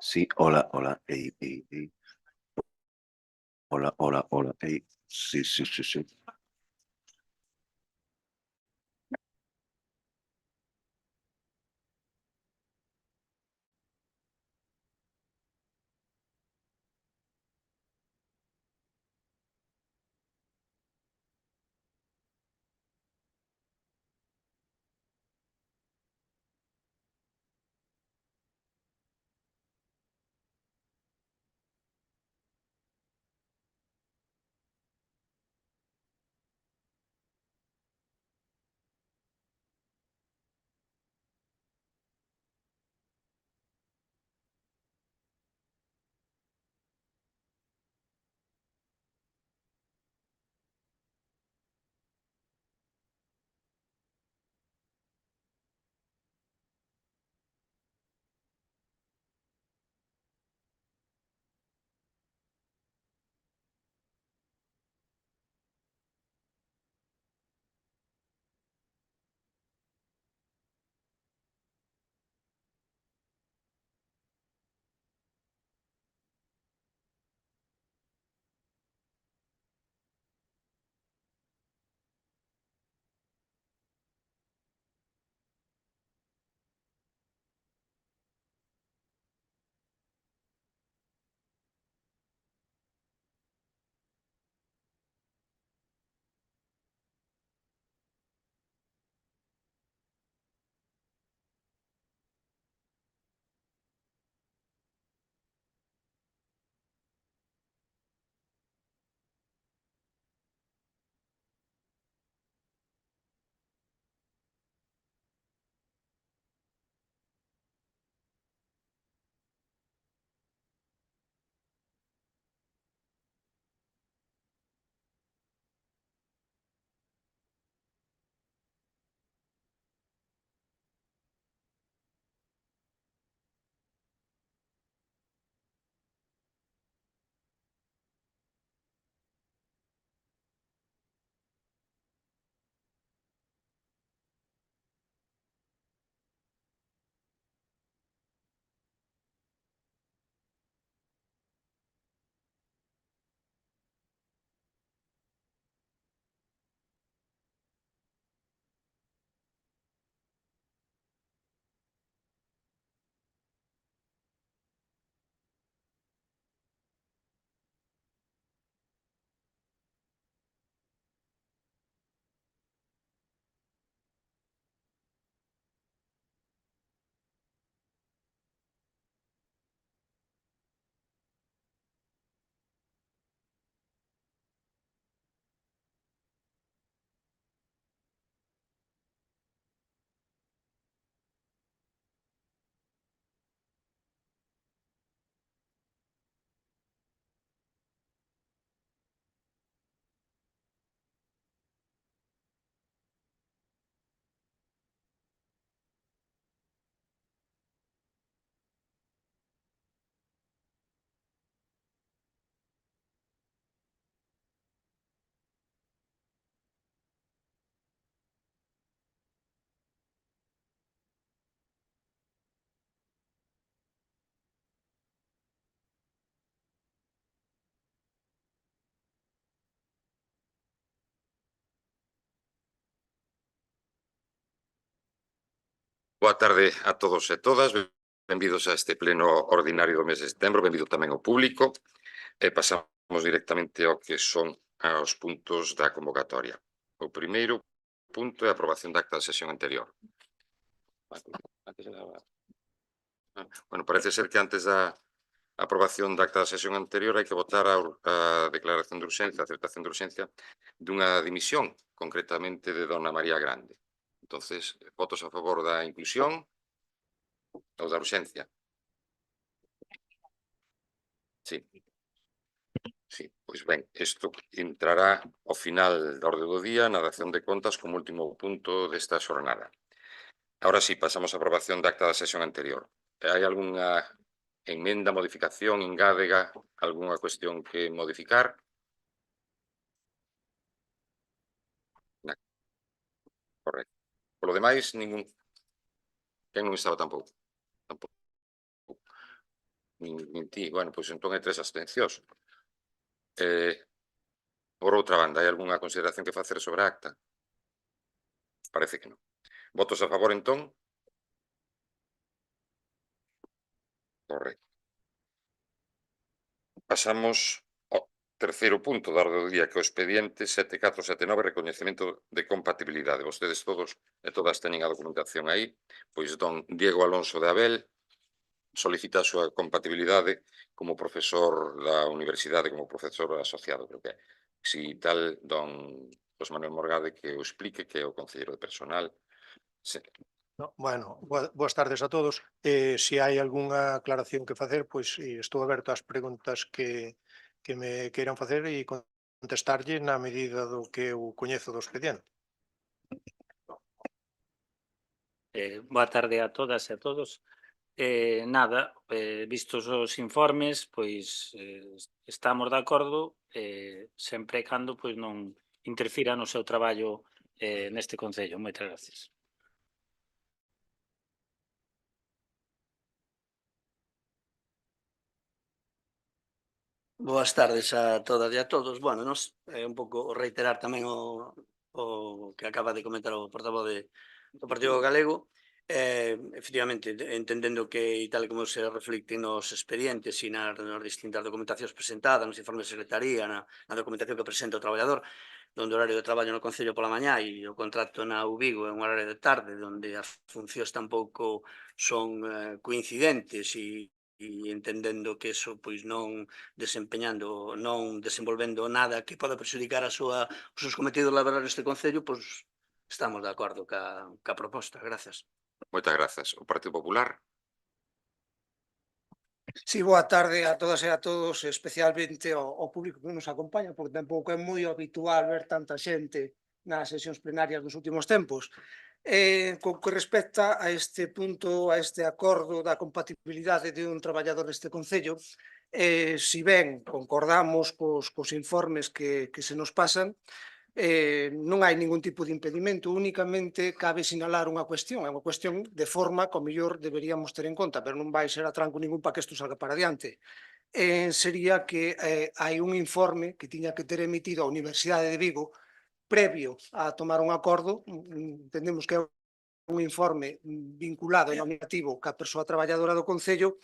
Sí, hola, hola, ey, ey, ey. Hola, hola, hola, ey. Sí, sí, sí, sí. Boa tarde a todos e todas. Benvidos a este pleno ordinario do mes de setembro. Benvido tamén ao público. Pasamos directamente ao que son os puntos da convocatoria. O primeiro punto é a aprobación da acta da sesión anterior. Bueno, parece ser que antes da aprobación da acta da sesión anterior hai que votar a declaración de urxencia, a aceptación de urxencia dunha dimisión, concretamente de dona María Grande. Entonces, votos a favor da inclusión ou da urxencia. Sí. Sí, pois ben, isto entrará ao final da orde do día na dación de contas como último punto desta xornada. Ahora sí, pasamos á aprobación da acta da sesión anterior. Hai algunha emenda, modificación, engádega, algunha cuestión que modificar? Non, correcto. Polo demais, ningún. Quen non estaba tampouco? Tampouco. Nin ti. Bueno, pois entón hai 3 abstencións. Por outra banda, hai algunha consideración que facer sobre a acta? Parece que non. Votos a favor, entón? Correcto. Pasamos ao terceiro punto da orde do día, que é o expediente 7479, recoñecemento de compatibilidade. Vostedes todos e todas teñen a documentación aí. Pois don Diego Alonso de Abel solicita a súa compatibilidade como profesor da universidade, como profesor asociado, creo que é. Si tal, don José Manuel Morgade que o explique, que é o concelleiro de personal. Sí. No, bueno, boas tardes a todos. Se hai algunha aclaración que facer, pois estou aberto ás preguntas que me queiran facer e contestarlle na medida do que eu coñezo do expediente. Boa tarde a todas e a todos. Nada, vistos os informes, pois estamos de acordo, sempre e cando pois non interfira no seu traballo neste Concello. Moitas gracias. Boas tardes a todas e a todos. Bueno, nos un pouco reiterar tamén o que acaba de comentar o portavoz do Partido Galego. Efectivamente, entendendo que, e tal como se reflicte nos expedientes e nas distintas documentacións presentadas, nos informes de secretaría, na documentación que presenta o traballador, donde o horario de traballo no Concello pola mañá e o contrato na UVigo é un horario de tarde, donde as funcións tampouco son coincidentes e entendendo que eso pois non desenvolvendo nada que poda prexudicar os seus cometidos laborais neste Concello, pois estamos de acordo ca proposta. Gracias. Moitas grazas. O Partido Popular? Sí, boa tarde a todas e a todos, especialmente ao público que nos acompaña, porque tampouco é moi habitual ver tanta xente nas sesións plenarias dos últimos tempos. Co que respecta a este punto, a este acordo da compatibilidade de un traballador deste Concello, si ben concordamos cos informes que se nos pasan, non hai ningún tipo de impedimento, únicamente cabe sinalar unha cuestión, é unha cuestión de forma que ao mellor deberíamos ter en conta, pero non vai ser a tranco ningún para que isto salga para adiante. Sería que hai un informe que tiña que ter emitido a Universidade de Vigo previo a tomar un acordo, entendemos que é un informe vinculado e nominativo ca persoa traballadora do Concello.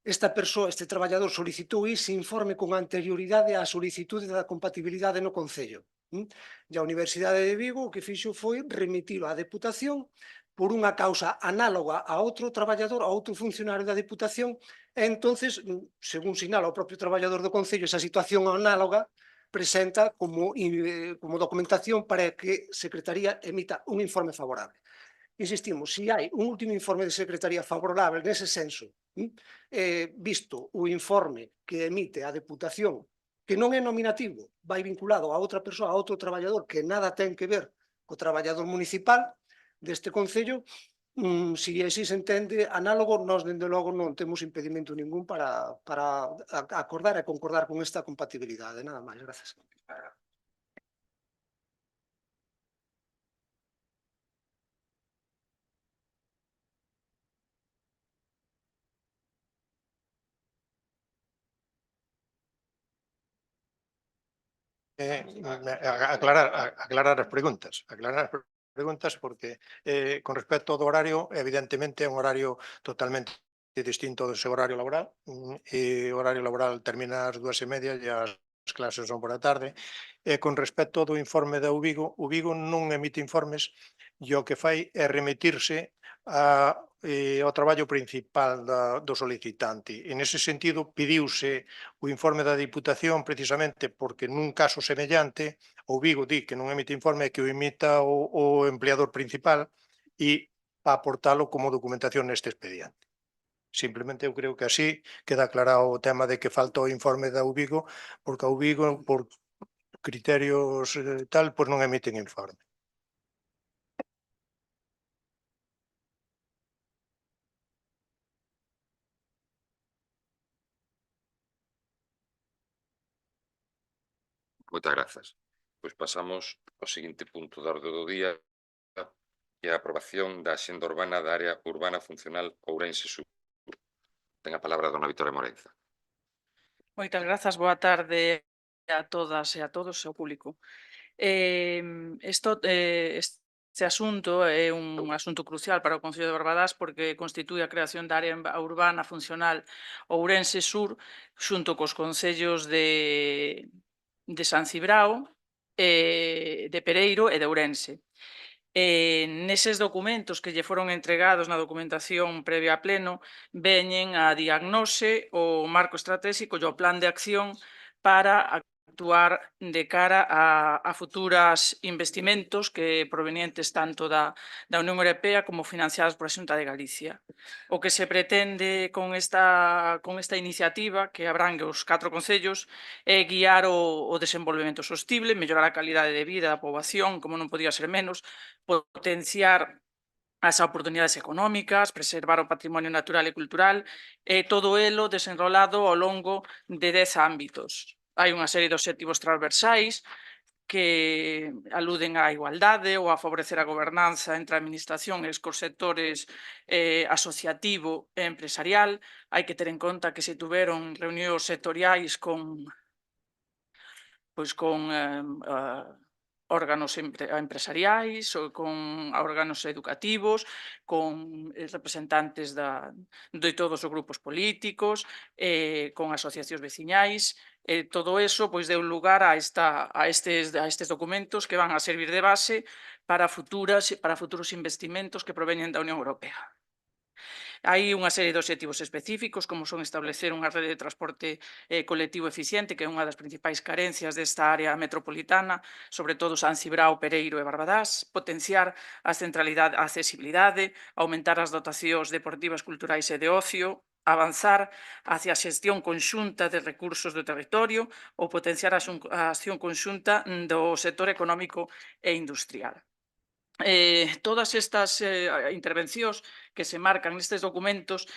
Este traballador solicitou ese informe con anterioridade á solicitude da compatibilidade no Concello. E a Universidade de Vigo o que fixo foi remitilo á Deputación por unha causa análoga a outro traballador, a outro funcionario da Deputación, e entonces, según sinala o propio traballador do Concello, esa situación análoga presenta como documentación para que Secretaría emita un informe favorable. Insistimos, se hai un último informe de Secretaría favorable nese senso, visto o informe que emite a Deputación, que non é nominativo, vai vinculado a outra persoa, a outro traballador que nada ten que ver co traballador municipal deste Concello, se así se entende análogo, nós, dende logo, non temos impedimento ningún para acordar e concordar con esta compatibilidade. Nada máis, grazas. Aclarar as preguntas porque con respecto ao horario, evidentemente é un horario totalmente distinto do seu horario laboral, e o horario laboral termina ás 2:30 e as clases son por a tarde. Con respecto do informe da UVigo non emite informes e o que fai é remitirse ao traballo principal do solicitante. En ese sentido, pediuse o informe da Diputación precisamente porque nun caso semellante o Vigo di que non emite informe e que o emita o empleador principal e aportalo como documentación neste expediente. Simplemente eu creo que así queda aclarado o tema de que falta o informe da UVigo, porque a UVigo, por criterios tal, pois non emiten informe. Moitas grazas. Pois pasamos ao seguinte punto da orde do día, que é a aprobación da Axenda Urbana da Área Urbana Funcional Ourense Sur. Ten a palabra dona Victoria Morenza. Moitas grazas, boa tarde a todas e a todos e ao público. Este asunto é un asunto crucial para o Concello de Barbadás porque constitúe a creación da área urbana funcional Ourense Sur xunto cos concellos de San Cibrao, de Pereiro e de Ourense. Neses documentos que lle foron entregados na documentación previa a pleno veñen a diagnose, o marco estratégico e o plan de acción para actuar de cara a futuras investimentos que provenientes tanto da Unión Europea como financiadas por a Xunta de Galicia. O que se pretende con esta iniciativa, que abrangue os 4 concellos, é guiar o desenvolvemento sostible, mellorar a calidade de vida da poboación, como non podía ser menos, potenciar as oportunidades económicas, preservar o patrimonio natural e cultural, e todo elo desenrolado ao longo de 10 ámbitos. Hai unha serie de obxectivos transversais que aluden á igualdade ou a favorecer a gobernanza entre a administración e os sectores asociativo e empresarial. Hai que ter en conta que se tuveron reunións sectoriais con órganos empresariais, ou con órganos educativos, con representantes de todos os grupos políticos, con asociacións veciñais. Todo eso deu lugar a estes documentos que van a servir de base para futuros investimentos que proveñen da Unión Europea. Hai unha serie de obxectivos específicos, como son establecer unha rede de transporte colectivo eficiente, que é unha das principais carencias desta área metropolitana, sobre todo San Cibrao, Pereiro e Barbadás, potenciar a accesibilidade, aumentar as dotacións deportivas, culturais e de ocio, avanzar hacia a xestión conxunta de recursos do territorio ou potenciar a acción conxunta do sector económico e industrial. Todas estas intervencións que se marcan nestes documentos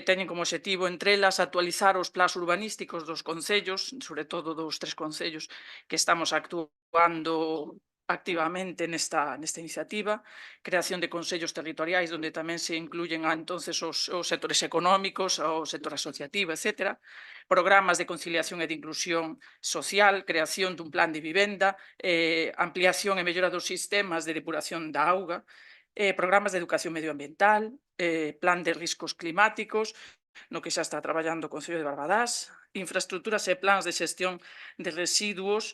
teñen como obxectivo, entre elas, actualizar os plans urbanísticos dos concellos, sobre todo dos 3 concellos que estamos actuando activamente nesta iniciativa, creación de consellos territoriais onde tamén se incluyen entonces os sectores económicos, o sector asociativo, etc. Programas de conciliación e de inclusión social, creación dun plan de vivenda, ampliación e mellora dos sistemas de depuración da auga, programas de educación medioambiental, plan de riscos climáticos, no que xa está traballando o Concello de Barbadás, infraestructuras e plans de xestión de residuos,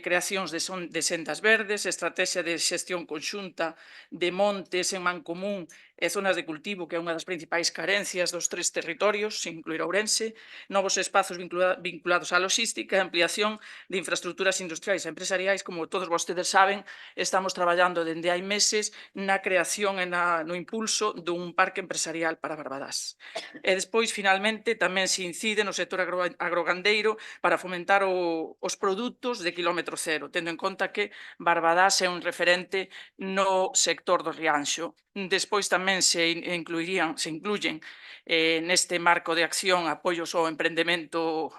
creacións de sendas verdes, estrategia de xestión conxunta de montes en mancomún e zonas de cultivo, que é unha das principais carencias dos 3 territorios, sin incluir Ourense, novos espazos vinculados á logística, ampliación de infraestructuras industriais e empresariais. Como todos vostedes saben, estamos traballando dende hai meses na creación e no impulso dun parque empresarial para Barbadás. E despois, finalmente, tamén se incide no sector agrogandeiro para fomentar os produtos de quilómetro cero, tendo en conta que Barbadás é un referente no sector do Rianxo. Despois tamén se incluyen neste marco de acción apoios ao emprendemento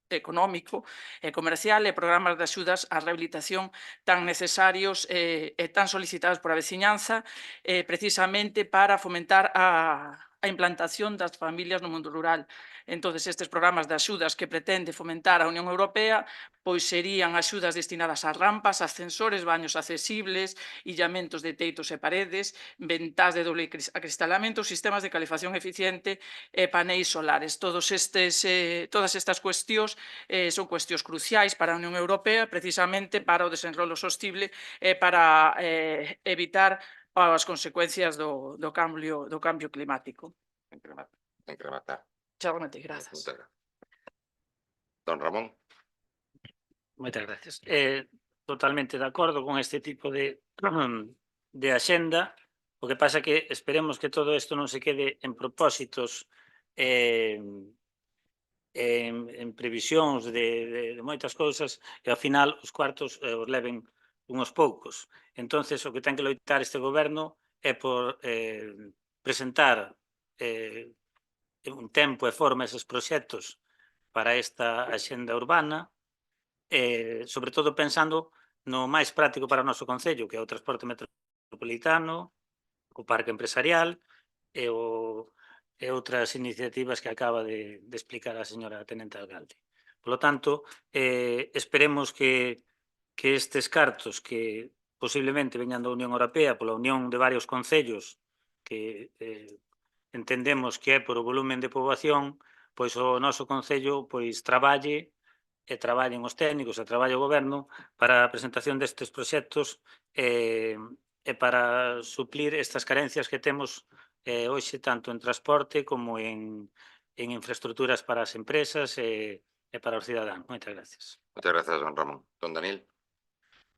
económico e comercial e programas de axudas á rehabilitación tan necesarios e tan solicitados por a veciñanza, precisamente para fomentar a implantación das familias no mundo rural. Entón, estes programas de axudas que pretende fomentar a Unión Europea serían axudas destinadas ás rampas, ascensores, baños accesibles, illamentos de teitos e paredes, ventás de doble acristalamento, sistemas de calefacción eficiente e paneis solares. Todas estas cuestións son cuestións cruciais para a Unión Europea, precisamente para o desenrolo sostible e para evitar as consecuencias do cambio climático. Ten que rematar. Xalmente, grazas. Don Ramón. Moitas gracias. Totalmente de acordo con este tipo de axenda. O que pasa que esperemos que todo isto non se quede en propósitos, en previsións de moitas cousas e ao final os cuartos os leven unhos poucos. Entonces, o que ten que loitar este goberno é por presentar un tempo e forma eses proxectos para esta axenda urbana, sobre todo pensando no máis práctico para o noso concello, que é o transporte metropolitano, o parque empresarial e e outras iniciativas que acaba de explicar a señora Tenente Alcalde. Por lo tanto, esperemos que estes cartos que posiblemente veñan da Unión Europea pola unión de varios concellos que entendemos que é por o volumen de poboación, pois o noso concello pois traballen os técnicos e traballe o goberno para a presentación destes proxectos e para suplir estas carencias que temos hoxe tanto en transporte como en infraestructuras para as empresas e para os cidadáns. Moitas gracias. Moitas grazas, don Ramón. Don Daniel.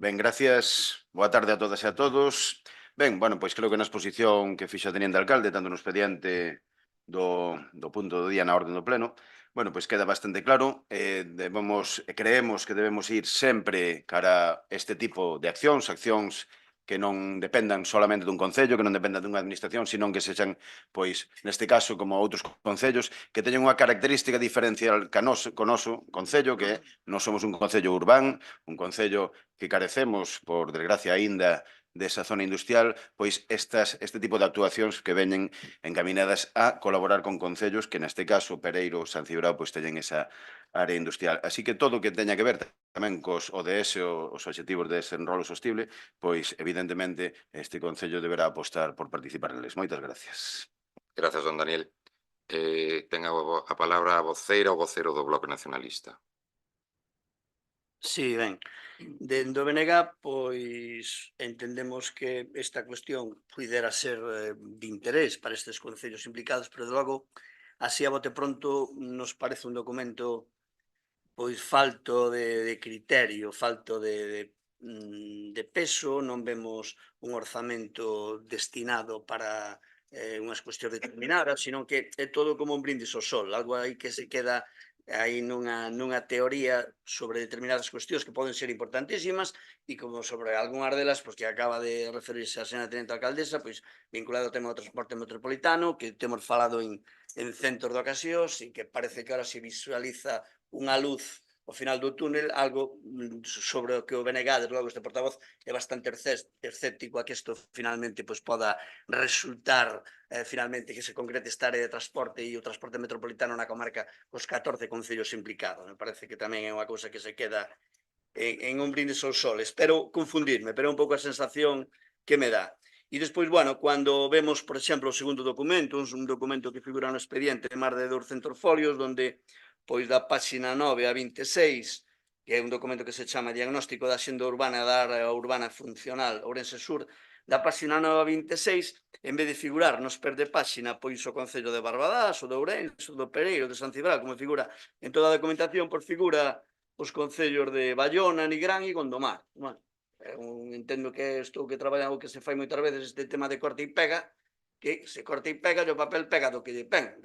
Ben, gracias. Boa tarde a todas e a todos. Ben, bueno, pois creo que na exposición que fixo a Teniente Alcalde, tanto no expediente do punto do día na orde do pleno, bueno, pois queda bastante claro. Creemos que debemos ir sempre cara a este tipo de accións que non dependan solamente dun concello, que non dependan dunha administración, senón que sexan, pois, neste caso, como outros concellos, que teñen unha característica diferencial co noso concello, que non somos un concello urbán, un concello que carecemos, por desgracia aínda, desa zona industrial, pois este tipo de actuacións que veñen encaminadas a colaborar con concellos que neste caso Pereiro, San Cibrao, pois teñen esa área industrial. Así que todo o que teña que ver tamén cos ODS, os obxectivos de desenrolo sostible, pois evidentemente este concello deberá apostar por participar neles. Moitas gracias. Grazas, don Daniel. Ten a palabra a voceira ou vocero do Bloque Nacionalista. Sí, ben. Dende o BNG, pois, entendemos que esta cuestión puidera ser de interés para estes concellos implicados, pero, de logo, así a bote pronto, nos parece un documento pois falto de criterio, falto de peso, non vemos un orzamento destinado para unhas cuestións determinadas, sino que é todo como un brindis ao sol, algo aí que se queda aí nunha teoría sobre determinadas cuestións que poden ser importantísimas e como sobre algunhas delas, pois que acaba de referirse a señora Tenente Alcaldesa, pois vinculado ao tema do transporte metropolitano, que temos falado en centros de ocasións e que parece que ahora se visualiza unha luz ao final do túnel, algo sobre o que o BNG, desde logo este portavoz, é bastante escéptico a que isto finalmente poda resultar finalmente que se concrete esta área de transporte e o transporte metropolitano na comarca cos 14 concellos implicados. Me parece que tamén é unha cousa que se queda en un brindis ao sol. Espero confundirme, pero é un pouco a sensación que me dá. E despois, bueno, cando vemos, por exemplo, o segundo documento, un documento que figura no expediente de máis de 200 folios, onde, pois, da páxina 9 a 26, que é un documento que se chama Diagnóstico da Xenda Urbana da Área Urbana Funcional Ourense Sur, da páxina 9 a 26, en vez de figurar nos pés de páxina, pois, o Concello de Barbadás, o de Ourense, o do Pereiro, de San Cibrao, como figura en toda a documentación, pois figura os concellos de Bayona, Nigrán e Gondomar. Bueno, entendo que isto que traballa o que se fai moitas veces este tema de corte e pega, que se corta e pega, o papel pega do que lle pegan,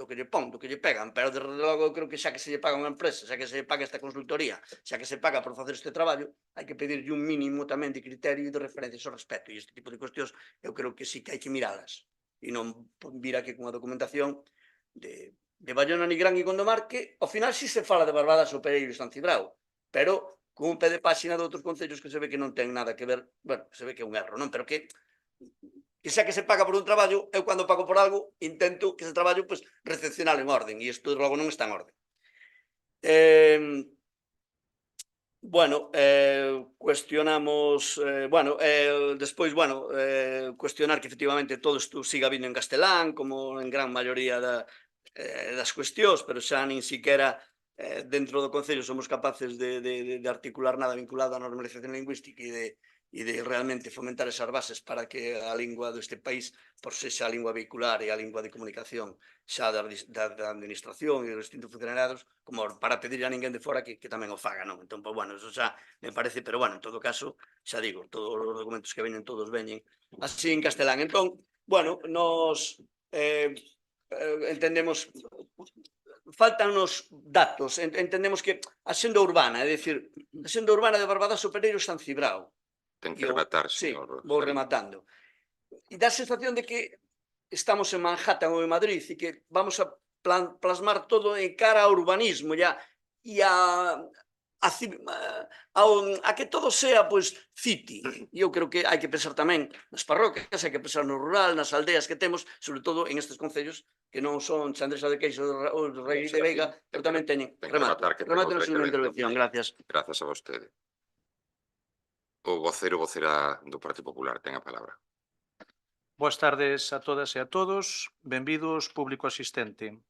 pero desde logo eu creo que xa que se lle paga unha empresa, xa que se lle paga esta consultoría, xa que se paga por facer este traballo, hai que pedirlle un mínimo tamén de criterio e de referencias ao respecto, e este tipo de cuestións eu creo que sí que hai que miralas, e non vir aquí cunha documentación de Bayona, Nigrán e Gondomar, que ao final sí se fala de Barbadas, o Pereiro e San Cibrao, pero con un pé de páxina de outros concellos que se ve que non ten nada que ver, bueno, se ve que é un erro, non? Pero que xa que se paga por un traballo, eu cando pago por algo intento que ese traballo pois recepcionalo en orden, e isto logo non está en orden. Bueno, cuestionamos, despois, cuestionar que efectivamente todo isto siga vindo en castelán, como en gran maioría das cuestións, pero xa nin siquiera dentro do Concello somos capaces de articular nada vinculado á normalización lingüística e de realmente fomentar esas bases para que a lingua deste país por sexa a lingua vehicular e a lingua de comunicación xa da administración e dos distintos funcionariados, como para pedir a ninguén de fora que tamén o faga, non? Entón, eso xa me parece, pero bueno, en todo caso, xa digo, todos os documentos que veñen, todos veñen así en castelán. Entón, nos entendemos... Faltannos datos, entendemos que a xenda urbana, é dicir, a xenda urbana de Barbadas, o Pereiro e San Cibrao. Ten que rematar, señor. Sí, vou rematando. E dá a sensación de que estamos en Manhattan ou en Madrid e que vamos a plasmar todo en cara ao urbanismo e a a que todo sea pois city. E eu creo que hai que pensar tamén nas parroquias, hai que pensar no rural, nas aldeas que temos, sobre todo en estes concellos que non son Chandresa de Queixo ou Rei de Veiga, pero tamén teñen Ten que rematar que ten remato na outra segunda intervención. intervención, gracias. Grazas a vostede. O vocera do Partido Popular ten a palabra. Boas tardes a todas e a todos. Benvidos, público asistente.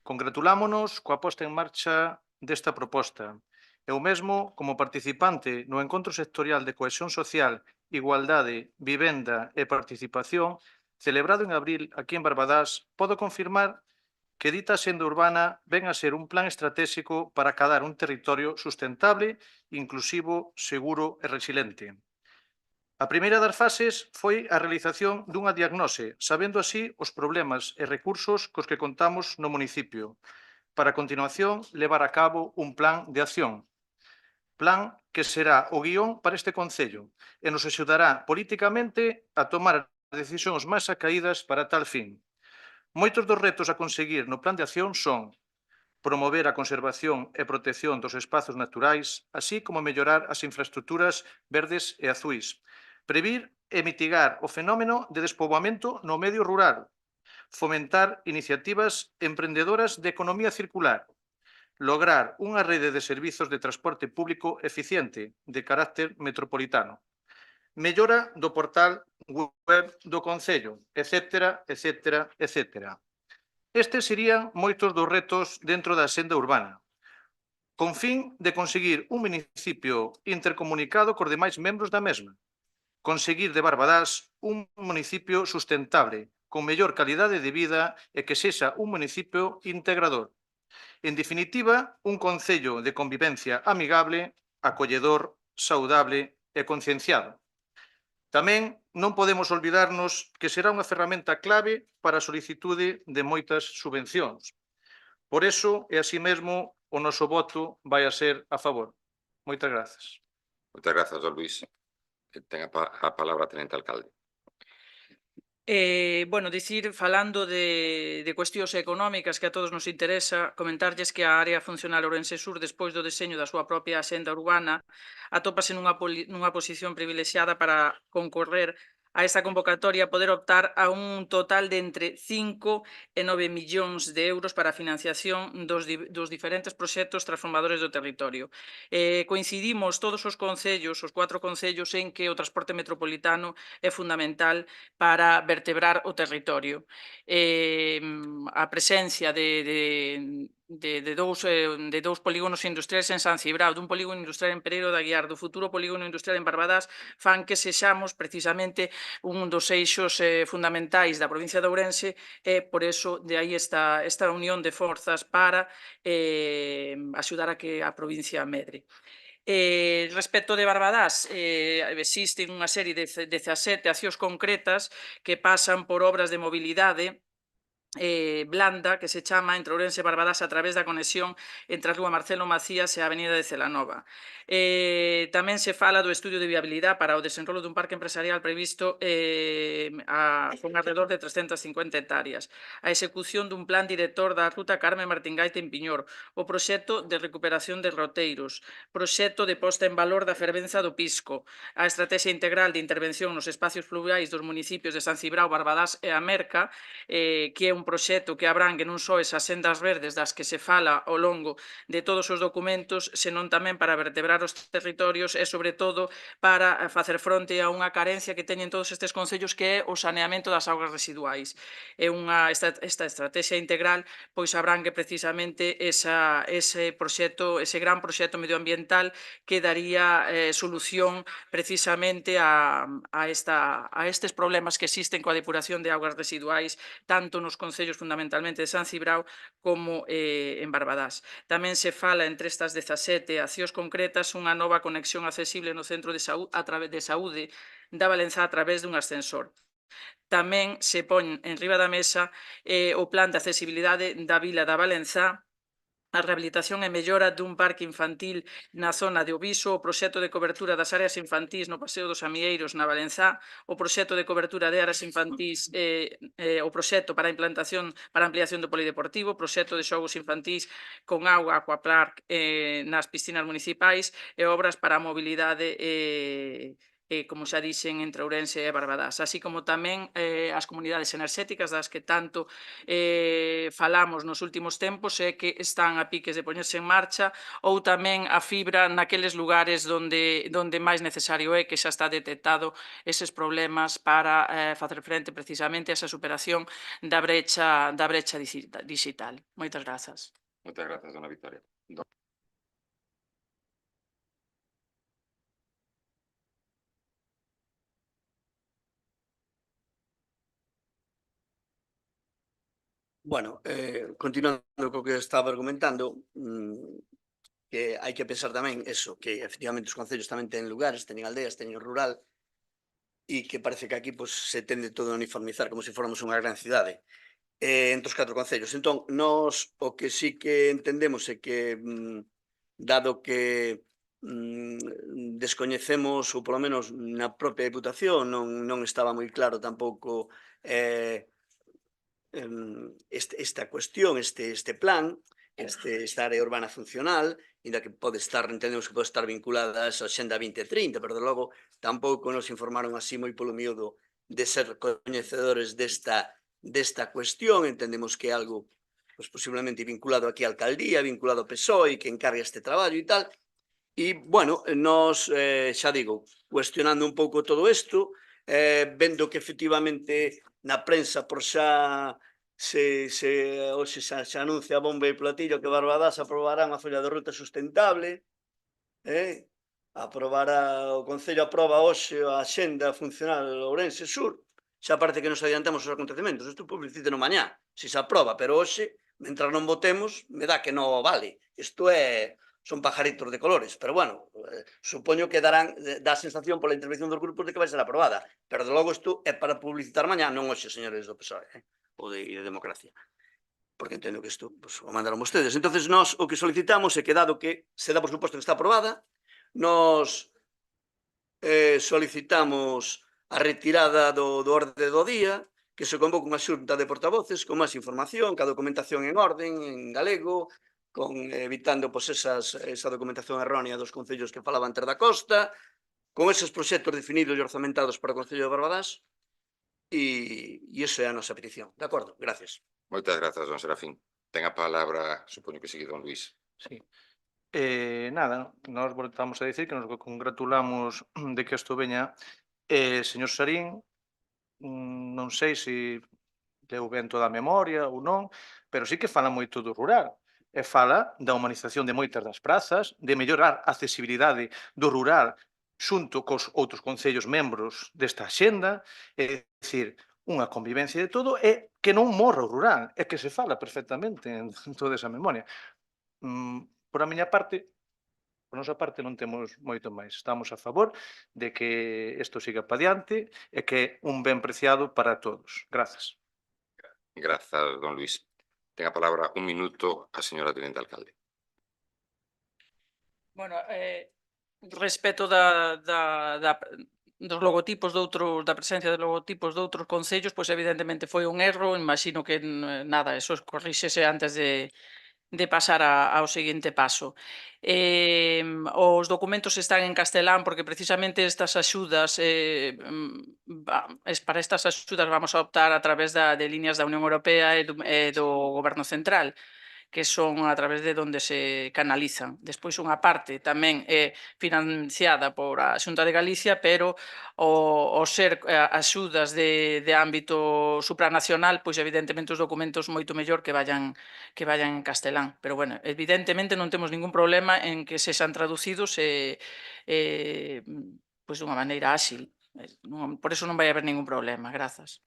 Congratulámonos coa posta en marcha desta proposta. Eu mesmo, como participante no Encontro Sectorial de Cohesión Social, Igualdade, Vivenda e Participación, celebrado en abril aquí en Barbadás, podo confirmar que dita senda urbana ven a ser un plan estratégico para acadar un territorio sustentable, inclusivo, seguro e resiliente. A primeira das fases foi a realización dunha diagnose, sabendo así os problemas e recursos cos que contamos no municipio, para a continuación levar a cabo un plan de acción. Plan que será o guión para este Concello e nos axudará políticamente a tomar as decisións máis acaídas para tal fin. Moitos dos retos a conseguir no plan de acción son promover a conservación e protección dos espazos naturais, así como mellorar as infraestructuras verdes e azuis, previr e mitigar o fenómeno de despoboamento no medio rural, fomentar iniciativas emprendedoras de economía circular, lograr unha rede de servizos de transporte público eficiente de carácter metropolitano, mellora do portal web do Concello, etcétera, etcétera, etcétera. Estes serían moitos dos retos dentro da senda urbana, con fin de conseguir un municipio intercomunicado cos demais membros da mesma, conseguir de Barbadás un municipio sustentable, con mellor calidade de vida e que sexa un municipio integrador. En definitiva, un concello de convivencia amigable, acolledor, saudable e concienciado. Tamén non podemos olvidarnos que será unha ferramenta clave para a solicitude de moitas subvencións. Por iso, e así mesmo, o noso voto vai a ser a favor. Moitas grazas. Moitas grazas, don Luís. Ten a palabra a tenente alcalde. Bueno, dicir, falando de cuestións económicas que a todos nos interesa, comentarlles que a área funcional Ourense Sur, despois do deseño da súa propia axenda urbana, atópase nunha posición privilexiada para concorrer a esta convocatoria, poder optar a un total de entre 5 e 9 millóns de euros para a financiación dos diferentes proxectos transformadores do territorio. Coincidimos todos os concellos, os 4 concellos, en que o transporte metropolitano é fundamental para vertebrar o territorio. A presencia de dous polígonos industriais en San Cibrao, dun polígono industrial en Pereiro de Aguiar, do futuro polígono industrial en Barbadás, fan que sexamos precisamente un dos eixos fundamentais da provincia de Ourense e por eso de aí esta unión de forzas para axudar a que a provincia medre. Respecto de Barbadás, existen unha serie de 17 accións concretas que pasan por obras de mobilidade blanda, que se chama entre Ourense e Barbadás a través da conexión entre a Rúa Marcelo Macías e a Avenida de Celanova. Tamén se fala do estudio de viabilidade para o desenrolo dun parque empresarial previsto con alrededor de 350 hectáreas, a execución dun plan director da ruta Carme Martingaite en Piñor, o proxecto de recuperación de roteiros, proxecto de posta en valor da fervenza do Pisco, a estrategia integral de intervención nos espacios fluviais dos municipios de San Cibrao, Barbadás e a Merca, que é un proxecto que abrangue non só esas sendas verdes das que se fala ao longo de todos os documentos, senón tamén para vertebrar os territorios e, sobre todo, para facer fronte a unha carencia que teñen todos estes concellos, que é o saneamento das augas residuais. Esta estrategia integral pois abrangue precisamente ese proxecto, ese gran proxecto medioambiental que daría solución precisamente a estes problemas que existen coa depuración de augas residuais, tanto nos concellos fundamentalmente de San Cibrao como en Barbadás. Tamén se fala entre estas 17 accións concretas unha nova conexión accesible no centro de saúde da Valenzá a través dun ascensor. Tamén se pon en riba da mesa o plan de accesibilidade da Vila da Valenzá a rehabilitación e mellora dun parque infantil na zona de Oviso, o proxecto de cobertura das áreas infantís no Paseo dos Amieiros na Valenzá, o proxecto de cobertura de áreas infantís, o proxecto para a implantación para a ampliación do polideportivo, o proxecto de xogos infantís con auga, aquapark nas piscinas municipais e obras para a mobilidade como xa dixen, entre Ourense e Barbadás, así como tamén as comunidades enerxéticas das que tanto falamos nos últimos tempos e que están a piques de poñerse en marcha, ou tamén a fibra naqueles lugares onde máis necesario é, que xa está detectado eses problemas para facer frente precisamente a esa superación da brecha digital. Moitas grazas. Moitas grazas, dona Victoria. Bueno, continuando co que estaba argumentando, que hai que pensar tamén eso, que efectivamente os concellos tamén teñen lugares, teñen aldeas, teñen rural, e que parece que aquí pues, se tende todo a uniformizar como se fóramos unha gran cidade entre os 4 concellos. Entón, nós o que sí que entendemos é que, dado que descoñecemos, ou polo menos na propia Diputación, non estaba moi claro tampouco esta cuestión, este plan, esta área urbana funcional, ainda que pode estar, entendemos que pode estar vinculada a esa Xenda 2030, pero de logo tampouco nos informaron así moi polo miúdo de ser coñecedores desta cuestión. Entendemos que é algo pues, posiblemente vinculado aquí á alcaldía, vinculado ao PSOE, que encarga este traballo e tal. E, bueno, nos, xa digo, cuestionando un pouco todo isto, vendo que efectivamente na prensa por xa hoxe xa anuncia a bomba e platillo que Barbadás aprobará unha folla de ruta sustentable, o Concello aproba hoxe a Xenda Funcional Ourense Sur, xa parece que nos adiantamos os acontecementos, isto publicíteno mañá, se se aproba, pero hoxe, mentre non votemos, me dá que non vale, isto son pajaritos de colores, pero bueno, supoño que dá a sensación pola intervención dos grupos de que vai ser aprobada, pero de logo isto é para publicitar mañá, non hoxe, señores do PSOE, ou de Democracia, porque entendo que isto pues, o mandaron vostedes. Entonces, nós o que solicitamos é que, dado que se dá por suposto que está aprobada, nos solicitamos a retirada do orde do día, que se convoque unha xunta de portavoces con máis información, ca documentación en orden, en galego, evitando pues, esa documentación errónea dos concellos que falaban Ter da Costa, con eses proxectos definidos e orzamentados para o Concello de Barbadás, e iso é a nosa petición. De acordo? Gracias. Moitas grazas, don Serafín. Ten a palabra, supoño que sigue don Luís. Sí. Nada, nós voltamos a dicir que nos congratulamos de que isto veña. Señor Sarín, non sei se leu ben toda a memoria ou non, pero sí que fala moito do rural. E fala da humanización de moitas das prazas, de mellorar a accesibilidade do rural xunto cos outros concellos membros desta axenda, é dicir, unha convivencia de todo, e que non morra o rural, é que se fala perfectamente en toda esa memoria. Por a miña parte, por nosa parte non temos moito máis. Estamos a favor de que isto siga pa diante e que é un ben preciado para todos. Grazas. Grazas, don Luís. Ten a palabra un minuto a señora Tenente Alcalde. Bueno, respecto dos logotipos da presencia de logotipos de outros concellos, pois evidentemente foi un erro, imagino que nada, eso corríxese antes de pasar ao seguinte paso. Os documentos están en castelán porque precisamente estas axudas, para estas axudas vamos a optar a través de líneas da Unión Europea e do Goberno Central, que son a través de onde se canalizan. Despois unha parte tamén é financiada por a Xunta de Galicia, pero ao ser axudas de ámbito supranacional, pois evidentemente os documentos moito mellor que vayan en castelán. Pero bueno, evidentemente non temos ningún problema en que sexan traducidos pois dunha maneira áxil. Por eso non vai haber ningún problema. Grazas.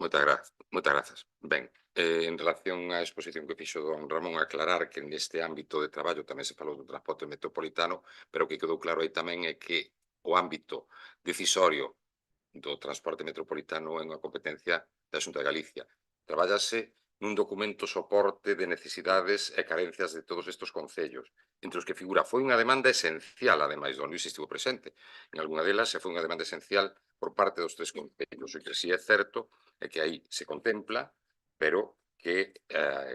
Moitas grazas. Ben, en relación á exposición que fixo don Ramón, aclarar que neste ámbito de traballo tamén se falou do transporte metropolitano, pero o que quedou claro aí tamén é que o ámbito decisorio do transporte metropolitano é unha competencia da Xunta de Galicia. Trabállase nun documento soporte de necesidades e carencias de todos estes concellos, entre os que figura foi unha demanda esencial, ademais, do Luís estivo presente, en algunha delas foi unha demanda esencial por parte dos 3 concellos, o que si é certo é que aí se contempla, pero que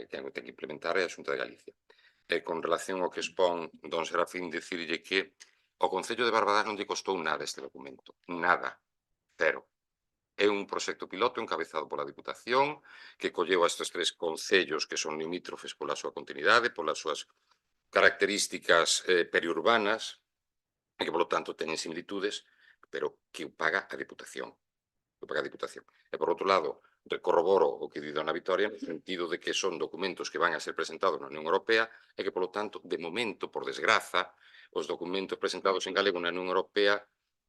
quen o ten que implementar é a Xunta de Galicia. E con relación ao que expón don Serafín, dicirlle que ao Concello de Barbadás non lle costou nada este documento, nada, cero. É un proxecto piloto encabezado pola Diputación que colleu a estes 3 concellos que son limítrofes pola súa continuidade, polas súas características periurbanas e que, polo tanto, teñen similitudes, pero que o paga a Diputación. O paga a Diputación. E, por outro lado, corroboro o que di Dona Vitoria no sentido de que son documentos que van a ser presentados na Unión Europea e que, polo tanto, de momento, por desgraza, os documentos presentados en galego na Unión Europea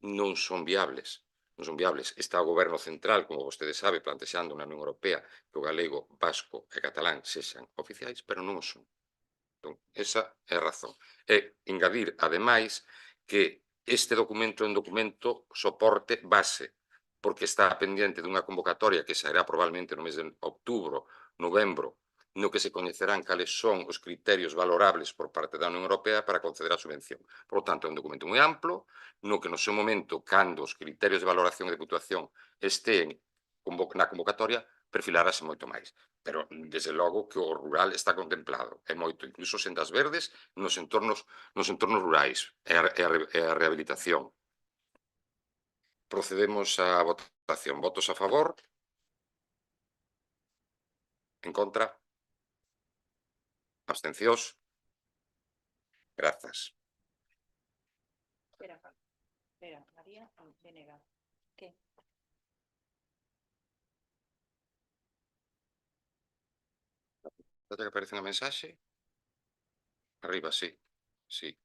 non son viables. Non son viables. Está o Goberno Central, como vostede sabe, plantexando na Unión Europea que o galego, vasco e catalán sexan oficiais, pero non o son. Entón, esa é a razón. E engadir, ademais, que este documento é un documento soporte base, porque está pendiente dunha convocatoria que sairá probablemente no mes de outubro, novembro, no que se coñecerán cales son os criterios valorables por parte da Unión Europea para conceder a subvención. Por lo tanto, é un documento moi amplo, no que no seu momento, cando os criterios de valoración e de puntuación estén na convocatoria, perfilarase moito máis. Pero, desde logo, que o rural está contemplado, é moito, incluso sendas verdes nos entornos rurais, e a rehabilitación. Procedemos á votación. Votos a favor? En contra? Abstencións? Grazas. Espera, María, Venega. ¿Qué? Date que aparece unha mensaxe? Arriba, sí. Sí.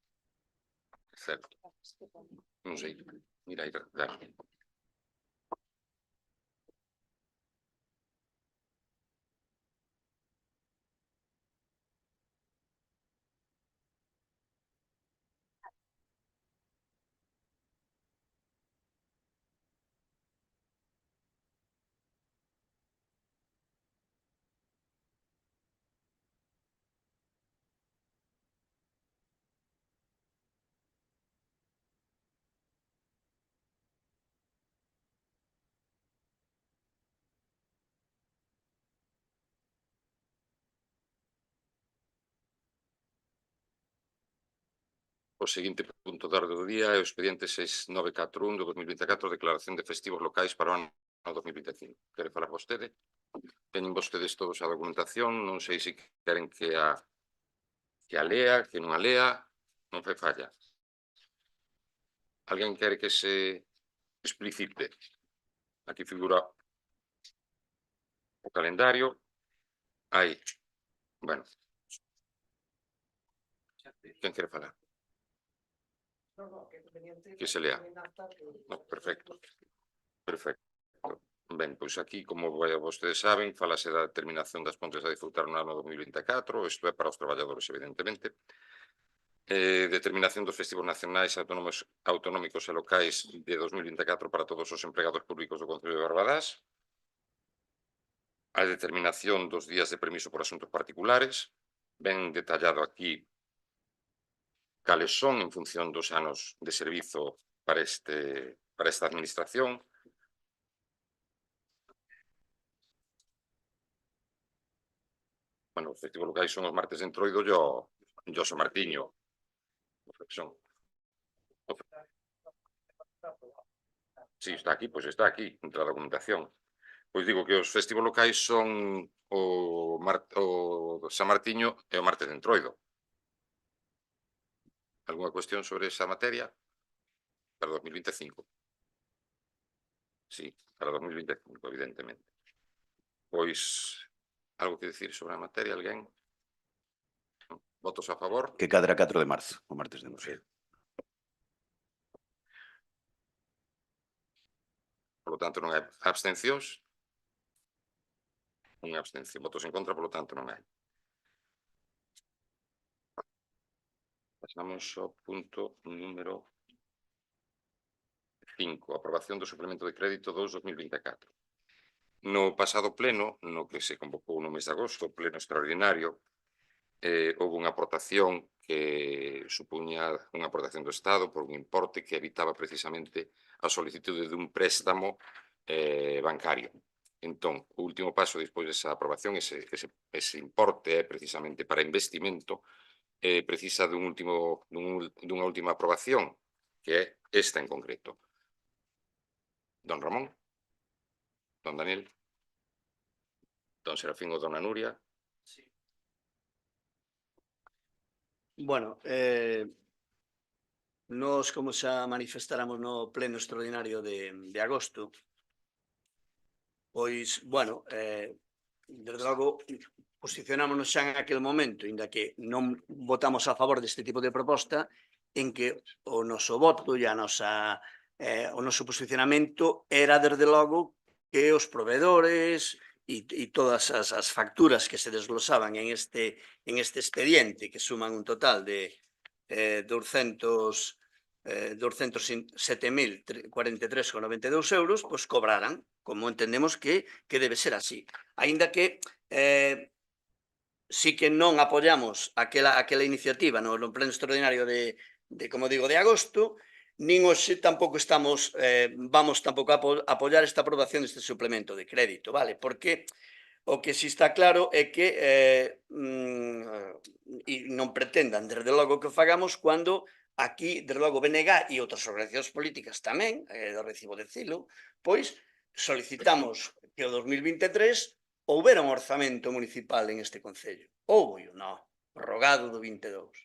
Certo. Non sei. Mira aí, claro. O seguinte punto de orde do día é o expediente 6941 do 2024, declaración de festivos locais para o ano 2025. Quere falar vostede? Teñen vostedes todos a documentación, non sei se queren que a lea, que non a lea, non fai falla. Alguén quere que se explicite? Aquí figura o calendario. Aí, bueno. Quen quere falar? Que se lea. No, perfecto. Perfecto. Ben, pois aquí, como vostedes saben, falase da determinación das pontes a disfrutar no ano 2024, isto é para os traballadores, evidentemente. Determinación dos festivos nacionais autonómicos e locais de 2024 para todos os empregados públicos do Concello de Barbadás. A determinación dos días de permiso por asuntos particulares, ben detallado aquí cales son en función dos anos de servizo para esta administración. Bueno, os festivos locais son os martes de Entroido e o San Martiño. Son. Sí, está aquí, pois está aquí, entre a documentación. Pois digo que os festivos locais son o San Martiño e o martes de Entroido. Algúna cuestión sobre esa materia? Para 2025. Sí, para 2025, evidentemente. Pois, algo que decir sobre a materia, alguén? Votos a favor? Que cadra 4 de marzo, o martes de Entroido. Por lo tanto, non hai abstencións. Unha abstención. Votos en contra, por lo tanto, non hai. Pasamos ao punto número 5, aprobación do suplemento de crédito 2-2024. No pasado pleno, no que se convocou no mes de agosto, pleno extraordinario, houve unha aportación que supuña unha aportación do Estado por un importe que evitaba precisamente a solicitude dun préstamo bancario. Entón, o último paso despois desa aprobación, ese importe é precisamente para investimento, precisa dunha última aprobación, que é esta en concreto. Don Ramón, don Daniel, don Serafín ou dona Nuria. Bueno, nos, como xa manifestáramos no pleno extraordinario de agosto, pois, bueno, desde logo, posicionámonos xa en aquel momento, inda que non votamos a favor deste tipo de proposta, en que o noso voto e o noso posicionamento era, desde logo, que os proveedores e todas as facturas que se desglosaban en este expediente, que suman un total de 207.043,92 euros, pois cobraran, como entendemos que debe ser así. Aínda que sí que non apoiamos aquela iniciativa no pleno extraordinario de, como digo, de agosto, nin hoxe tampouco vamos tampouco a apoiar esta aprobación deste suplemento de crédito, vale? Porque o que si está claro é que non pretendan, desde logo, que o fagamos cando aquí, desde logo, BNG e outras organizacións políticas tamén, do recibo de dicilo, pois solicitamos que o 2023 houbera un orzamento municipal en este concello. Houbo, non, prorrogado do 22.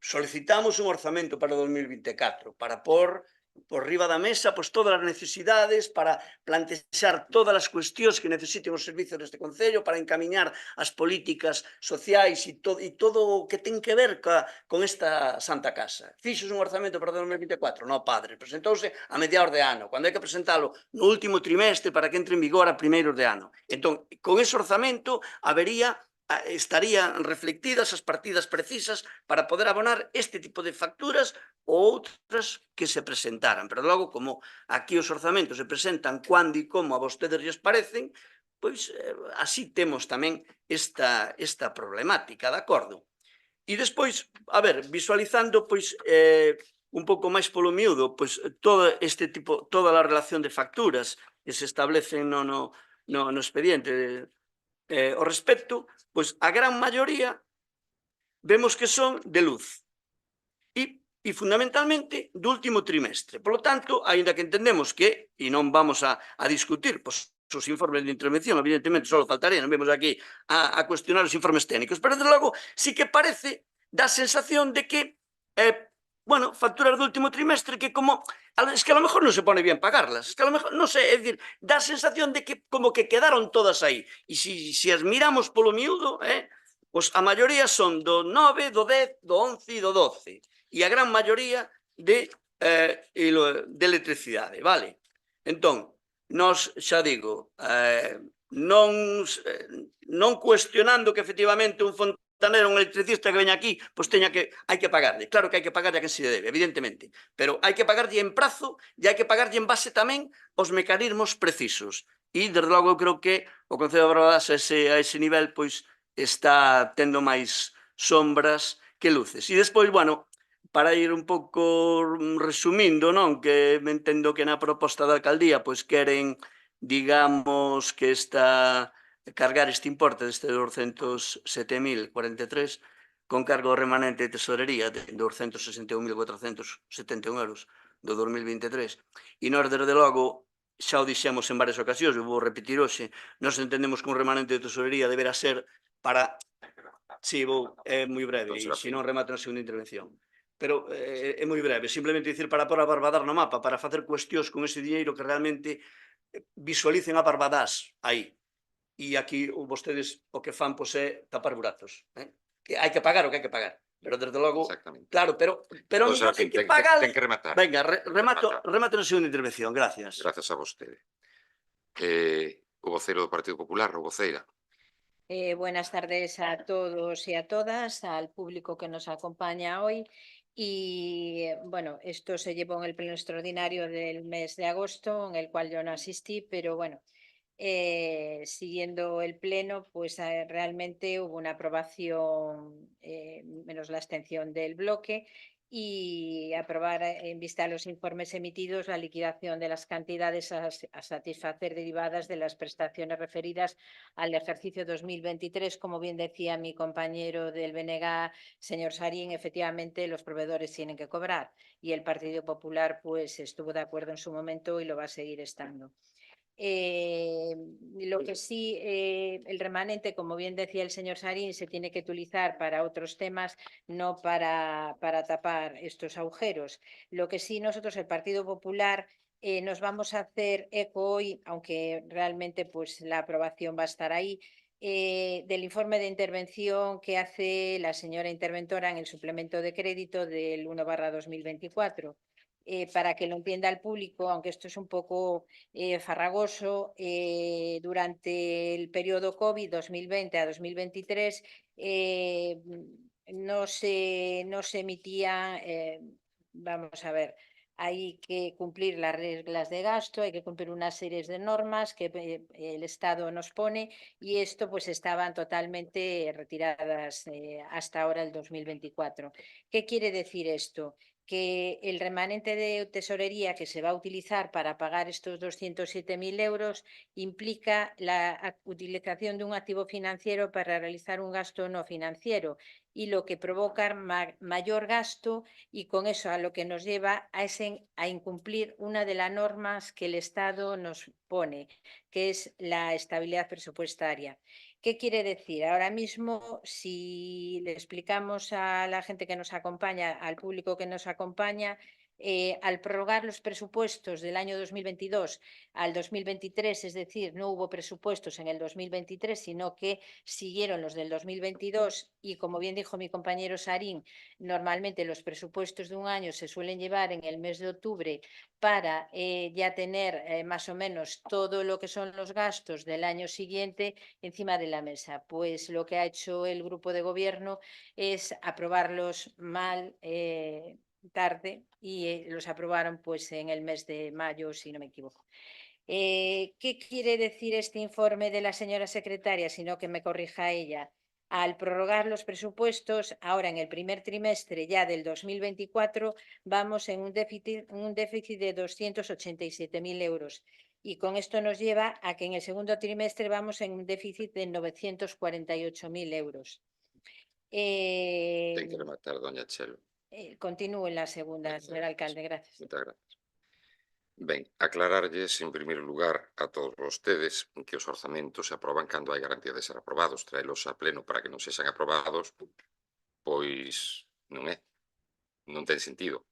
Solicitamos un orzamento para o 2024 para pôr por riba da mesa pois todas as necesidades, para plantexar todas as cuestións que necesiten os servizos deste concello, para encamiñar as políticas sociais e todo o que ten que ver con esta Santa Casa. Fixos un orzamento para o 2024? Non, padre, presentouse a mediados de ano, cando hai que presentalo no último trimestre para que entre en vigor a primeiros de ano. Entón, con ese orzamento estarían reflectidas as partidas precisas para poder abonar este tipo de facturas ou outras que se presentaran. Pero logo, como aquí os orzamentos se presentan cando e como a vostedes lles parecen, pois así temos tamén esta problemática, de acordo? E despois, a ver, visualizando, pois, un pouco máis polo miúdo, pois, toda a relación de facturas que se establecen no expediente ao respecto, pois a gran maioría vemos que son de luz e fundamentalmente do último trimestre. Por lo tanto, aínda que entendemos que, e non vamos a discutir, pois os informes de intervención, evidentemente, só faltaría, non vemos aquí a cuestionar os informes técnicos, pero, desde logo, sí que parece, dá sensación de que, bueno, facturas do último trimestre que como, es que a lo mejor non se pone bien pagarlas, es que a lo mejor, non sei, é dicir, dá sensación de que como que quedaron todas aí, e se as miramos polo miúdo, pois a maioría son do 9, do 10, do 11 e do 12, e a gran maioría de electricidade, vale? Entón, nos, xa digo, non cuestionando que efectivamente un fontanero, un electricista que veña aquí, pois hai que pagarlle. Claro que hai que pagarlle a quen se debe, evidentemente, pero hai que pagarlle en prazo e hai que pagarlle en base tamén aos mecanismos precisos. E, desde logo, eu creo que o Concello de Barbadas a ese nivel, pois, está tendo máis sombras que luces. E despois, bueno, para ir un pouco resumindo, non? Que me entendo que na proposta da alcaldía pois queren, digamos, que cargar este importe deste 207.043 con cargo remanente de tesorería de 261.471 euros do 2023. E nós, desde logo, xa o dixemos en varias ocasións, eu vou repetir hoxe, nós entendemos que un remanente de tesorería deberá ser para... Sí, é moi breve, e se non remato na segunda intervención. Pero é moi breve, simplemente dicir para pôr a Barbadás no mapa, para facer cuestións con ese diñeiro que realmente visualicen a Barbadás aí. E aquí vostedes o que fan pois é tapar buratos. Que hai que pagar o que hai que pagar. Pero, desde logo, claro, pero mellor hai que pagar... Ten que rematar. Venga, remato na segunda intervención, gracias. Gracias a vostede. O voceiro do Partido Popular, o voceira. Buenas tardes a todos y a todas, al público que nos acompaña hoy. Y bueno, esto se llevó en el pleno extraordinario del mes de agosto, en el cual yo no asistí, pero bueno, siguiendo el pleno, pues realmente hubo una aprobación, menos la abstención del bloque, y aprobar en vista a los informes emitidos la liquidación de las cantidades a satisfacer derivadas de las prestaciones referidas al ejercicio 2023. Como bien decía mi compañero del BNG, señor Sarín, efectivamente los proveedores tienen que cobrar y el Partido Popular pues estuvo de acuerdo en su momento y lo va a seguir estando. Lo que sí, el remanente, como bien decía el señor Sarín, se tiene que utilizar para otros temas, no para tapar estos agujeros. Lo que sí, nosotros, el Partido Popular, nos vamos a hacer eco hoy, aunque realmente pues la aprobación va a estar ahí, del informe de intervención que hace la señora interventora en el suplemento de crédito del 1/2024. Para que lo entienda el público, aunque esto es un poco farragoso, durante el periodo COVID 2020 a 2023 no se emitía, vamos a ver, hay que cumplir las reglas de gasto, hay que cumplir una serie de normas que el Estado nos pone, y esto pues estaban totalmente retiradas hasta ahora el 2024. ¿Qué quiere decir esto? Que el remanente de tesorería que se va a utilizar para pagar estos 207.000 euros implica la utilización de un activo financiero para realizar un gasto no financiero, y lo que provoca mayor gasto, y con eso a lo que nos lleva a incumplir una de las normas que el Estado nos pone, que es la estabilidad presupuestaria. ¿Qué quiere decir? Ahora mismo, si le explicamos a la gente que nos acompaña, al público que nos acompaña, al prorrogar los presupuestos del año 2022 al 2023, es decir, no hubo presupuestos en el 2023, sino que siguieron los del 2022, y como bien dijo mi compañero Sarín, normalmente los presupuestos de un año se suelen llevar en el mes de octubre para ya tener más o menos todo lo que son los gastos del año siguiente encima de la mesa. Pues lo que ha hecho el grupo de gobierno es aprobarlos mal, tarde, y los aprobaron pues en el mes de mayo, si no me equivoco. ¿Qué quiere decir este informe de la señora secretaria? Sino que me corrija ella. Al prorrogar los presupuestos, ahora en el primer trimestre ya del 2024, vamos en un déficit de 287.000 euros. Y con esto nos lleva a que en el segundo trimestre vamos en un déficit de 948.000 euros. Ten que rematar, doña Chelo. Continúo en la segunda, señor alcalde, gracias. Moitas gracias. Ben, aclararlles, en primeiro lugar, a todos vostedes que os orzamentos se aproban cando hai garantía de ser aprobados. Traelos a pleno para que non sexan aprobados, pois non é. Non ten sentido.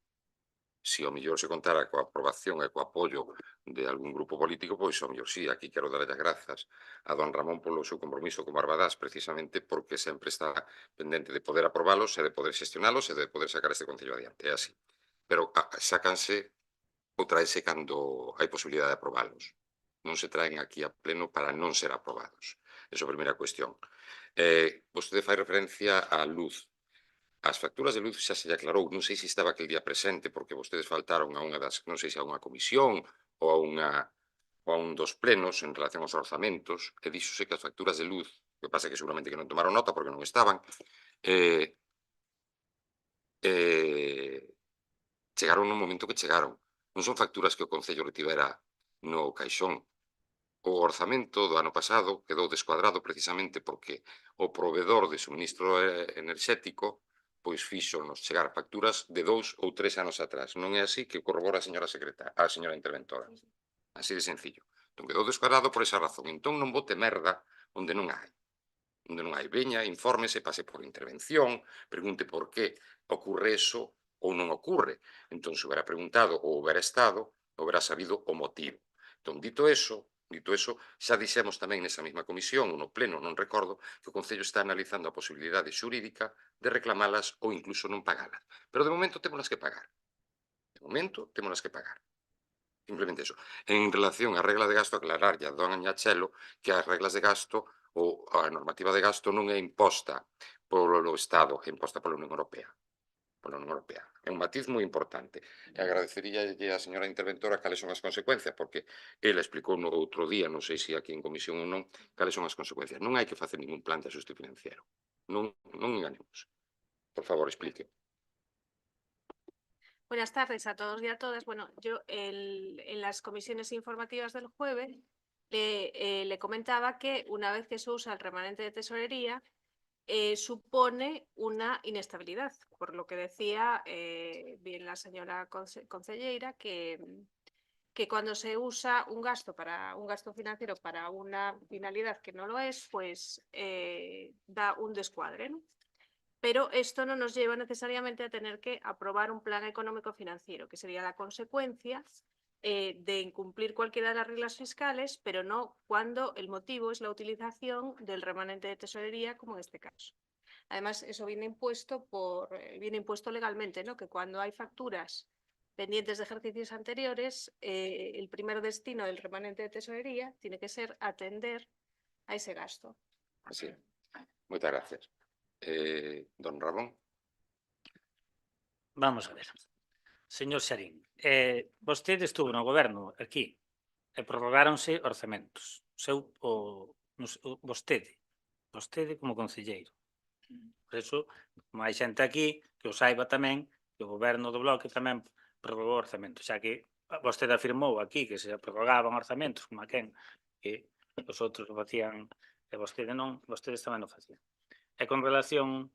Se ao mellor se contara coa aprobación e co apoio de algún grupo político, pois ao mellor sí. Aquí quero dar as grazas a don Ramón polo seu compromiso con Barbadás, precisamente porque sempre está pendente de poder aprobalos e de poder xestionalos e de poder sacar este concello adiante. É así. Pero sácanse ou traese cando hai posibilidade de aprobalos. Non se traen aquí a pleno para non ser aprobados. Esa é a primeira cuestión. Vostede fai referencia á luz. As facturas de luz xa se lle aclarou, non sei se estaba aquel día presente, porque vostedes faltaron a unha das, non sei se a unha comisión ou a un dos plenos en relación aos orzamentos, e díxose que as facturas de luz, o que pasa é que seguramente que non tomaron nota porque non estaban, chegaron no momento que chegaron. Non son facturas que o Concello retivera no caixón. O orzamento do ano pasado quedou descuadrado precisamente porque o provedor de suministro enerxético pois fíxonos chegar facturas de 2 ou 3 anos atrás. Non é así que corrobora a señora secretaria, a señora interventora. Así de sencillo. Entón quedou descuadrado por esa razón. Entón non bote merda onde non hai. Onde non hai. Veña, infórmese, pase por intervención, pregunte por que ocurre eso ou non ocurre. Entón, se hubiera preguntado ou hubiera estado, hubiera sabido o motivo. Entón, dito eso, xa dixemos tamén nesa mesma comisión, ou no pleno, non recordo, que o Concello está analizando a posibilidade xurídica de reclamalas ou incluso non pagalas. Pero de momento témolas que pagar. De momento témolas que pagar. Simplemente eso. En relación á regla de gasto, aclararlle a doña Chelo que as reglas de gasto ou a normativa de gasto non é imposta polo Estado, é imposta pola Unión Europea. pola Unión Europea. É un matiz moi importante. E agradecería a señora interventora cales son as consecuencias, porque ela explicou no outro día, non sei se aquí en comisión ou non, cales son as consecuencias. Non hai que facer ningún plan de ajuste financiero. Non enganemos. Por favor, explique. Buenas tardes a todos y a todas. Bueno, yo en las comisiones informativas del jueves le comentaba que una vez que se usa el remanente de tesorería, supone una inestabilidad, por lo que decía bien la señora concelleira, que cuando se usa un gasto financiero para una finalidad que no lo es, pues da un descuadre, ¿no? Pero esto no nos lleva necesariamente a tener que aprobar un plan económico financiero, que sería la consecuencia de incumplir cualquiera de las reglas fiscales, pero no cuando el motivo es la utilización del remanente de tesorería, como en este caso. Además, eso viene impuesto legalmente, ¿no? Que cuando hay facturas pendientes de ejercicios anteriores, el primer destino del remanente de tesorería tiene que ser atender a ese gasto. Así. Moitas gracias. Don Ramón. Vamos a ver. Señor Xarín, vostede estuvo no goberno aquí e prorrogáronse orzamentos. Vostede como concelleiro. Por eso, como hai xente aquí que o saiba tamén, que o goberno do Bloque tamén prorrogou orzamentos, xa que vostede afirmou aquí que se prorrogaban orzamentos, como aquén que os outros o facían e vostede non, vostedes tamén o facían. E con relación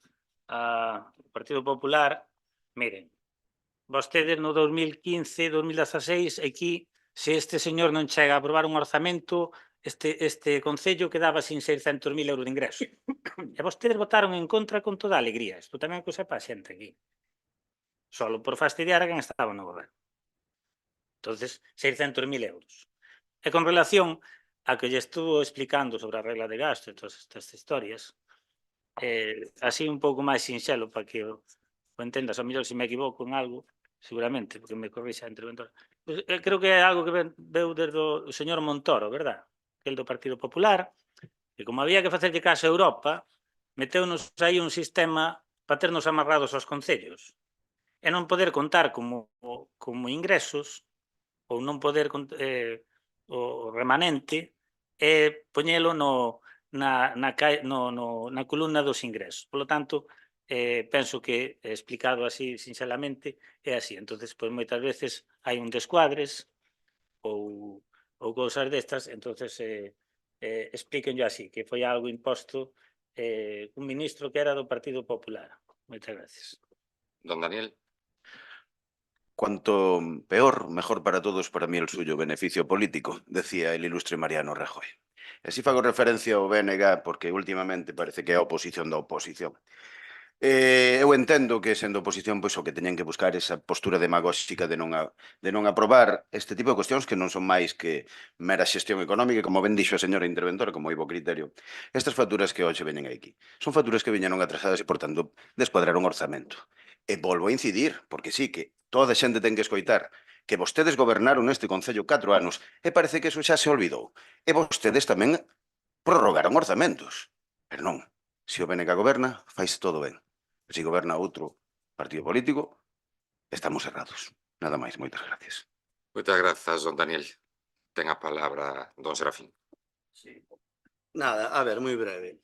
ao Partido Popular, miren, vostedes no 2015, 2016, aquí, se este señor non chega a aprobar un orzamento, este Concello quedaba sin 600.000 euros de ingreso. E vostedes votaron en contra con toda a alegría. Isto tamén que o sepa a xente aquí. Solo por fastidiar a quen estaba no goberno. Entonces, 600.000 euros. E con relación a que lle estuvo explicando sobre a regla de gasto e todas estas historias, así un pouco máis sinxelo para que o entendas, a mellor se me equivoco en algo, seguramente, porque me corrixa a interventora. Pues, creo que é algo que veu desde o señor Montoro, verdad? El do Partido Popular, que como había que facerlle caso a Europa, meteunos aí un sistema para ternos amarrados aos concellos e non poder contar como ingresos ou non poder o remanente e poñelo na columna dos ingresos. Por lo tanto, penso que explicado así sinxelamente é así. Entonces, pois moitas veces hai un descuadres ou cousas destas, entonces explíquenlo así, que foi algo imposto un ministro que era do Partido Popular. Moitas gracias. Don Daniel. Cuanto peor, mejor para todos, para mí el suyo beneficio político, decía el ilustre Mariano Rajoy. E así fago referencia ao BNG porque últimamente parece que é a oposición da oposición. Eu entendo que, sendo oposición, pois o que teñen que buscar esa postura demagóxica de non aprobar este tipo de cuestións que non son máis que mera xestión económica, e como ben dixo a señora interventora, con moi bo criterio, estas facturas que hoxe veñen aquí son facturas que viñeron atrasadas e, por tanto, descuadraron orzamento. E volvo a incidir, porque sí que toda a xente ten que escoitar que vostedes gobernaron neste Concello 4 anos e parece que eso xa se olvidou. E vostedes tamén prorrogaron orzamentos. Pero non, se o BNG goberna, faise todo ben. Se goberna outro partido político, estamos errados. Nada máis, moitas gracias. Moitas grazas, don Daniel. Ten a palabra don Serafín. Sí. Nada, a ver, moi breve.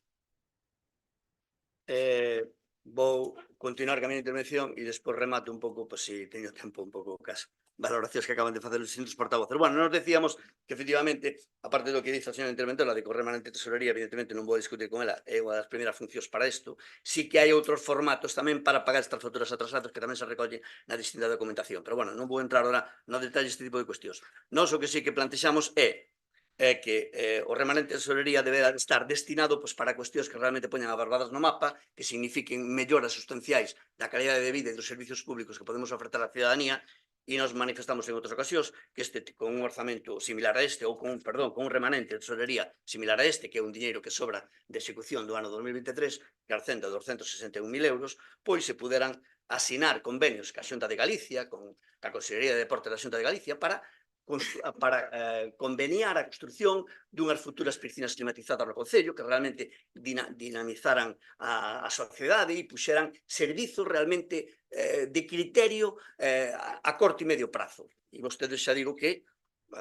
Vou continuar ca miña intervención e despois remato un pouco, pois, se teño tempo, un pouco cas valoracións que acaban de facer os distintos portavoces. Bueno, nos decíamos que, efectivamente, aparte do que dice a señora interventora, de que o remanente de tesorería, evidentemente, non vou a discutir con ela, é unha das primeiras funcións para isto, sí que hai outros formatos tamén para pagar estas facturas atrasadas que tamén se recollen na distinta documentación. Pero, bueno, non vou entrar ahora no detalle este tipo de cuestións. Nós o que sí que plantexamos é que o remanente de tesorería debe estar destinado para cuestións que realmente poñan a barbadas no mapa, que signifiquen melloras sustanciais da calidade de vida e dos servicios públicos que podemos ofertar á ciudadanía, e nos manifestamos en outras ocasións que con un orzamento similar a este, ou con un remanente de tesorería similar a este, que é un diñeiro que sobra de execución do ano 2023, que ascende a 261.000 euros, pois se puderan asinar convenios ca Xunta de Galicia, ca Consellería de Deportes da Xunta de Galicia, para conveniar a construción dunhas futuras piscinas climatizadas no Concello que realmente dinamizaran a sociedade e puxeran servizos realmente de criterio a corto e medio prazo. E vostedes xa digo que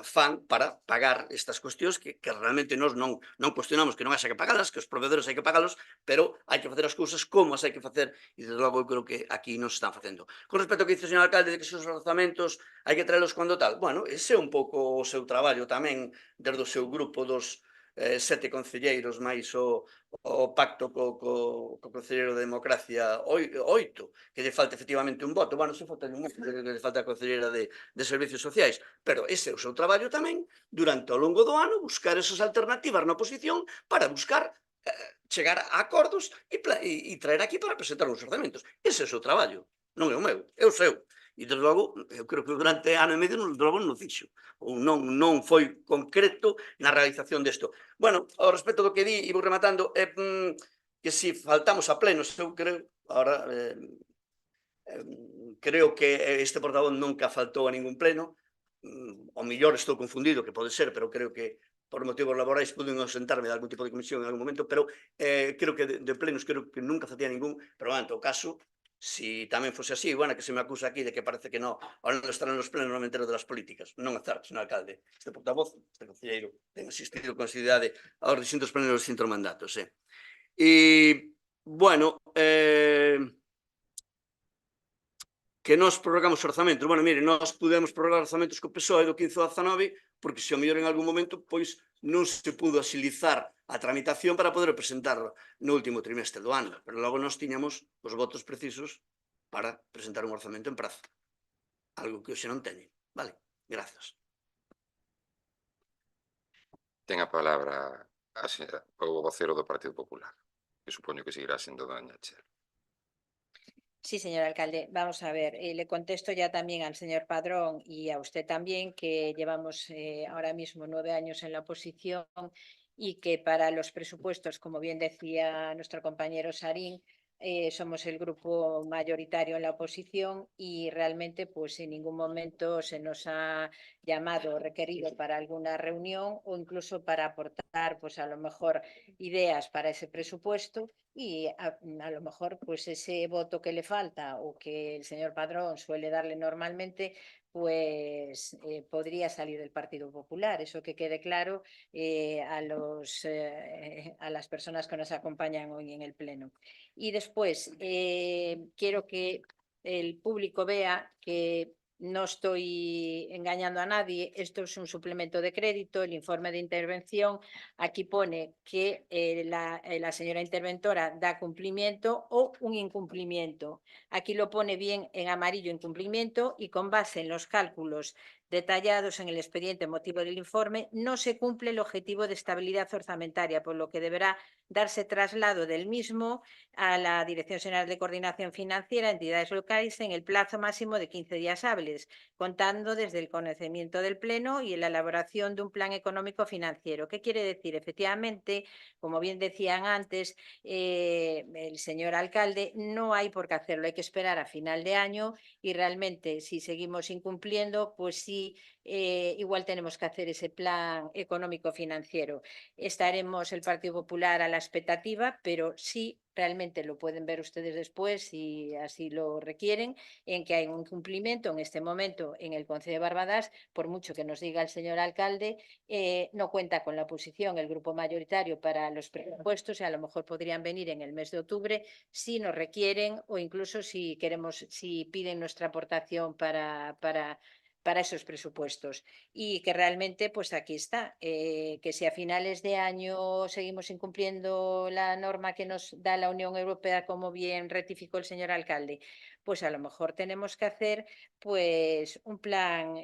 fan para pagar estas cuestións que realmente nós non cuestionamos que non haxa que pagalas, que os proveedores hai que pagalos, pero hai que facer as cousas como as hai que facer e, desde logo, eu creo que aquí non se están facendo. Con respecto ao que dice o señor alcalde de que os orzamentos hai que traelos cando tal, bueno, ese é un pouco o seu traballo tamén desde o seu grupo dos 7 concelleiros máis o pacto co concelleiro de Democracia 8, que lle falta efectivamente un voto. Bueno, se falta un voto, que lle falta a concelleira de Servicios Sociais, pero ese é o seu traballo tamén durante ao longo do ano buscar esas alternativas na oposición para buscar chegar a acordos e traer aquí para presentar os orzamentos. Ese é o seu traballo, non é o meu, é o seu. E, desde logo, eu creo que durante ano e medio non fixo, ou non foi concreto na realización desto. Bueno, ao respecto do que di, e vou rematando, que si faltamos a plenos, eu creo, ahora, creo que este portavoz nunca faltou a ningún pleno, ao mellor estou confundido, que pode ser, pero creo que por motivos laborais pude ausentarme de algún tipo de comisión en algún momento, pero creo que de plenos creo que nunca facía ningún, pero en todo caso, si tamén fose así, bueno, que se me acusa aquí de que parece que non, ao non estar nos plenos non me entero de las políticas, non é certo, señor alcalde, este portavoz, este concelleiro, ten asistido con asiduidade aos distintos plenos dos distintos mandatos, E, bueno, que nós prorrogamos orzamentos. Bueno, mire, nós pudemos prorrogar orzamentos co PSOE do 15 ao 19, porque se ao mellor en algún momento pois non se pudo axilizar a tramitación para poder presentar no último trimestre do ano, pero logo nós tiñamos os votos precisos para presentar un orzamento en prazo, algo que hoxe non teñen. Vale, grazas. Ten a palabra o vocero do Partido Popular, que supoño que seguirá sendo doña Chel. Sí, señor alcalde, vamos a ver, le contesto ya también al señor Padrón y a usted también que llevamos ahora mismo 9 años en la oposición y que para los presupuestos, como bien decía nuestro compañero Sarín, somos el grupo mayoritario en la oposición y realmente pues en ningún momento se nos ha llamado o requerido para alguna reunión o incluso para aportar pues a lo mejor ideas para ese presupuesto y a lo mejor pues ese voto que le falta o que el señor Padrón suele darle normalmente pues podría salir del Partido Popular. Eso que quede claro a las personas que nos acompañan hoy en el Pleno. Y después quiero que el público vea que no estoy engañando a nadie, esto es un suplemento de crédito, el informe de intervención, aquí pone que la señora interventora da cumplimiento o un incumplimiento. Aquí lo pone bien en amarillo incumplimiento y con base en los cálculos detallados en el expediente motivo del informe, no se cumple el objetivo de estabilidad orzamentaria, por lo que deberá darse traslado del mismo a la Dirección General de Coordinación Financiera, entidades locales, en el plazo máximo de 15 días hábiles, contando desde el conocimiento del Pleno y en la elaboración de un plan económico financiero. ¿Qué quiere decir? Efectivamente, como bien decían antes el señor alcalde, no hay por qué hacerlo, hay que esperar a final de año y realmente si seguimos incumpliendo, pues sí, igual tenemos que hacer ese plan económico financiero. Estaremos el Partido Popular a la expectativa, pero sí, realmente lo pueden ver ustedes después si así lo requieren, en que hay un cumplimiento en este momento en el Concello de Barbadás, por mucho que nos diga el señor alcalde, no cuenta con la oposición, el grupo mayoritario para los presupuestos y a lo mejor podrían venir en el mes de octubre si nos requieren o incluso si piden nuestra aportación para esos presupuestos y que realmente pues aquí está, que si a finales de año seguimos incumpliendo la norma que nos da la Unión Europea, como bien rectificó el señor alcalde, pues a lo mejor tenemos que hacer pues un plan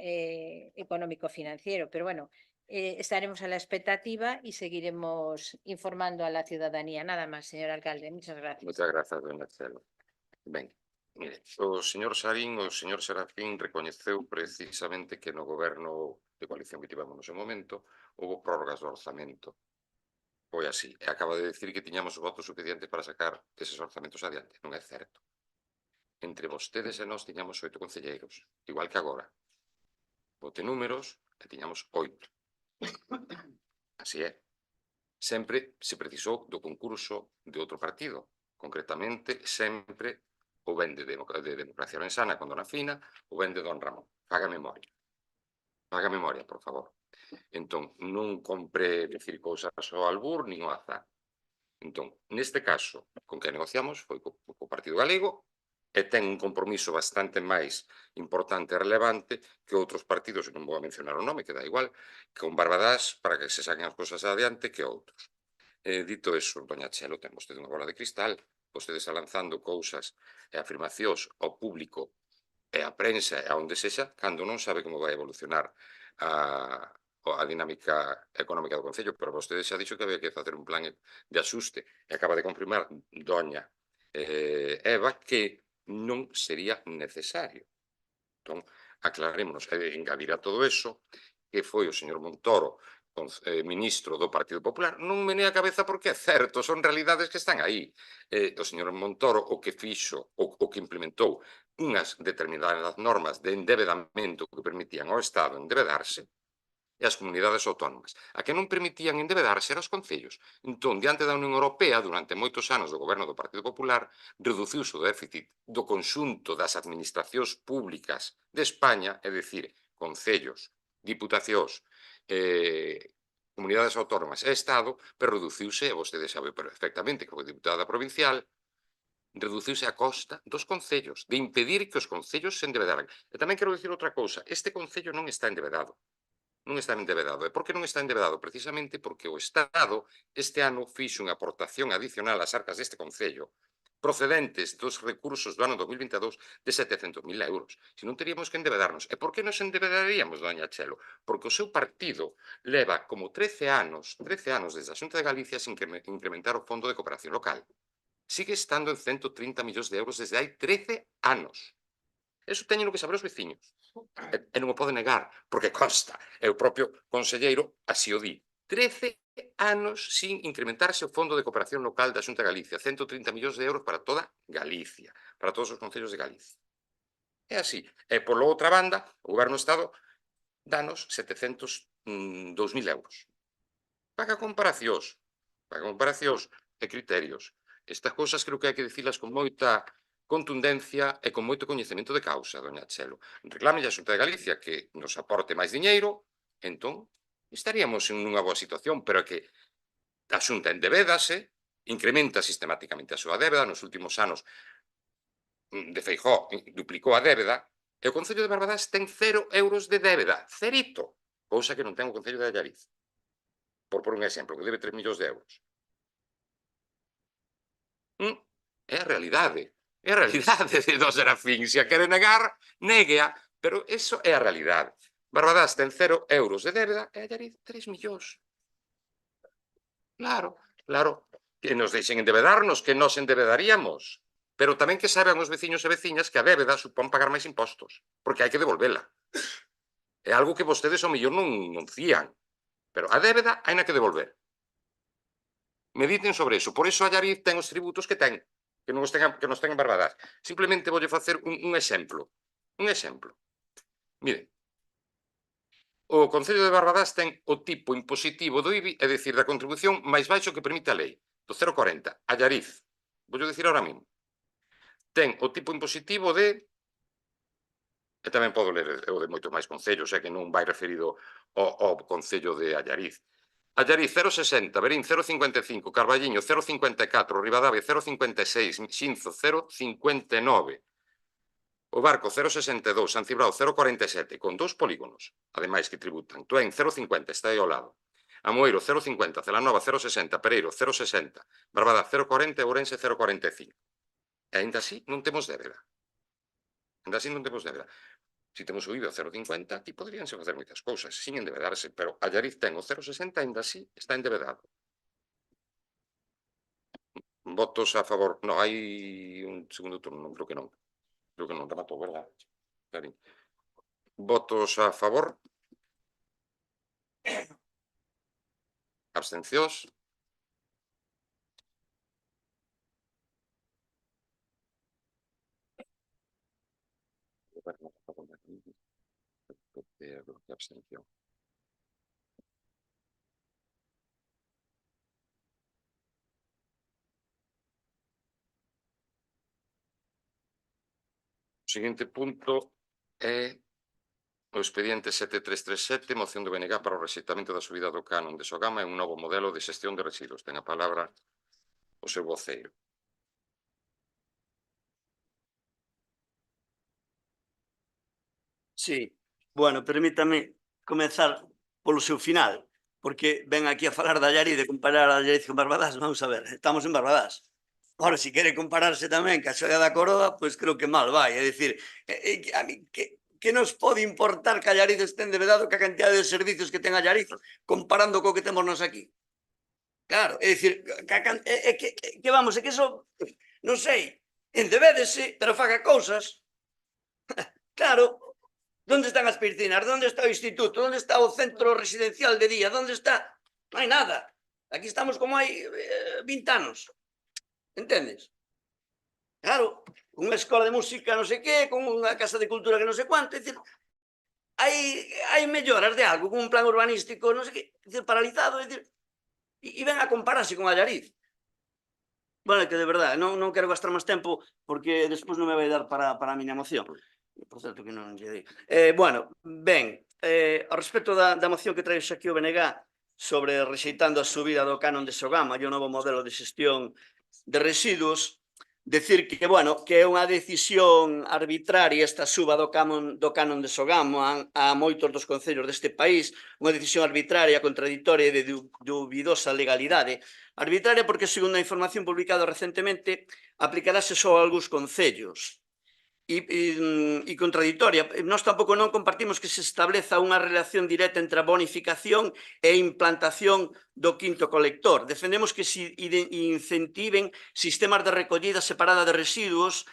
económico financiero, pero bueno, estaremos a la expectativa y seguiremos informando a la ciudadanía. Nada más, señor alcalde. Muchas gracias. Moitas grazas, doña Chel. Ben, mire, o señor Sarín, o señor Serafín recoñeceu precisamente que no goberno de coalición que tivemos no seu momento houve prórrogas do orzamento. Foi así, e acaba de decir que tiñamos o voto suficiente para sacar eses orzamentos adiante. Non é certo. Entre vostedes e nós tiñamos 8 concelleiros, igual que agora. Vote números, e tiñamos 8. Así é. Sempre se precisou do concurso de outro partido, concretamente sempre o ben de Democracia Lorenzana con Dona Fina, o ben de Don Ramón. Faga memoria. Faga memoria, por favor. Entón, non compre decir cousas ao albur nin ao azar. Entón, neste caso, con que negociamos foi co Partido Galego e ten un compromiso bastante máis importante e relevante que outros partidos, non vou a mencionar o nome, que dá igual, con Barbadás para que se saquen as cousas adiante que outros. Dito eso, doña Chelo, ten vostede unha bola de cristal, vostede está lanzando cousas e afirmacións ao público e á prensa e a onde sexa, cando non sabe como vai evolucionar a dinámica económica do Concello, pero vostede xa dixo que había que facer un plan de axuste e acaba de confirmar doña Eva que non sería necesario. Entón, aclarémonos, e engadir a todo eso que foi o señor Montoro, ministro do Partido Popular, non menea a cabeza porque é certo, son realidades que están aí. O señor Montoro o que fixo, o que implementou unhas determinadas normas de endebedamento que permitían ao Estado endebedarse, e as comunidades autónomas. A que non permitían endebedarse eran os concellos. Entón, diante da Unión Europea, durante moitos anos do goberno do Partido Popular, reduciuse o déficit do conxunto das administracións públicas de España, é dicir, concellos, diputacións, comunidades autónomas e Estado, pero reduciuse, e vostede sabe perfectamente que foi diputada provincial, reduciuse a costa dos concellos, de impedir que os concellos se endebedaran. E tamén quero dicir outra cousa, este concello non está endebedado. Non está endebedado. E por que non está endebedado? Precisamente porque o Estado este ano fixo unha aportación adicional ás arcas deste Concello procedentes dos recursos do ano 2022 de 700.000 euros. Se non teríamos que endebedarnos. E por que nos endebedaríamos, doña Chelo? Porque o seu partido leva como 13 anos desde a Xunta de Galicia sin incrementar o Fondo de Cooperación Local. Sigue estando en 130 millóns de euros desde hai 13 anos. Eso teñen que saber os veciños. E non o pode negar, porque consta, e o propio conselleiro así o di. 13 anos sin incrementarse o Fondo de Cooperación Local da Xunta de Galicia, 130 millóns de euros para toda Galicia, para todos os concellos de Galicia. É así. E, por outra banda, o Goberno do Estado danos 702.000 euros. Paga comparacións e criterios. Estas cousas creo que hai que dicilas con moita contundencia e con moito coñecemento de causa, doña Chelo. Reclámelle a Xunta de Galicia que nos aporte máis diñeiro, entón estaríamos en unha boa situación, pero é que a Xunta endebédase, incrementa sistemáticamente a súa débeda, nos últimos anos de Feijóo duplicou a débeda, e o Concello de Barbadás ten 0 euros de débeda, cerito, cousa que non ten o Concello de Allariz. Por un exemplo, que debe 3 millóns de euros. É a realidade. É a realidade de Don Serafín. Se a quere negar, néguea. Pero eso é a realidade. Barbadás ten 0 euros de débeda e Allariz 3 millóns. Claro, claro. Que nos deixen endebedarnos, que nos endebedaríamos. Pero tamén que saiban os veciños e veciñas que a débeda supón pagar máis impostos. Porque hai que devolvela. É algo que vostedes ao millón non cían. Pero a débeda hai na que devolver. Mediten sobre eso. Por eso Allariz ten os tributos que ten. Que nos ten en Barbadás. Simplemente voulle facer un exemplo. Un exemplo. Mire, o Concello de Barbadás ten o tipo impositivo do IBI, é dicir, da contribución máis baixo que permite a lei, do 0,40. Allariz, voulle dicir ahora mismo, ten o tipo impositivo de, e tamén podo ler o de moitos máis concellos, que non vai referido ao Concello de Allariz. Allariz 0,60, Berín 0,55, Carballiño 0,54, Ribadavia 0,56, Xinzo 0,59, o Barco 0,62, San Cibrao 0,47, con 2 polígonos, ademais que tributan. Tuén 0,50, está aí ao lado. Amoeiro 0,50, Celanova 0,60, Pereiro 0,60, Barbada 0,40 e Ourense 0,45. E ainda así non temos débeda. Ainda así non temos débeda. Se temos o IBI ao 0,50, aquí poderíanse facer moitas cousas, sin endebedarse, pero Allariz ten o 0,60 ainda así está endebedado. Votos a favor. Non, hai un segundo turno, creo que non. Creo que non rematou, verdad? Votos a favor. Abstencións. Abstención. seguinte punto é o expediente 7337, moción do BNG para o rexeitamento da subida do canon de Sogama e un novo modelo de xestión de residuos. Ten a palabra o seu voceiro. Sí, bueno, permítame comenzar polo seu final, porque ven aquí a falar da Allariz, de comparar a Allariz con Barbadás. Vamos a ver, estamos en Barbadás. Ahora, si quere compararse tamén ca Xoia da Coroa, pois creo que mal vai. É dicir, a mí, que nos pode importar que Allariz este endevedado que a cantidade de servicios que ten Allariz comparando co que temos nos aquí? Claro, é dicir, que vamos, é que eso, non sei, endevédese, pero faga cousas. Claro, onde están as piscinas? Onde está o instituto? Onde está o centro residencial de día? Onde está? Non hai nada. Aquí estamos como hai 20 anos. Entendes? Claro, unha escola de música non sei que, con unha casa de cultura que non sei cuánto, é dicir, hai melloras de algo, con un plan urbanístico, non sei que, é dicir, paralizado, é dicir, e ven a compararse con Allariz. Bueno, que de verdade, non quero gastar máis tempo, porque despois non me vai dar para a miña moción. Por certo que non lle digo. Bueno, ben, ao respecto da moción que traes aquí o BNG sobre rexeitando a subida do canon de Sogama e o novo modelo de xestión de residuos, decir que, bueno, que é unha decisión arbitraria esta suba do canon de Sogama a moitos dos concellos deste país, unha decisión arbitraria, contradictoria e de dubidosa legalidade. Arbitraria porque, segundo a información publicada recentemente, aplicarase só a algúns concellos. E contradictoria. Nós tampouco non compartimos que se estableza unha relación directa entre a bonificación e implantación do quinto colector. Defendemos que se incentiven sistemas de recollida separada de residuos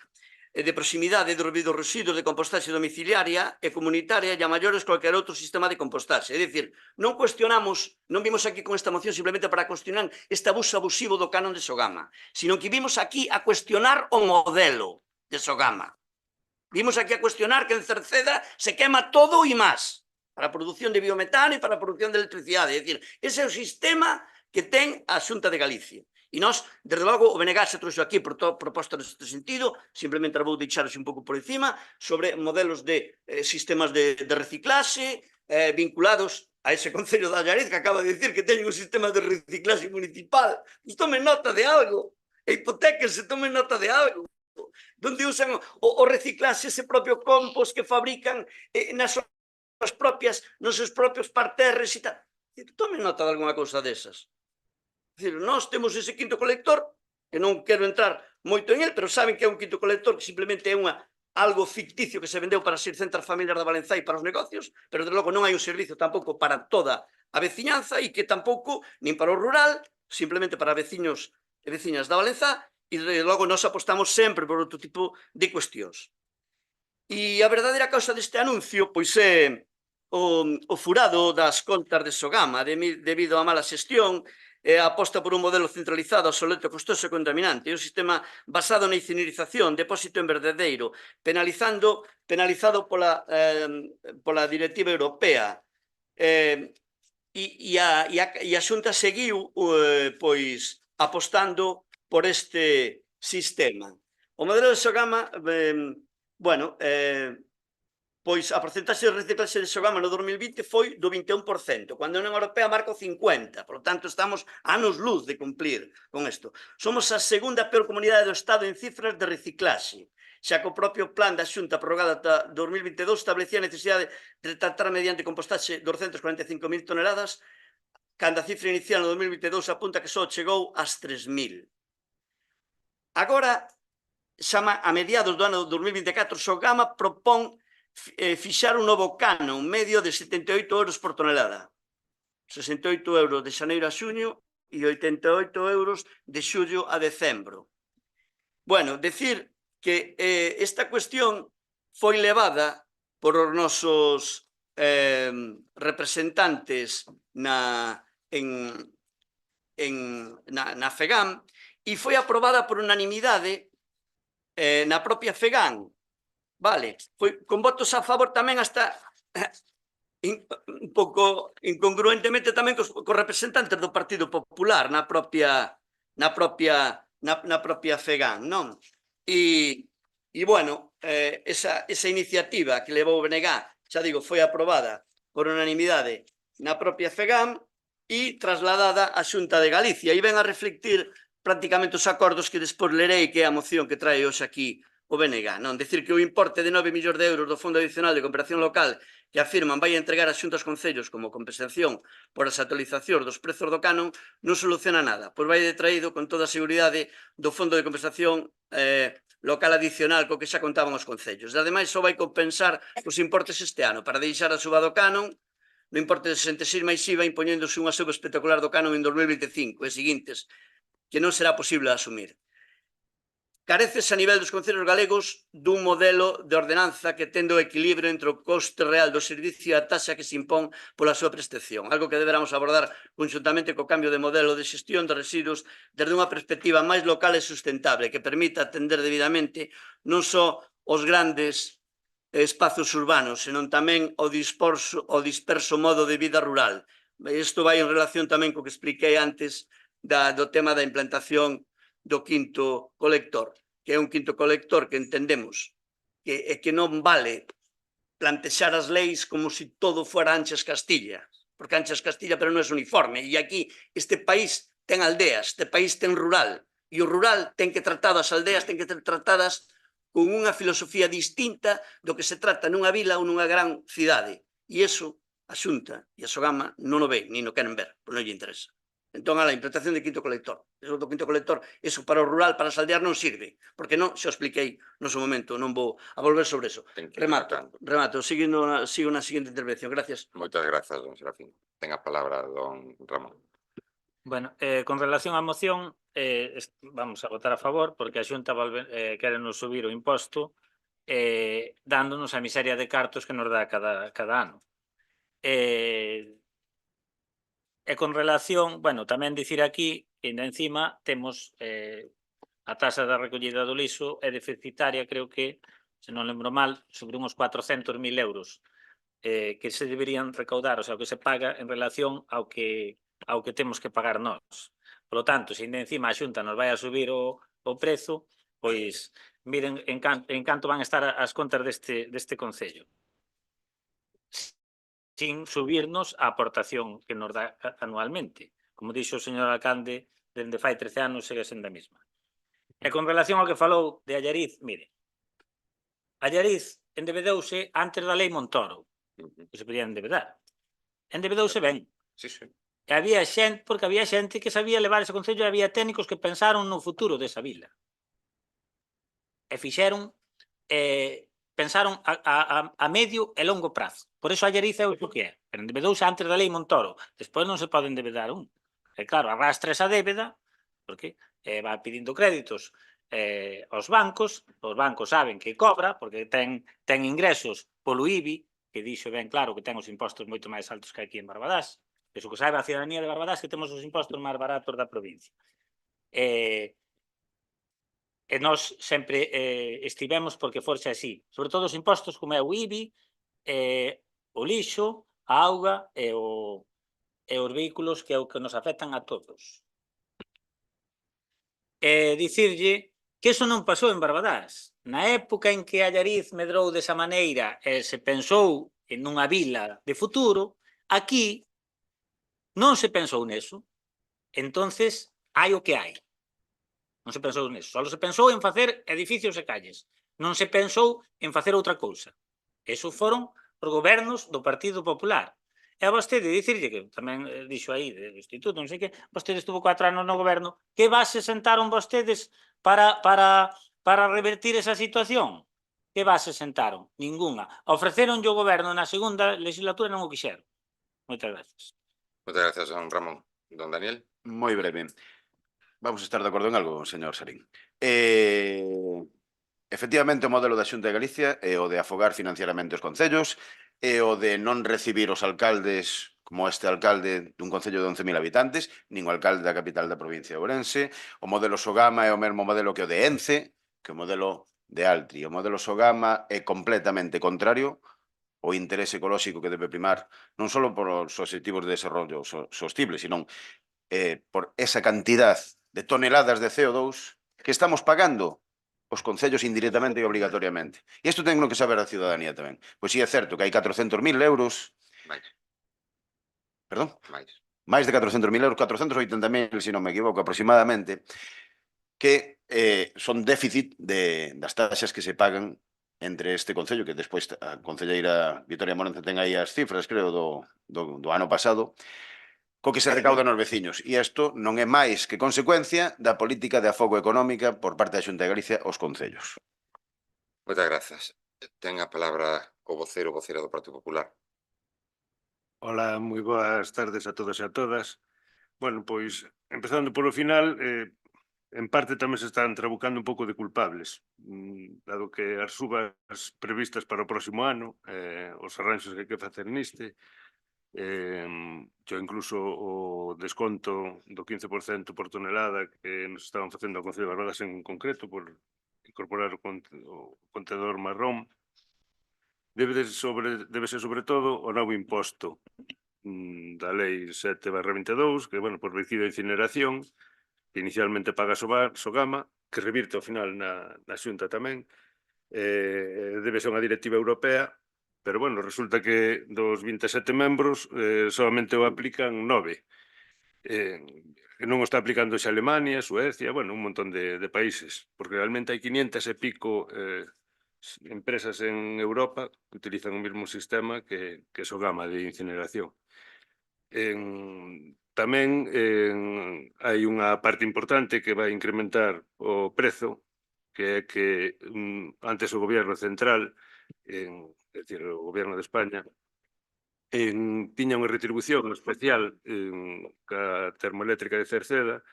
de proximidade dos residuos de compostaxe domiciliaria e comunitaria e a maiores cualquier outro sistema de compostaxe. É dicir, non cuestionamos, non vimos aquí con esta moción simplemente para cuestionar este abuso abusivo do canon de Sogama, sino que vimos aquí a cuestionar o modelo de Sogama. Vimos aquí a cuestionar que en Cerceda se quema todo e máis para a produción de biometano e para a produción de electricidade. É dicir, ese é o sistema que ten a Xunta de Galicia. E nós, desde logo, o BNG se trouxo aquí por proposta neste sentido, simplemente vou deixaros un pouco por encima, sobre modelos de sistemas de reciclaxe vinculados a ese Concello de Allariz que acaba de dicir que teñen un sistema de reciclaxe municipal. Pues tomen nota de algo. E hipotéquense, tomen nota de algo. Donde usan o reciclaxe, ese propio compost que fabrican nos seus propios parterres e tal. Tomen nota de alguna cousa desas. Nós temos ese quinto colector, que non quero entrar moito en el, pero saben que é un quinto colector que simplemente é algo ficticio que se vendeu para 600 familias da Valenzá e para os negocios, pero de logo non hai un servicio tampouco para toda a veciñanza e que tampouco, nin para o rural, simplemente para veciños e veciñas da Valenzá, e logo nós apostamos sempre por outro tipo de cuestións. E a verdadeira causa deste anuncio pois é o furado das contas de Sogama debido á mala xestión, a aposta por un modelo centralizado, obsoleto, costoso e contaminante, un sistema basado na incinerización, depósito en verdadeiro, penalizado pola directiva europea. E a Xunta seguiu pois apostando por este sistema. O modelo de Sogama, bueno, pois a porcentaxe de reciclaxe de Sogama no 2020 foi do 21%, cando a Unión Europea marca o 50%, por tanto estamos anos luz de cumplir con isto. Somos a segunda peor comunidade do Estado en cifras de reciclaxe, xa que o propio plan da Xunta prorrogada ata 2022 establecía a necesidade de tratar mediante compostaxe 245.000 toneladas, cando a cifra inicial no 2022 apunta que só chegou ás 3.000. Agora, xa a mediados do ano 2024, Sogama propón fixar un novo canon medio de 78 euros por tonelada. 68 euros de xaneiro a xuño e 88 euros de xullo a decembro. Bueno, decir que esta cuestión foi levada por os nosos representantes na FEGAM e foi aprobada por unanimidade na propia FEGAM. Vale, foi con votos a favor tamén hasta un pouco incongruentemente tamén cos representantes do Partido Popular na propia FEGAM, non? E E, bueno, esa iniciativa que levou o BNG, xa digo, foi aprobada por unanimidade na propia FEGAM e trasladada á Xunta de Galicia. E ven a reflectir prácticamente os acordos que despois lerei, que é a moción que trae hoxe aquí o BNG. Non? Decir que o importe de 9 millóns de euros do Fondo Adicional de Cooperación Local que afirman vai entregar a xuntas concellos como compensación por as actualizacións dos prezos do canon non soluciona nada, pois vai detraído con toda a seguridade do Fondo de Compensación local adicional co que xa contaban os concellos. E, ademais, só vai compensar os importes este ano para deixar a suba do canon no importe de 66 máis IVA, impoñéndose unha suba espectacular do canon en 2025 e seguintes, que non será posible asumir. Careces a nivel dos concellos galegos dun modelo de ordenanza que tende o equilibrio entre o coste real do servicio e a taxa que se impón pola súa prestación, algo que deberamos abordar conxuntamente co cambio de modelo de xestión de residuos desde unha perspectiva máis local e sustentable que permita atender debidamente non só os grandes espazos urbanos, senón tamén o disperso modo de vida rural. Isto vai en relación tamén co que expliquei antes do tema da implantación do quinto colector, que é un quinto colector que entendemos que non vale plantexar as leis como se todo fuera Anchas Castilla, porque Anchas Castilla pero non é uniforme, e aquí este país ten aldeas, este país ten rural, e o rural ten que tratar as aldeas, ten que ser tratadas con unha filosofía distinta do que se trata nunha vila ou nunha gran cidade. E iso a Xunta e a Sogama non o ve, nin o queren ver, pois non lle interesa. Entón, a implantación de quinto colector. Eso do quinto colector, eso para o rural, para as aldeas non sirve, porque non, xa o expliquei no seu momento, non vou a volver sobre eso. Remato, sigo na seguinte intervención. Gracias. Moitas grazas, don Serafín. Ten a palabra don Ramón. Bueno, con relación á moción, vamos a votar a favor, porque a Xunta quere nos subir o imposto dándonos a miseria de cartos que nos dá cada ano. E con relación, bueno, tamén dicir aquí que encima temos a taxa da recollida do lixo é deficitaria, creo que, se non lembro mal, sobre uns 400.000 euros que se deberían recaudar, o sea, o que se paga en relación ao que temos que pagar nós. Por lo tanto, se encima a Xunta nos vai a subir o prezo, pois miren en canto van a estar as contas deste concello, sin subirnos a aportación que nos dá anualmente. Como dixo o señor alcalde, dende fai 13 anos segue sendo a mesma. E con relación ao que falou de Allariz, mire, Allariz endebedouse antes da lei Montoro, que se podía endebedar. Endebedouse ben. Sí, sí. E había xente, porque había xente que sabía levar ese concello, e había técnicos que pensaron no futuro desa vila. E pensaron a medio e longo prazo. Por eso Allariz é o que é. Pero endebedouse antes da lei Montoro. Despois non se pode endebedar un. E claro, arrastra esa débeda, porque vai pedindo créditos aos bancos, os bancos saben que cobra, porque ten ingresos polo IBI, que dixo ben claro que ten os impostos moito máis altos que aquí en Barbadás. Eso que saiba a ciudadanía de Barbadás, que temos os impostos máis baratos da provincia. E nós sempre estivemos porque forse así. Sobre todo os impostos como é o IBI, o lixo, a auga e os vehículos, que é o que nos afectan a todos. Dicirlle que eso non pasou en Barbadás. Na época en que Allariz medrou desa maneira e se pensou en unha vila de futuro, aquí non se pensou neso. Entonces, hai o que hai. Non se pensou neso. Só se pensou en facer edificios e calles. Non se pensou en facer outra cousa. Eso foron os gobernos do Partido Popular. E a vostede dicirlle, que tamén dixo aí do Instituto, non sei que, vostede estuvo 4 anos no goberno, que base sentaron vostedes para revertir esa situación? Que base sentaron? Ninguna. Ofreceronlle o goberno na segunda legislatura e non o quixeron. Moitas gracias. Moitas grazas, don Ramón. Don Daniel? Moi breve. Vamos a estar de acordo en algo, señor Sarín. Efectivamente, o modelo da Xunta de Galicia é o de afogar financieramente os concellos, é o de non recibir os alcaldes como este alcalde dun concello de 11.000 habitantes, nin o alcalde da capital da provincia de Ourense. O modelo Sogama é o mesmo modelo que o de Ence, que o modelo de Altri. O modelo Sogama é completamente contrario ao interés ecolóxico que debe primar non só por os objetivos de desarrollo sostible, sino por esa cantidad de toneladas de CO2 que estamos pagando os concellos indirectamente e obrigatoriamente. E isto ten que saber a ciudadanía tamén. Pois si é certo que hai 400.000 euros, máis, perdón, máis. máis de 400.000 euros, 480.000, se non me equivoco, aproximadamente, que son déficit das taxas que se pagan entre este concello, que despois a concelleira Vitoria Morenza ten aí as cifras, creo, do ano pasado, co que se recaudan os veciños. E isto non é máis que consecuencia da política de afogo económica por parte da Xunta de Galicia aos concellos. Moitas grazas. Ten a palabra o vocera do Partido Popular. Hola, moi boas tardes a todos e a todas. Bueno, pois, empezando polo final, en parte tamén se están trabucando un pouco de culpables, dado que as subas previstas para o próximo ano, os arranxos que hai que facer niste, incluso o desconto do 15% por tonelada que nos estaban facendo ao Concello de Barbadas en concreto, por incorporar o contedor marrón, debe ser sobre todo o novo imposto da Lei 7/22, que, bueno, por vertido de incineración, que inicialmente paga Sogama, que revirte ao final na Xunta tamén, debe ser unha directiva europea, pero, bueno, resulta que dos 27 membros solamente o aplican 9. Non o está aplicando xa Alemania, Suecia, bueno, un montón de países, porque realmente hai 500 e pico empresas en Europa que utilizan o mesmo sistema que Sogama de incineración. Tamén hai unha parte importante que vai incrementar o prezo, que é que antes o goberno central, é dicir, o goberno de España, tiña unha retribución especial ca termoeléctrica de Cerceda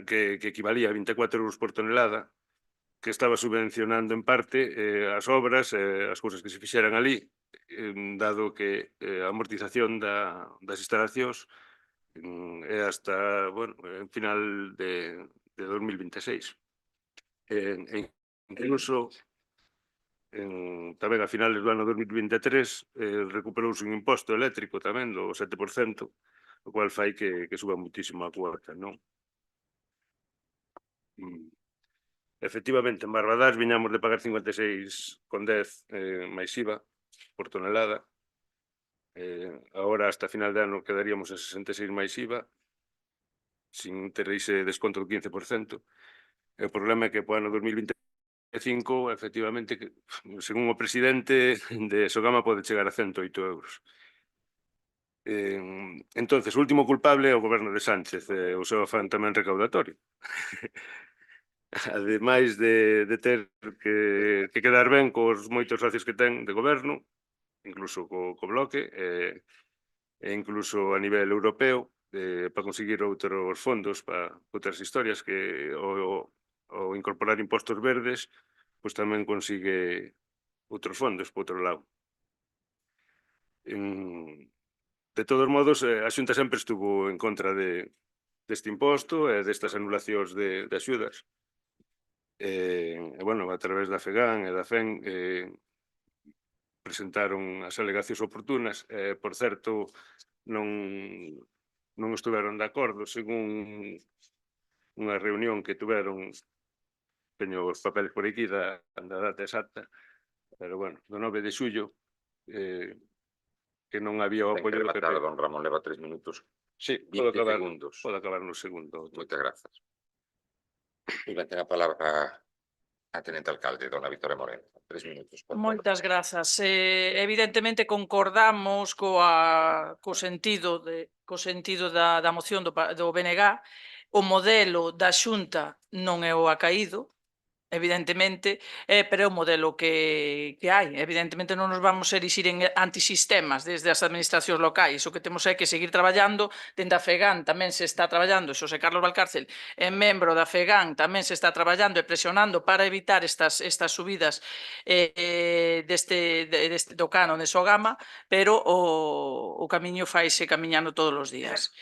que equivalía a 24 euros por tonelada, que estaba subvencionando en parte as obras, as cousas que se fixeran ali, dado que a amortización das instalacións é hasta, bueno, en final de 2026. Incluso tamén a finales do ano 2023 recuperouse un imposto eléctrico tamén do 7%, o cual fai que suba muitísimo a cuota, non? Efectivamente, en Barbadás viñamos de pagar 56,10 máis IVA por tonelada. Agora, hasta final de ano, quedaríamos a 66 máis IVA, sin ter ese desconto do 15%. O problema é que po ano 2025, efectivamente, según o presidente de Sogama, pode chegar a 108 euros. Entonces, o último culpable é o goberno de Sánchez, o seu afán tamén recaudatorio. Ademais de ter que quedar ben cos moitos socios que ten de goberno, incluso co Bloque, e incluso a nivel europeo, para conseguir outros fondos para outras historias, que o incorporar impostos verdes, pois tamén consigue outros fondos, por outro lado. De todos modos, a Xunta sempre estuvo en contra deste imposto e destas anulacións de axudas. Bueno, a través da FEGAN e da FEN presentaron as alegacións oportunas. Por certo, non estiveron de acordo, según unha reunión que tuveron, teño os papeles por aquí da data exacta, pero, bueno, do 9 de xullo, que non había o apoio do PP. Don Ramón, leva 3 minutos. Sí, 20 segundos. Pode acabar no segundo. Moitas grazas. E ben ten a palabra a tenente alcalde, dona Vitoria Morenza. 3 minutos. Moitas grazas. Evidentemente concordamos co sentido da moción do BNG. O modelo da Xunta non é o acaído, evidentemente, pero é o modelo que hai. Evidentemente non nos vamos a erixir en antisistemas desde as administracións locais. O que temos é que seguir traballando. Dende a FEGAN tamén se está traballando, Xosé Carlos Valcárcel é membro da FEGAN, tamén se está traballando e presionando para evitar estas subidas do canon de Sogama, pero o camiño faise camiñando todos os días.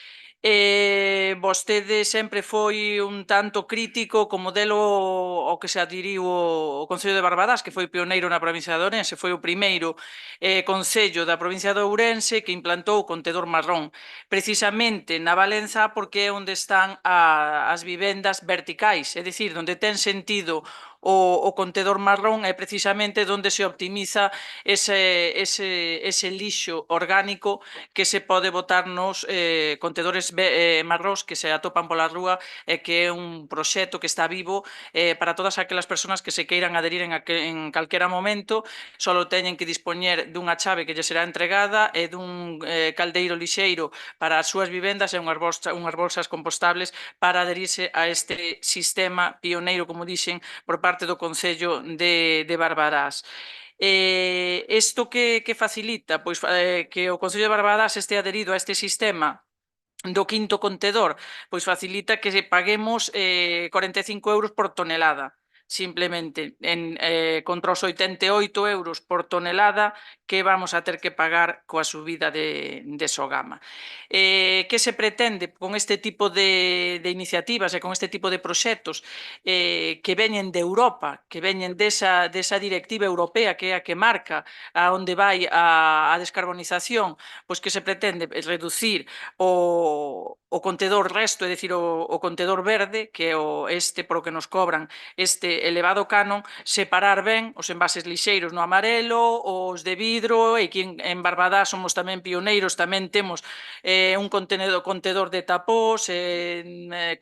Vostede sempre foi un tanto crítico co modelo ao que se adhiriu o Concello de Barbadas, que foi pioneiro na provincia de Ourense, foi o primeiro concello da provincia de Ourense que implantou o contedor marrón, precisamente na Valenza, porque é onde están as vivendas verticais, é dicir, onde ten sentido o contedor marrón é precisamente onde se optimiza ese lixo orgánico que se pode botar nos contedores marróns que se atopan pola rúa e que é un proxecto que está vivo para todas aquelas persoas que se queiran adherir en calquera momento. Solo teñen que dispoñer dunha chave que lle será entregada e dun caldeiro lixeiro para as súas vivendas e unhas bolsas compostables para adherirse a este sistema pioneiro, como dixen, por parte do Concello de Barbarás. Isto que facilita? Pois que o Concello de Barbarás este adherido a este sistema do quinto contedor, pois facilita que paguemos 45 euros por tonelada, simplemente, contra os 88 euros por tonelada que vamos a ter que pagar coa subida de Sogama. Que se pretende con este tipo de iniciativas e con este tipo de proxectos que veñen de Europa, que veñen desa directiva europea que é a que marca a onde vai a descarbonización, pois que se pretende reducir o contedor resto, é dicir, o contedor verde, que é este pro que nos cobran este elevado canon, separar ben os envases lixeiros no amarelo, os de vidro, e que en Barbadás somos tamén pioneiros, tamén temos un contedor de tapós,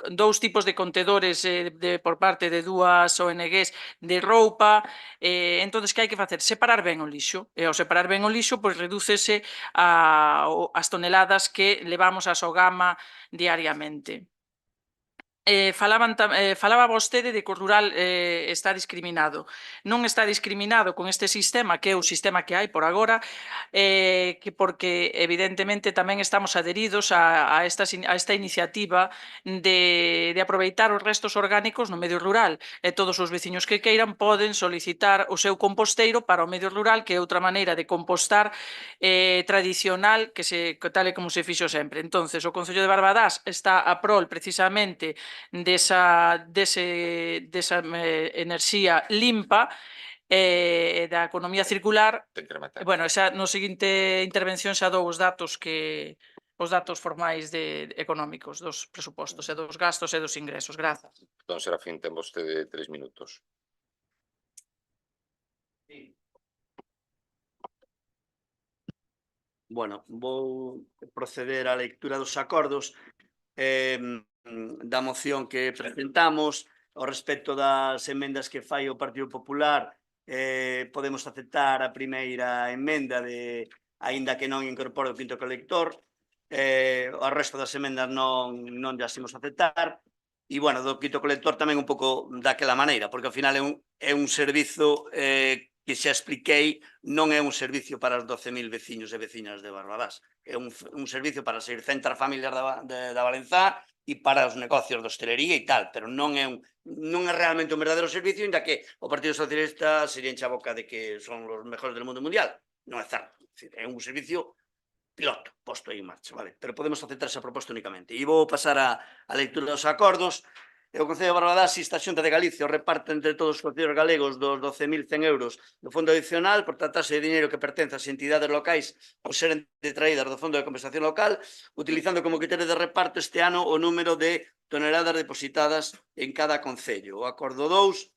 dous tipos de contedores por parte de dúas ONGs de roupa. Entón, que hai que facer? Separar ben o lixo, e ao separar ben o lixo, pois redúcese as toneladas que levamos a Sogama diariamente. Falaba vostede de que o rural está discriminado. Non está discriminado con este sistema, que é o sistema que hai por agora, porque evidentemente tamén estamos adheridos a esta iniciativa de aproveitar os restos orgánicos no medio rural, e todos os veciños que queiran poden solicitar o seu composteiro para o medio rural, que é outra maneira de compostar tradicional, tal e como se fixo sempre. Entonces, o Concello de Barbadás está a prol precisamente desa enerxía limpa da economía circular. Bueno, xa no seguinte intervención xa dou os datos formais económicos dos presupostos e dos gastos e dos ingresos. Grazas. Don Serafín, ten vostede 3 minutos. Bueno, vou proceder á lectura dos acordos da moción que presentamos. Ao respecto das enmendas que fai o Partido Popular, podemos aceptar a primeira emenda aínda que non incorpore o quinto colector. O resto das emendas non llas imos aceptar. E, bueno, do quinto colector tamén un pouco daquela maneira, porque ao final é un servizo que xa expliquei, non é un servicio para os 12.000 veciños e veciñas de Barbadás. É un servicio para as 600 familias da Valenzá e para os negocios de hostelería e tal, pero non é realmente un verdadeiro servicio, ainda que o Partido Socialista se lle enche a boca de que son os mejores del mundo mundial. Non é certo. É un servicio piloto posto aí en marcha, vale? Pero podemos aceptar esa proposta únicamente. E vou pasar a lectura dos acordos. O Concello de Barbadás insta a Xunta de Galicia o reparto entre todos os concellos galegos dos 12.100 euros do fondo adicional por tratarse de dinheiro que pertence ás entidades locais ou seren detraídas do Fondo de Compensación Local, utilizando como criterio de reparto este ano o número de toneladas depositadas en cada concello. O acordo 2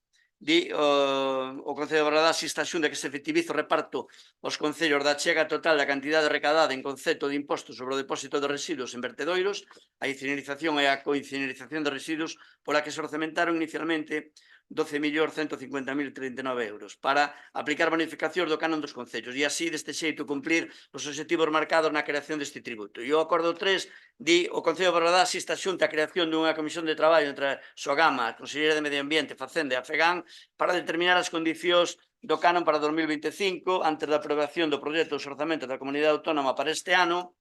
di o Concello de Barbadás insta a Xunta que se efectivize o reparto aos concellos da chega total da cantidade recadada en concepto de imposto sobre o depósito de residuos en vertedoiros, a incinerización e a coincinerización de residuos pola que se orzamentaron inicialmente 12.150.039 euros para aplicar bonificacións do canon dos concellos e así deste xeito cumplir os obxectivos marcados na creación deste tributo. E o acordo 3 di o Concello de Barbadás insta a Xunta a creación dunha comisión de traballo entre Sogama, a Consellería de Medio Ambiente, Facenda e a FEGAN para determinar as condicións do canon para 2025 antes da aprobación do proxecto de orzamento da Comunidade Autónoma para este ano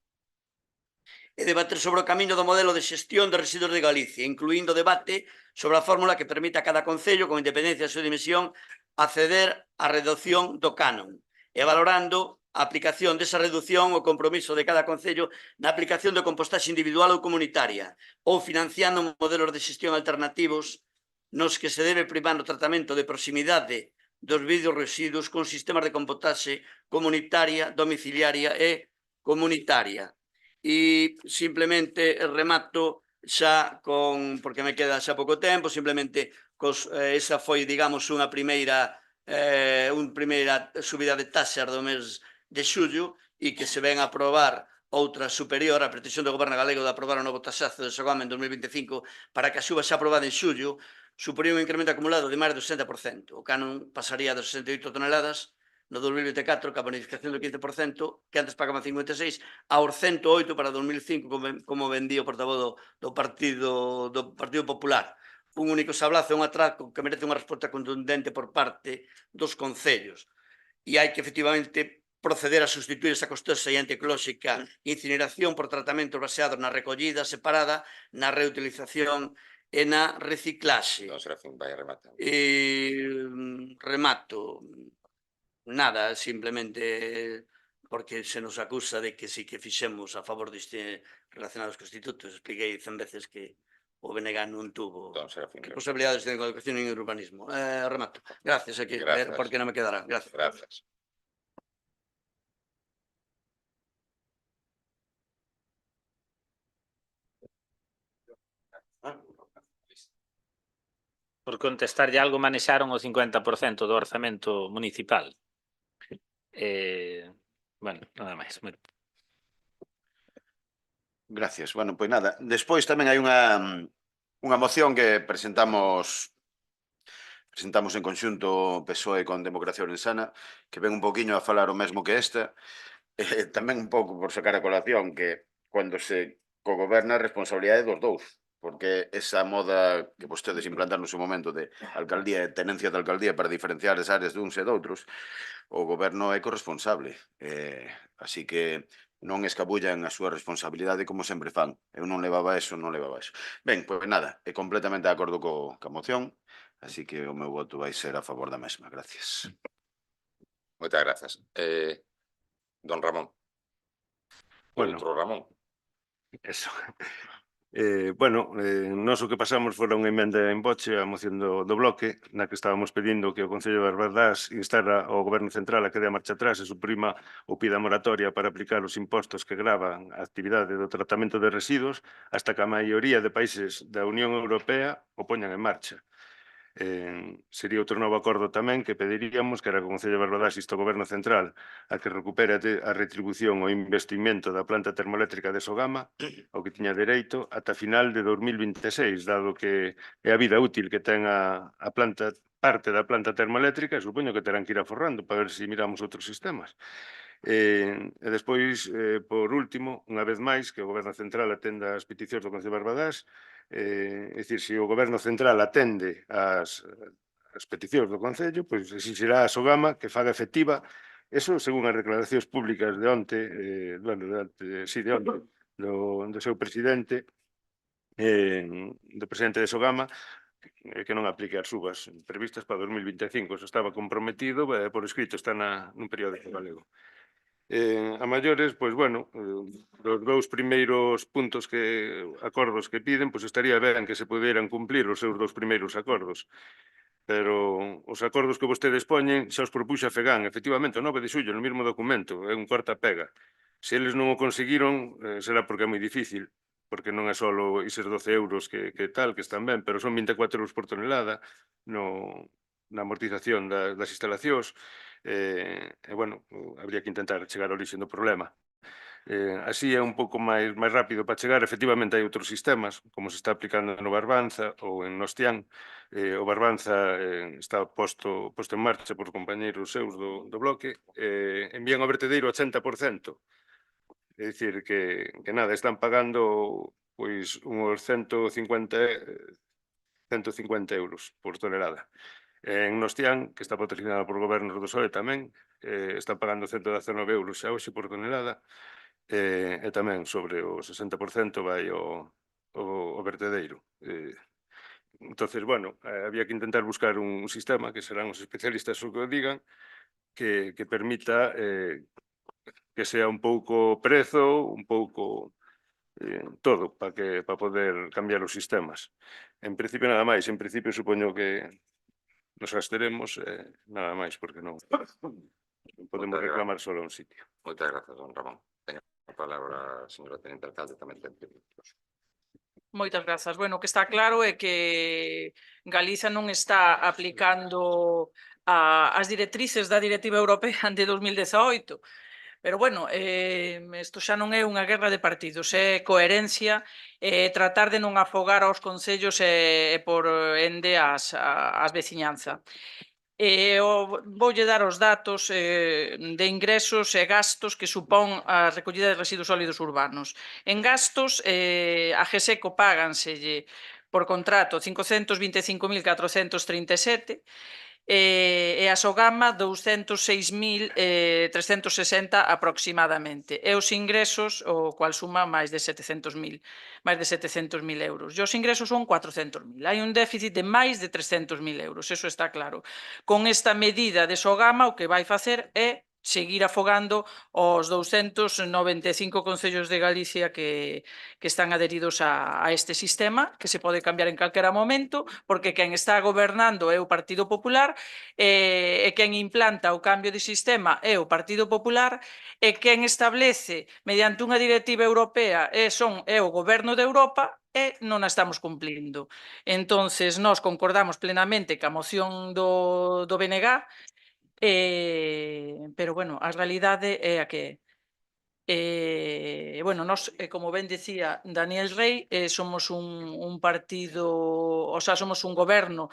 e debater sobre o camiño do modelo de xestión de residuos de Galicia, incluindo debate sobre a fórmula que permita a cada concello, con independencia da súa dimensión, acceder á reducción do canon e valorando a aplicación desa reducción o compromiso de cada concello na aplicación de compostaxe individual ou comunitaria ou financiando modelos de xestión alternativos nos que se debe primar o tratamento de proximidade dos residuos con sistemas de compostaxe comunitaria, domiciliaria e comunitaria. E simplemente remato xa porque me queda xa pouco tempo, simplemente esa foi, digamos, unha primeira subida de taxas do mes de xullo e que se ven a aprobar outra superior, a petición do Goberno galego de aprobar o novo taxazo de Sogama en 2025 para que a xuba xa aprobada en xullo suporía un incremento acumulado de máis do 60%. O canon pasaría dos 68 toneladas no 2024, ca bonificación do 15%, que antes pagaban 56, aos 108 para 2005, como vendía o portavoz do Partido Popular. Un único sablazo, un atraco que merece unha resposta contundente por parte dos concellos. E hai que, efectivamente, proceder a sustituir esa costosa e antiecolóxica incineración por tratamentos baseados na recollida separada, na reutilización e na reciclaxe. Don Serafín, vai rematando. Remato. Nada, simplemente porque se nos acusa de que sí que fixemos a favor relacionados cos institutos. Expliquei 100 veces que o BNG non tuvo Don Serafín, responsabilidades en educación e en urbanismo. Remato. Gracias, aquí, Gracias. porque non me quedará. Gracias. Gracias. Por contestarlle algo, manexaron o 50% do orzamento municipal. Bueno, nada máis. Gracias. Bueno, pois nada. Despois tamén hai unha moción que presentamos en conxunto PSOE con Democracia Ourensana, que ven un poquinho a falar o mesmo que esta, tamén un pouco por sacar a colación que cando se cogoberna a responsabilidade dos dous, porque esa moda que vostedes implantaron no seu momento de alcaldía e tenencia de alcaldía para diferenciar as áreas de uns e doutros, o goberno é corresponsable. Así que non escabullan a súa responsabilidade como sempre fan. Eu non levaba eso. Ben, pois nada, é completamente de acordo coa moción, así que o meu voto vai ser a favor da mesma. Gracias. Moitas grazas. Don Ramón. Bueno. Outro Ramón. Eso. Nós o que pasamos fora unha emenda en boche á moción do bloque, na que estábamos pedindo que o Concello de Barbadás instara ao Goberno Central a que dé a marcha atrás e suprima ou pida moratoria para aplicar os impostos que gravan a actividade do tratamento de residuos hasta que a maioría de países da Unión Europea o poñan en marcha. Sería outro novo acordo tamén que pediríamos que era o Concello de Barbadás insta ao Goberno Central a que recupere a retribución ao investimento da planta termoeléctrica de Sogama, ao que tiña dereito, ata final de 2026, dado que é a vida útil que ten a planta, parte da planta termoeléctrica, e supoño que terán que ir aforrando para ver se miramos outros sistemas. E despois, por último, unha vez máis, que o Goberno Central atenda as peticións do Concello de Barbadás. É dicir, se o Goberno Central atende as peticións do Concello, pois exixirá a Sogama que faga efectiva eso, según as declaracións públicas de onte, do seu presidente, do presidente de Sogama, que non aplique as subas previstas para 2025. Eso estaba comprometido, por escrito, está nun periódico galego. A maiores, pois, bueno, dos dous primeiros acordos que piden, pois estaría ben que se poderan cumplir os seus dous primeiros acordos. Pero os acordos que vostedes poñen xa os propuxa FEGAN, efectivamente, o 9 de xullo, no mesmo documento, é un corta-pega. Se eles non o conseguiron, será porque é moi difícil, porque non é só eses 12 euros que tal, que están ben, pero son 24 euros por tonelada na amortización das instalacións. Bueno, habría que intentar chegar ao orixe do problema. Así é un pouco máis rápido para chegar. Efectivamente, hai outros sistemas, como se está aplicando no Barbanza ou en Nostián. O Barbanza está posto en marcha por compañeiros seus do bloque. Envían ao vertedeiro 80%. É dicir, que nada, están pagando pois uns 150 euros por tonelada. En Nostián, que está patrocinada por gobernos do PSOE tamén, están pagando 119 euros xa hoxe por tonelada, e tamén sobre o 60% vai ao vertedeiro. Entonces, bueno, había que intentar buscar un sistema, que serán os especialistas o que o digan, que permita que sea un pouco prezo, un pouco todo, para poder cambiar os sistemas. En principio nada máis, en principio supoño que nos gasteremos nada máis, porque non podemos reclamar solo un sitio. Moitas grazas, don Ramón. Teña a palabra a señora Tenente Alcalde, tamén ten minutos. Moitas grazas. Bueno, o que está claro é que Galiza non está aplicando as directrices da Directiva Europea de 2018. Pero bueno, isto xa non é unha guerra de partidos, é coherencia, tratar de non afogar aos concellos e por ende as veciñanza. Voulle dar os datos de ingresos e gastos que supón a recollida de residuos sólidos urbanos. En gastos, a GESECO páganselle por contrato 525.437 e a Sogama 206.360 aproximadamente. E os ingresos, o cual suma máis de 700.000 euros. E os ingresos son 400.000. Hai un déficit de máis de 300.000 euros, eso está claro. Con esta medida de Sogama o que vai facer é seguir afogando os 295 concellos de Galicia que están adheridos a este sistema, que se pode cambiar en calquera momento, porque quen está gobernando é o Partido Popular, e quen implanta o cambio de sistema é o Partido Popular, e quen establece mediante unha directiva europea é o Goberno de Europa, e non a estamos cumplindo. Entonces, nós concordamos plenamente ca moción do BNG, pero, bueno, a realidade é a que é. Bueno, nós, como ben decía Daniel Rey, somos un partido, o sea, somos un goberno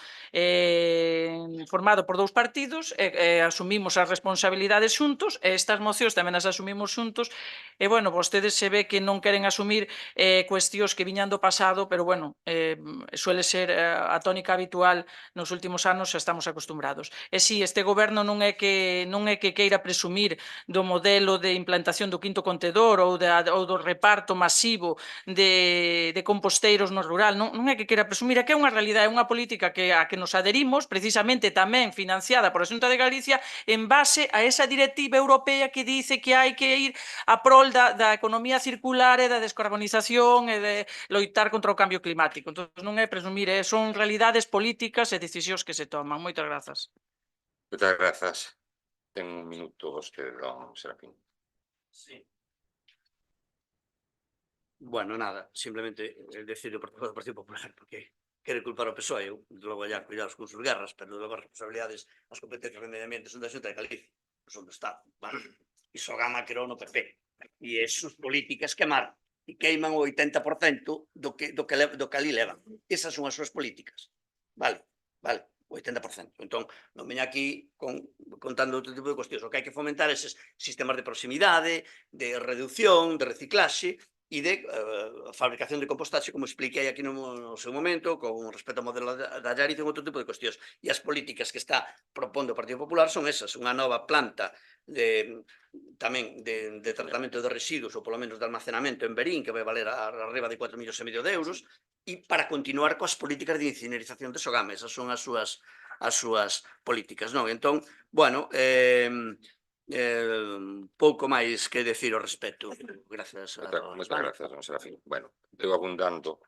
formado por dous partidos, asumimos as responsabilidades xuntos, e estas mocións tamén as asumimos xuntos, e, bueno, vostedes se ve que non queren asumir cuestións que viñan do pasado, pero, bueno, suele ser a tónica habitual nos últimos anos, xa estamos acostumbrados. E si, este goberno non é que queira presumir do modelo de implantación do quinto contedor ou do reparto masivo de composteiros no rural, non é que queira presumir, é que é unha realidade, é unha política a que nos adherimos, precisamente tamén financiada por a Xunta de Galicia, en base a esa directiva europea que dice que hai que ir a prol da economía circular e da descarbonización e de loitar contra o cambio climático. Entón, non é presumir, son realidades políticas e decisións que se toman. Moitas grazas. Moitas grazas. Ten un minuto vostede, don Serafín. Sí. Bueno, nada, simplemente decir o portavoz do Partido Popular, porque quere culpar o PSOE, eu logo allá cuidados con sus guerras, pero logo as responsabilidades, as competencias de medio ambiente son da Xunta de Galicia, son do Estado, vale? E Sogama creou no PP, e as súas políticas quemaron, e queiman o 80% do que ali levan. Esas son as súas políticas, vale, o 80%. Entón, non veña aquí contando outro tipo de cuestións. O que hai que fomentar eses sistemas de proximidade, de reducción, de reciclaxe, e de fabricación de compostaxe, como expliquei aquí no seu momento, con respecto ao modelo da Allariz e outro tipo de cuestións. E as políticas que está propondo o Partido Popular son esas, unha nova planta tamén de tratamento de residuos, ou polo menos de almacenamento en Berín, que vai valer arriba de 4,5 millones de euros, e para continuar coas políticas de incinerización de Sogama. Esas son as súas políticas, non? Entón, bueno, pouco máis que decir ao respecto. Gracias. Moitas grazas, don Serafín. Bueno, eu abundando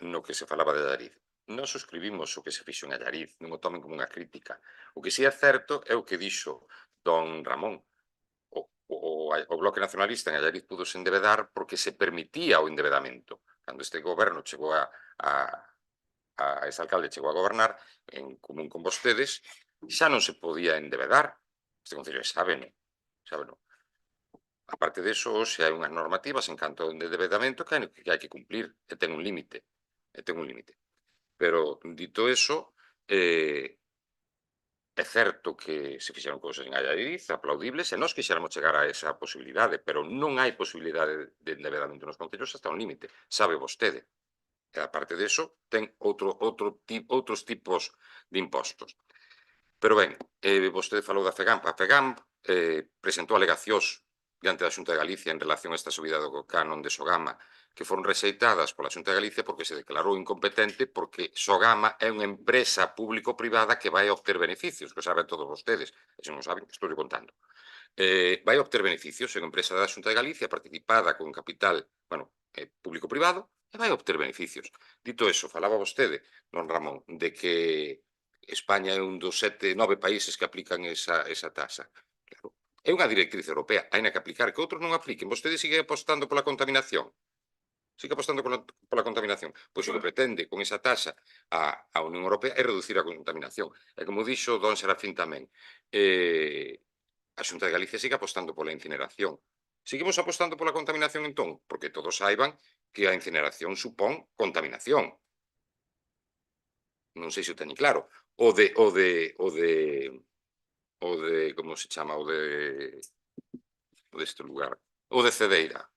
no que se falaba de Allariz. Non suscribimos o que se fixo en Allariz, non o tomen como unha crítica. O que si é certo é o que dixo don Ramón. O Bloque Nacionalista en Allariz pudo se endebedar porque se permitía o endebedamento. Cando este goberno chegou ese alcalde chegou a gobernar en común con vostedes, xa non se podía endebedar. Este concello sábeno. A parte de eso, se hai unhas normativas en canto ao endebedamento que hai que cumplir, e ten un límite. Pero, dito eso, é certo que se fixeron cousas en Allariz, aplaudibles, e nós quixéramos chegar a esa posibilidade, pero non hai posibilidade de endebedamento nos concellos hasta un límite, sabe vostede. E, aparte de eso, ten outros tipos de impostos. Pero ben, vostede falou da FEGAMP. A FEGAMP presentou alegacións diante da Xunta de Galicia en relación a esta subida do canon de Sogama, que foron rexeitadas pola Xunta de Galicia porque se declarou incompetente porque Sogama é unha empresa público-privada que vai obter beneficios, que saben todos vostedes, e se non saben, estou contando. Vai obter beneficios, é unha empresa da Xunta de Galicia participada con capital, público-privado, e vai obter beneficios. Dito eso, falaba vostede, don Ramón, de que España é un dos 9 países que aplican esa taxa. Claro, é unha directriz europea, hai que aplicar, que outros non apliquen. Vostedes siguen apostando pola contaminación. Sigue apostando pola contaminación. Pois o que pretende con esa taxa a Unión Europea é reducir a contaminación. E como dixo don Serafín tamén, a Xunta de Galicia sigue apostando pola incineración. Seguimos apostando pola contaminación entón, porque todos saiban que a incineración supón contaminación. Non sei se o teñen claro. O de, como se chama, o deste lugar, o de Cedeira.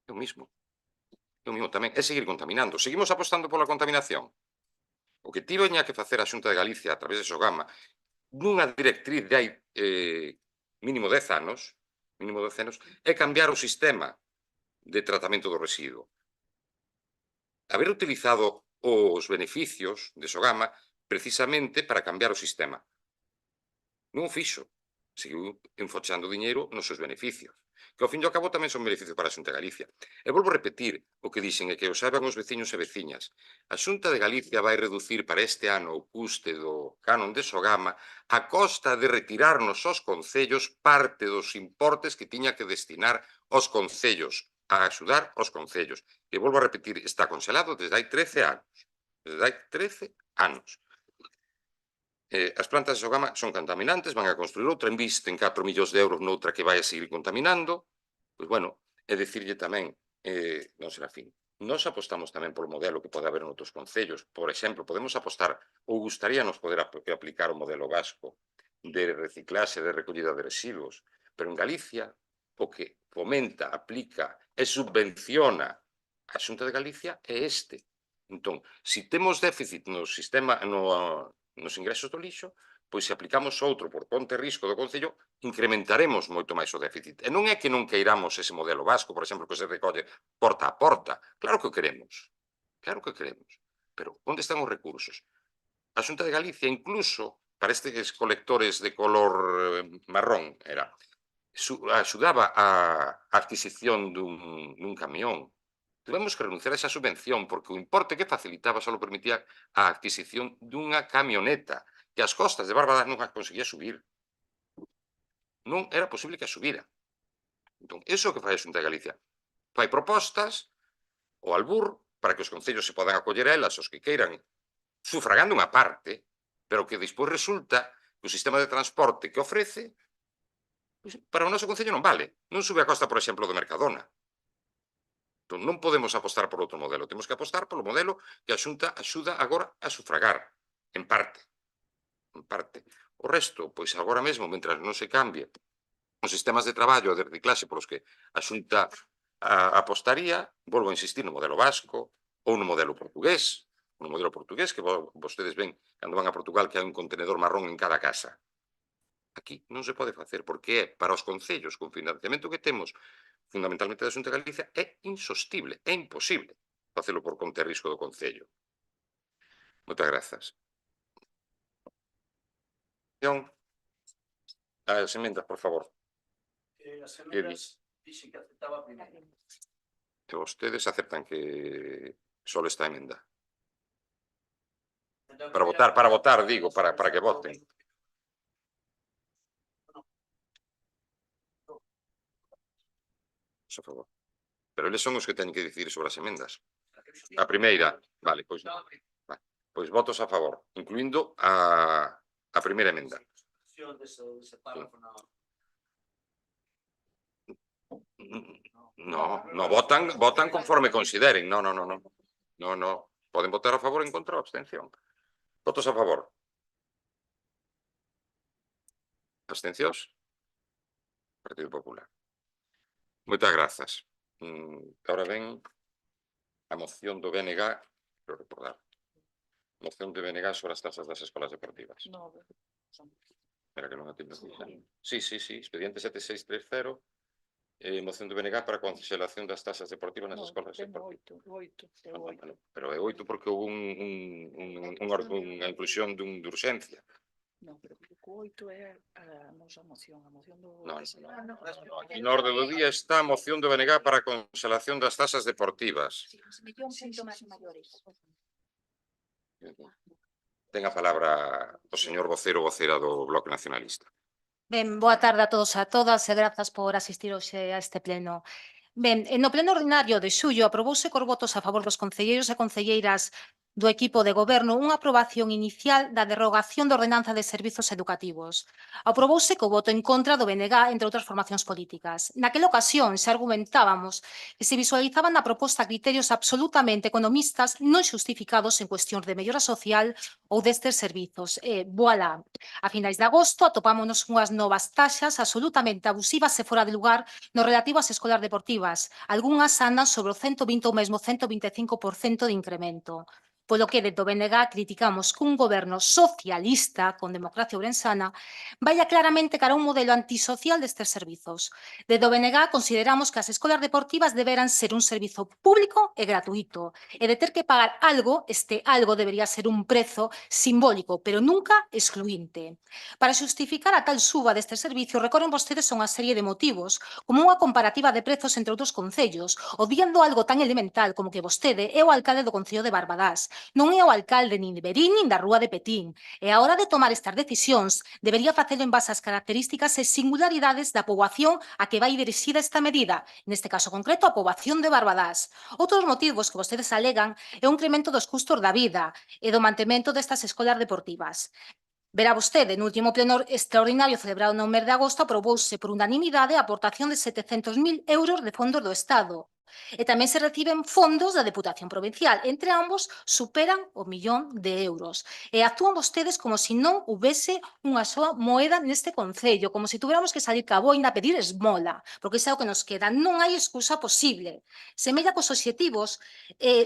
É o mismo. É o mismo tamén. É seguir contaminando. Seguimos apostando pola contaminación. O que tiveña que facer a Xunta de Galicia a través de Sogama nunha directriz de hai mínimo 10 anos, é cambiar o sistema de tratamento do residuo. Haber utilizado os beneficios de Sogama precisamente para cambiar o sistema. Non o fixo. Seguiu enfochando diñeiro nos seus beneficios, que ao fin e ao cabo tamén son beneficios para a Xunta de Galicia. E volvo a repetir o que dixen, e que o saiban os veciños e veciñas. A Xunta de Galicia vai reducir para este ano o custe do canon de Sogama a costa de retirarnos aos concellos parte dos importes que tiña que destinar aos concellos, a axudar aos concellos. E volvo a repetir, está congelado desde hai 13 anos. Desde hai 13 anos. As plantas de Sogama son contaminantes, van a construir outra, invisten 4 millóns de euros noutra que vai a seguir contaminando. Pois, bueno, é dicirlle tamén, non Serafín, nós apostamos tamén polo modelo que pode haber en outros concellos. Por exemplo, podemos apostar, ou gustaríanos poder aplicar o modelo vasco de reciclaxe, de recollida de residuos, pero en Galicia, o que fomenta, aplica e subvenciona a Xunta de Galicia é este. Entón, se temos déficit no sistema, nos ingresos do lixo, pois se aplicamos outro por conta e risco do Concello, incrementaremos moito máis o déficit. E non é que non queiramos ese modelo vasco, por exemplo, que se recolle porta a porta. Claro que o queremos. Claro que o queremos. Pero onde están os recursos? A Xunta de Galicia, incluso, para estes colectores de color marrón, axudaba a adquisición dun camión. Tivemos que renunciar a esa subvención porque o importe que facilitaba só permitía a adquisición dunha camioneta que as costas de Bárbara non a conseguía subir. Non era posible que a subira. Entón, iso que fai a Xunta de Galicia. Fai propostas ao albur para que os concellos se podan acoller a elas, os que queiran, sufragando unha parte, pero que despois resulta que o sistema de transporte que ofrece para o noso concello non vale. Non sube a costa, por exemplo, do Mercadona. Entón, non podemos apostar por outro modelo. Temos que apostar polo modelo que a Xunta axuda agora a sufragar, en parte. En parte. O resto, pois agora mesmo, mentras non se cambie os sistemas de traballo de reciclaxe polos que a Xunta apostaría, volvo a insistir no modelo vasco ou no modelo portugués. No modelo portugués, que vostedes ven cando van a Portugal que hai un contenedor marrón en cada casa. Aquí non se pode facer, porque é para os concellos con financiamento que temos fundamentalmente da Xunta de Galicia, é insostible, é imposible facelo por conta e risco do Concello. Moitas grazas. As emendas, por favor. As emendas dixen que aceptaba primeiro. E vostedes aceptan que só esta emenda. Para votar, digo, para que voten. A favor. Pero eles son os que teñen que decidir sobre as emendas. A primeira, vale, pois votos a favor, incluindo a primeira emenda. No, votan conforme consideren. No. Poden votar a favor, en contra ou abstención. Votos a favor. Abstencións? Partido Popular. Moitas grazas. Ahora ven a moción do BNG, quero recordar. Moción de BNG sobre as tasas das escolas deportivas. Espera que non a teño aquí. Sí, expediente 7630, moción de BNG para a cancelación das tasas deportivas nas escolas deportivas. Pero é 8 porque houve unha inclusión de urxencia. Non, pero o 8 é a nosa moción, a moción do... Aquí no orde do día está a moción do BNG para a cancelación das tasas deportivas. Ten a palabra o señor vocera do Bloque Nacionalista. Ben, boa tarde a todos e a todas e grazas por asistir hoxe a este pleno. Ben, no pleno ordinario de xullo aprobouse cos votos a favor dos concelleiros e concelleiras do equipo de goberno unha aprobación inicial da derrogación da ordenanza de servizos educativos. Aprobouse co voto en contra do BNG, entre outras formacións políticas. Naquela ocasión xa argumentábamos que se visualizaban na proposta criterios absolutamente economistas non xustificados en cuestións de mellora social ou destes servizos. Voilà. A finais de agosto atopámonos unhas novas taxas absolutamente abusivas e fora de lugar no relativo ás escolas deportivas. Algúnas andan sobre o 120 ou mesmo 125% de incremento. Polo que, desde o BNG, criticamos que un goberno socialista, con democracia ourensana, vaya claramente cara a un modelo antisocial destes servizos. Desde o BNG consideramos que as escolas deportivas deberán ser un servizo público e gratuito, e de ter que pagar algo, este algo debería ser un prezo simbólico, pero nunca excluinte. Para xustificar a tal suba deste servicio, recorren vostedes a unha serie de motivos, como unha comparativa de prezos entre outros concellos, obviando algo tan elemental como que vostede é o alcalde do Concello de Barbadás, non é o alcalde nin de Verín nin da Rúa de Petín, e a hora de tomar estas decisións debería facelo en base ás características e singularidades da poboación a que vai dirixida esta medida, neste caso concreto a poboación de Barbadás. Outros motivos que vostedes alegan é o incremento dos custos da vida e do mantemento destas escolas deportivas. Verá vostede, no último pleno extraordinario celebrado no mes de agosto, aprobouse por unanimidade a aportación de 700.000 euros de fondos do Estado. E tamén se reciben fondos da Deputación Provincial. Entre ambos, superan o 1.000.000 de euros. E actúan vostedes como se non houvese unha soa moeda neste concello, como se tuviéramos que salir ca boina a pedir esmola, porque é o que nos queda. Non hai excusa posible. Semella que os obxectivos,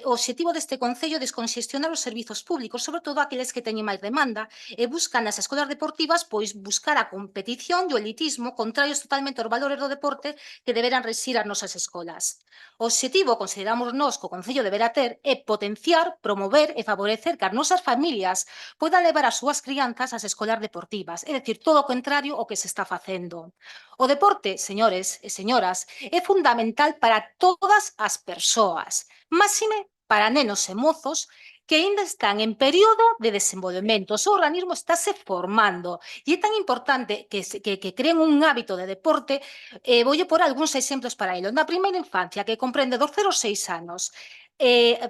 o obxectivo deste concello é desconxestionar os servizos públicos, sobre todo aqueles que teñen máis demanda, e buscan nas escolas deportivas pois buscar a competición e o elitismo contrarios totalmente aos valores do deporte que deberan rexir as nosas escolas. O obxectivo, consideramos nós, que o Concello deberá ter é potenciar, promover e favorecer que as nosas familias poidan levar as súas crianzas ás escolas deportivas, é dicir, todo o contrario ao que se está facendo. O deporte, señores e señoras, é fundamental para todas as persoas, máxime para nenos e mozos que aínda están en período de desenvolvemento. O seu organismo estáse formando e é tan importante que creen un hábito de deporte. Voulle por algúns exemplos para ello. Na primeira infancia, que comprende dos 0 aos 6 anos,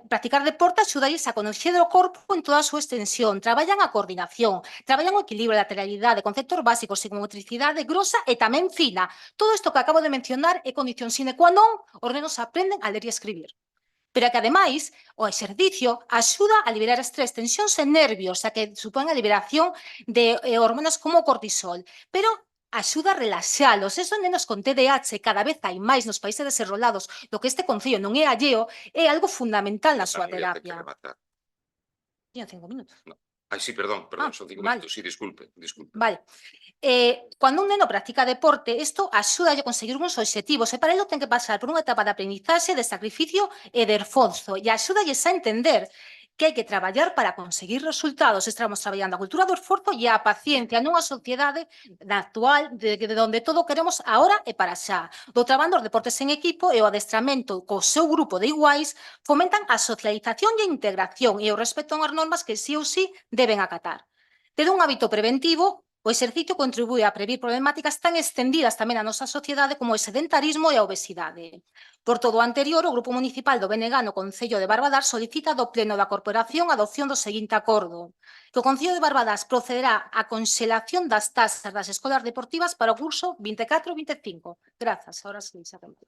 practicar deporte axudalles a coñecer o corpo en toda a súa extensión, traballan a coordinación, traballan o equilibrio, a lateralidade, conceptos básicos, psicomotricidade grosa e tamén fina. Todo isto que acabo de mencionar é condición sine qua non, os nenos aprenden a ler e a escribir. Pero que, ademais, o exercicio axuda a liberar estrés, tensións e nervios, a que supón a liberación de hormonas como o cortisol. Pero axuda a relaxalos. Esos nenos con TDAH cada vez hai máis nos países desenrolados, do que este concello non é alleo, é algo fundamental na súa terapia. Tiño 5 minutos. Ai, sí, perdón, son 5 vale. minutos, sí, disculpe. Vale. Cando un neno practica deporte, isto axuda a conseguir uns obxectivos e para ello ten que pasar por unha etapa de aprendizaxe, de sacrificio e de esforzo e axúdalles a entender que hai que traballar para conseguir resultados. Estamos traballando a cultura do esforzo e a paciencia nunha sociedade actual de onde todo queremos agora e para xa. Doutra banda, os deportes en equipo e o adestramento co seu grupo de iguais fomentan a socialización e a integración e o respeto ás normas que sí ou sí deben acatar. Ter un hábito preventivo, o exercicio contribúe a previr problemáticas tan extendidas tamén na nosa sociedade como o sedentarismo e a obesidade. Por todo o anterior, o Grupo Municipal do BNG no Concello de Barbadás solicita do Pleno da Corporación a adopción do seguinte acordo: que o Concello de Barbadás procederá á conxelación das taxas das escolas deportivas para o curso 24-25. Grazas. Ahora sí, xa remate.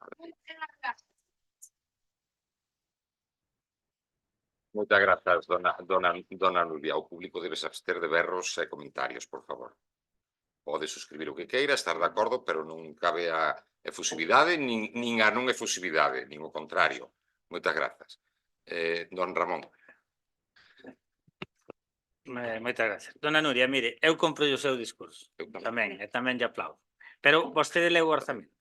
Moitas grazas, dona Nuria. O público debe se abster de berros e comentarios, por favor. Pode suscribir o que queira, estar de acordo, pero non cabe a efusividade, nin a non efusividade, nin o contrario. Moitas grazas. Don Ramón. Moitas gracias. Dona Nuria, mire, eu compro o seu discurso. Tamén lle aplaudo. Pero vostede leu o orzamento.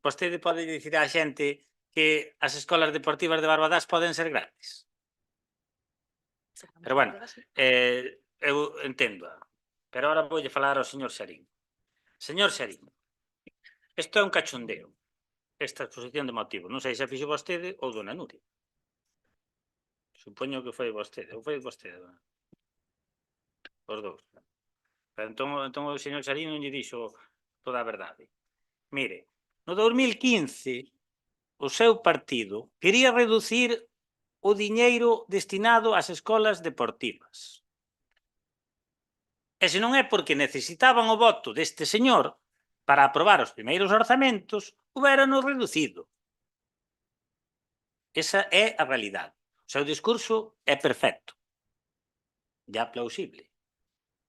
Vostede pode dicir á xente que as escolas deportivas de Barbadás poden ser gratis. Pero bueno, eu entendo. Pero ahora voulle falar ao señor Xarín. Señor Xarín, isto é un cachondeo, esta exposición de motivos. Non sei se fixo vostede ou dona Nuria. Supoño que foi vostede, ou foi vostede, dona? Os dous. Pero entón o señor Xarín non lle dixo toda a verdade. Mire, No 2015, o seu partido quería reducir o diñeiro destinado ás escolas deportivas. E se non é porque necesitaban o voto deste señor para aprobar os primeiros orzamentos, hubérano reducido. Esa é a realidade. O seu discurso é perfecto, ya plausible,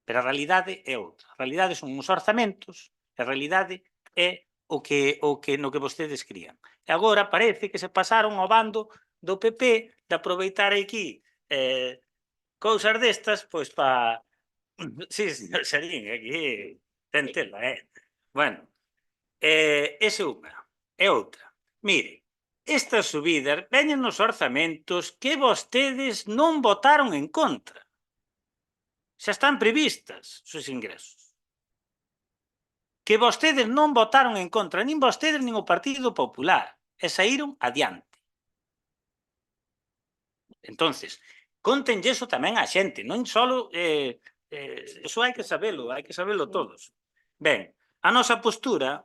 pero a realidade é outra. A realidade son os orzamentos, a realidade é no que vostedes crían. E agora parece que se pasaron ao bando do PP de aproveitar aquí cousas destas, pois para... Sí, señor Xarín, aquí ten tela, Bueno, esa é unha. E outra. Mire, estas subidas veñen nos orzamentos que vostedes non votaron en contra. Xa están previstas os ingresos. Que vostedes non votaron en contra, nin vostedes nin o Partido Popular, e saíron adiante. Entonces, contenlle eso tamén á xente, non só... Eso hai que sabelo todos. Ben, a nosa postura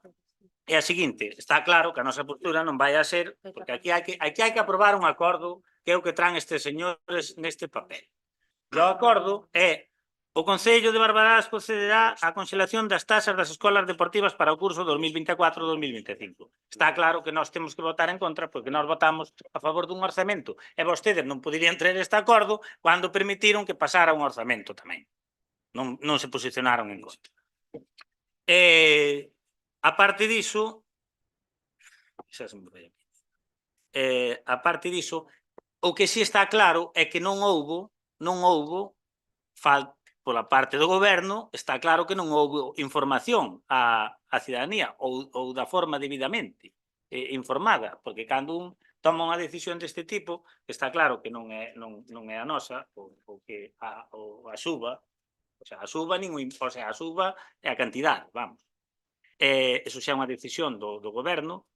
é a seguinte, está claro que a nosa postura non vai a ser, porque aquí hai que aprobar un acordo que é o que traen estes señores neste papel. E o acordo é: o Concello de Barbadás procederá á conxelación das taxas das escolas deportivas para o curso 2024-2025. Está claro que nós temos que votar en contra porque nós votamos a favor dun orzamento e vostedes non poderían traer este acordo cando permitiron que pasara un orzamento tamén. Non se posicionaron en contra. A parte diso, o que si está claro é que non houbo pola parte do goberno, está claro que non houbo información á cidadanía ou da forma debidamente informada, porque cando un toma unha decisión deste tipo, está claro que non é a nosa, ou que a suba, a suba é a cantidade, vamos. Eso xa é unha decisión do goberno,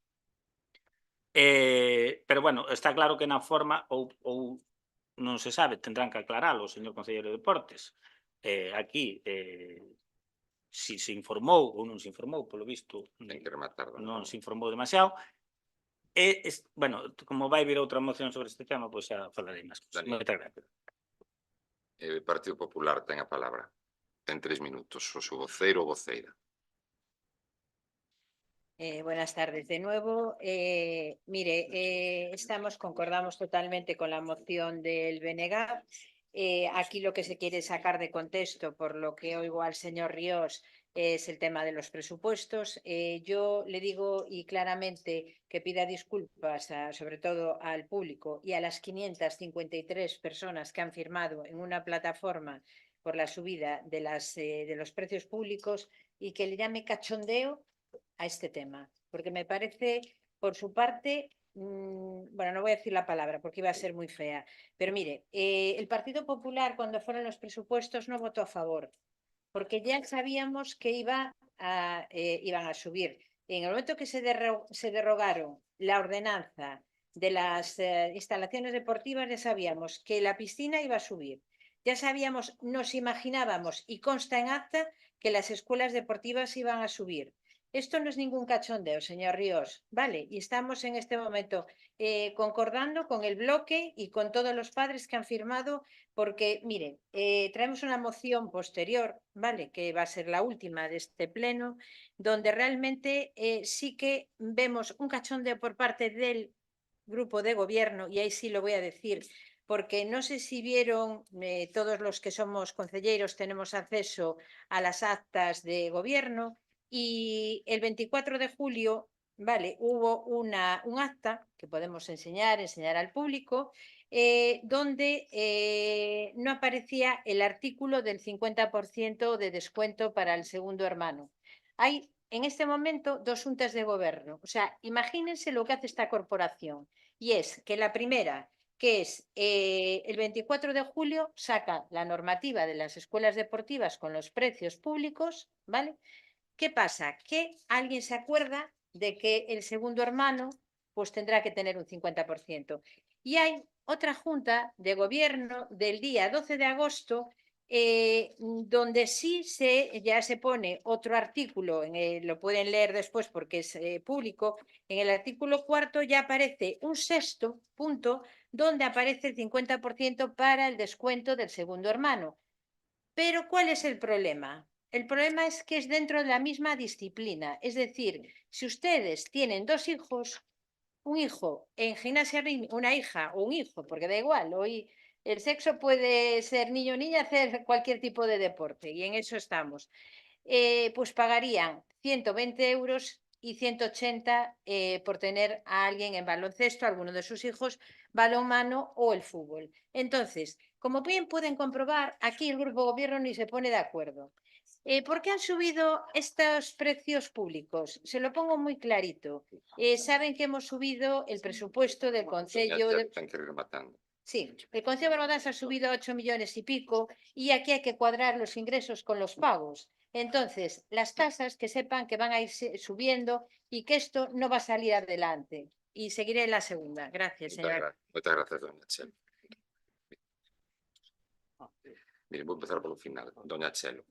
pero, bueno, está claro que na forma ou non se sabe, tendrán que aclaralo o señor Concelleiro de Deportes. Aquí, si se informou ou non se informou, polo visto, non se informou demasiado. Bueno, como vai vir outra moción sobre este tema, pois xa falarei máis cosas. Moitas gracias. O Partido Popular ten a palabra. Ten 3 minutos, o seu voceiro ou voceira. Buenas tardes de nuevo. Mire, concordamos totalmente con la moción del BNG. Aquí lo que se quiere sacar de contexto, por lo que oigo al señor Ríos, es el tema de los presupuestos. Yo le digo y claramente que pida disculpas sobre todo al público y a las 553 personas que han firmado en una plataforma por la subida de los precios públicos y que le llame cachondeo a este tema, porque me parece, por su parte, bueno, no voy a decir la palabra porque iba a ser muy fea, pero mire, el Partido Popular cuando fueron los presupuestos no votó a favor, porque ya sabíamos que iban a subir. En el momento que se derrogaron la ordenanza de las instalaciones deportivas, ya sabíamos que la piscina iba a subir. Ya sabíamos, nos imaginábamos, y consta en acta, que las escuelas deportivas iban a subir. Esto no es ningún cachondeo, señor Ríos, ¿vale? Y estamos en este momento concordando con el bloque y con todos los padres que han firmado, porque, mire, traemos una moción posterior, ¿vale? Que va a ser la última de este pleno, donde realmente sí que vemos un cachondeo por parte del grupo de gobierno, y ahí sí lo voy a decir, porque no sé si vieron, todos los que somos concelleiros tenemos acceso a las actas de gobierno, y el 24 de julio, vale, hubo un acta que podemos enseñar al público, donde no aparecía el artículo del 50% de descuento para el segundo hermano. Hay en este momento 2 juntas de gobierno. O sea, imagínense lo que hace esta corporación. Y es que la primera, que es el 24 de julio, saca la normativa de las escuelas deportivas con los precios públicos, ¿vale? ¿Qué pasa? Que alguien se acuerda de que el segundo hermano pues tendrá que tener un 50%. Y hay otra junta de gobierno del día 12 de agosto donde sí ya se pone otro artículo, lo pueden leer después porque es público, en el artículo 4 ya aparece un sexto punto donde aparece el 50% para el descuento del segundo hermano. Pero ¿cuál es el problema? El problema es que es dentro de la misma disciplina. Es decir, si ustedes tienen dos hijos, un hijo en gimnasia rítmica, una hija o un hijo, porque da igual, hoy el sexo puede ser niño o niña, hacer cualquier tipo de deporte y en eso estamos. Pues pagarían 120 euros y 180 por tener a alguien en baloncesto, alguno de sus hijos, balonmano o el fútbol. Entonces, como bien pueden comprobar, aquí el Grupo Gobierno ni se pone de acuerdo. ¿Por qué han subido estos precios públicos? Se lo pongo muy clarito. Saben que hemos subido el presupuesto del Concello de... Ten que ir rematando. Sí, el Concello de Barbadás ha subido 8 millones y pico y aquí hay que cuadrar los ingresos con los pagos. Entonces, las tasas que sepan que van a ir subiendo y que esto no va a salir adelante. Y seguiré en la segunda. Gracias, señora. Moitas gracias, doña Chelo. Miren, vou empezar polo final. Doña Chelo,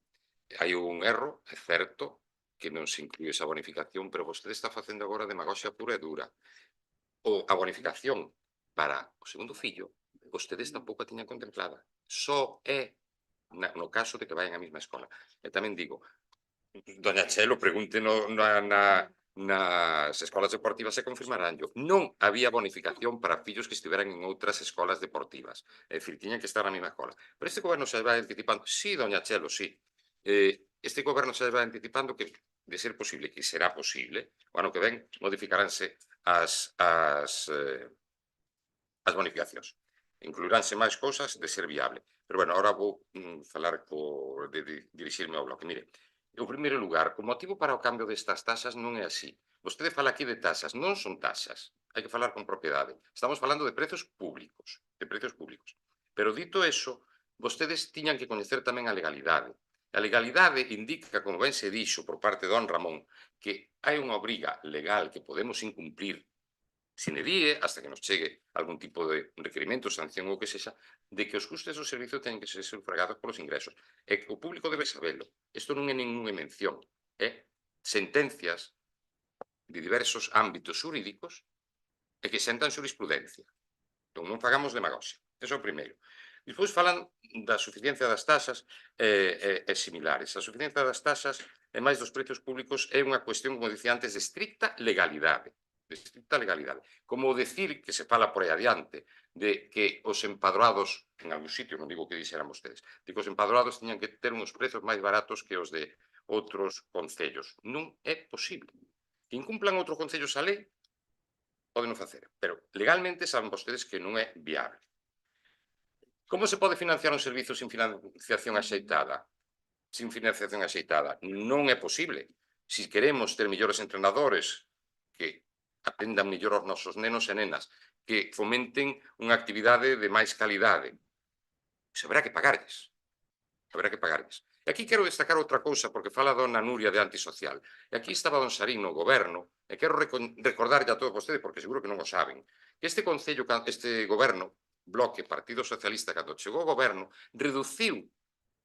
hai un erro, é certo, que non se inclúe esa bonificación, pero vostede está facendo agora demagoxia pura e dura. A bonificación para o segundo fillo, vostedes tampouco a tiñan contemplada. Só é no caso de que vayan á mesma escola. E tamén digo, doña Chelo, pregunte nas escolas deportivas e confirmaránllo. Non había bonificación para fillos que estiveran en outras escolas deportivas. É dicir, tiñan que estar na mesma escola. Pero este goberno se vai anticipando. Sí, doña Chelo, sí. Este goberno se vai anticipando que, de ser posible, que será posible, o ano que ven modificaránse as bonificacións. Incluiránse máis cousas de ser viable. Pero, bueno, ahora vou dirixirme ao bloque. Mire, en primeiro lugar, o motivo para o cambio destas taxas non é así. Vostede fala aquí de taxas, non son taxas. Hai que falar con propiedade. Estamos falando de prezos públicos, Pero, dito eso, vostedes tiñan que coñecer tamén a legalidade. A legalidade indica, como ben se dixo por parte de don Ramón, que hai unha obriga legal que podemos incumplir sine die, hasta que nos chegue algún tipo de requerimento, sanción ou que sexa, de que os custes do servicio teñen que ser sufragados polos ingresos. E que o público debe sabelo. Isto non é ninguna mención. É sentencias de diversos ámbitos xurídicos e que sentan xurisprudencia. Entón non fagamos demagoxia. Eso é o primeiro. Despois falan da suficiencia das taxas e similares. A suficiencia das taxas e máis dos prezos públicos é unha cuestión, como dicía antes, de estricta legalidade. Como decir que se fala por aí adiante de que os empadroados, en algún sitio, non digo que dixeran vostedes, de que os empadroados tiñan que ter uns prezos máis baratos que os de outros concellos. Non é posible. Que incumplan outros concellos a lei, poden facer, pero legalmente saben vostedes que non é viable. Como se pode financiar un servizo sin financiación axeitada? Non é posible. Se queremos ter mellores entrenadores que atendan mellor aos nosos nenos e nenas, que fomenten unha actividade de máis calidade, pois haberá que pagarlles. E aquí quero destacar outra cousa, porque fala dona Nuria de antisocial. E aquí estaba don Sarín no goberno, e quero recordarlle a todos vostedes, porque seguro que non o saben, que este goberno, Bloque, Partido Socialista, cando chegou ao goberno, reduciu,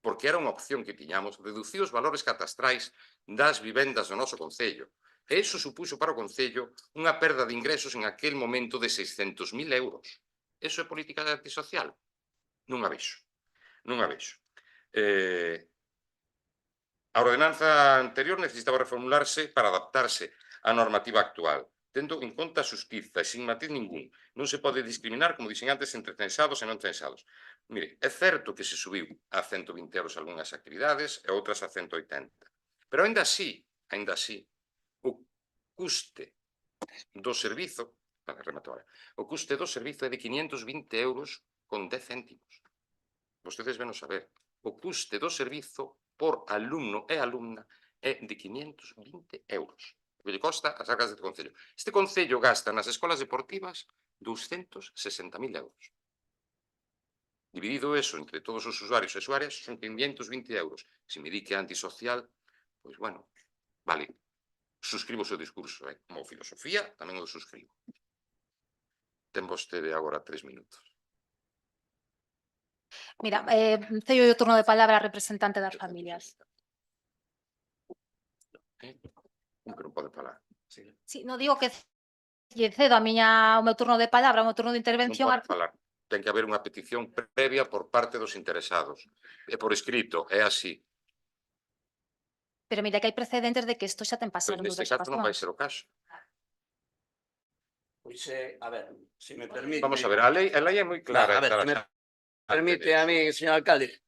porque era unha opción que tiñamos, reduciu os valores catastrais das vivendas do noso concello. E iso supuxo para o concello unha perda de ingresos en aquel momento de 600.000 euros. Iso é política antisocial? Non a vexo. A ordenanza anterior necesitaba reformularse para adaptarse á normativa actual, tendo en conta a xustiza e sin matiz ningún. Non se pode discriminar, como dixen antes, entre censados e non censados. Mire, é certo que se subiu a 120 euros algunhas actividades e outras a 180. Pero, aínda así, o custe do servizo, o custe do servizo é de 520 euros con 10 céntimos. Vostedes ven a saber. O custe do servizo por alumno e alumna é de 520 euros. O que lle costa as arcas deste concello. Este concello gasta nas escolas deportivas 260.000 euros. Dividido eso entre todos os usuarios e usuarias son 520 euros. Se me di que é antisocial, pois, bueno, vale. Suscribo o seu discurso, como filosofía, tamén o suscribo. Ten vostede agora 3 minutos. Mira, cedo o turno de palabra á representante das familias. Como que non pode falar? Sí, non digo que lle cedo o meu turno de palabra, o meu turno de Non intervención. pode falar. Ten que haber unha petición previa por parte dos interesados. E por escrito, é así. Pero mira que hai precedentes de que isto xa ten Pois pasado en neste outras caso non vai ocasións. ser o caso. Pois, a ver, se me permite... Vamos a ver, a lei é moi clara. A ver, se me permite a mí, señor alcalde.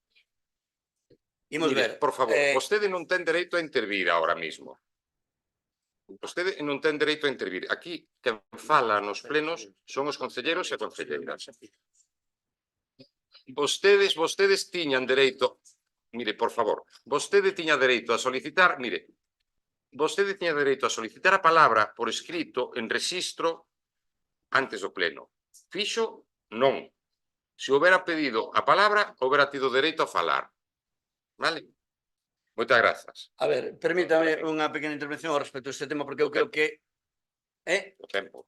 Imos Mire, ver. por favor, vostede non ten dereito a intervir ahora mismo. Vostede non ten dereito a intervir. Aquí, quen fala nos plenos son os concelleiros e concelleiras. Vostedes tiñan dereito... Mire, por favor, vostede tiña dereito a solicitar... Mire, vostede tiña dereito a solicitar a palabra por escrito en rexistro antes do pleno. Fixo, non. Se houbera pedido a palabra, houbera tido dereito a falar. Vale? Moitas grazas. A ver, permítame unha pequena intervención ao respecto deste tema, porque eu creo que... O tempo.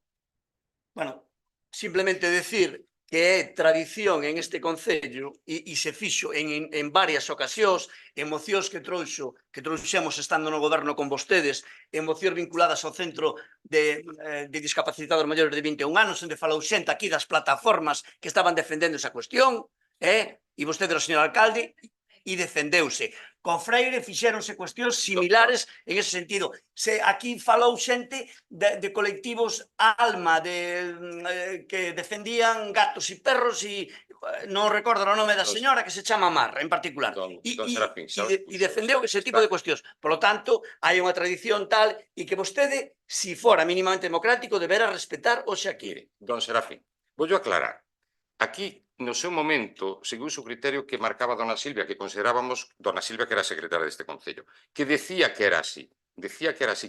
Bueno, simplemente decir que é tradición en este Concello e se fixo en varias ocasións, en mocións que trouxemos estando no goberno con vostedes, en mocións vinculadas ao Centro de Discapacitados Maiores de 21 anos, onde falou xente aquí das plataformas que estaban defendendo esa cuestión, e vostede, o señor alcalde, e defendeuse. Con Freire fixéronse cuestións similares en ese sentido. Aquí falou xente de colectivos alma que defendían gatos e perros e non recordo o nome da señora que se chama Mar, en particular. E defendeu ese tipo de cuestións. Por lo tanto, hai unha tradición tal e que vostede, si fora mínimamente democrático, debera respetar o xa quere. Don Serafín, vollo aclarar. Aquí, no seu momento, seguiu o criterio que marcaba dona Silvia, que considerábamos, dona Silvia que era secretaria deste Concello, que decía que era así,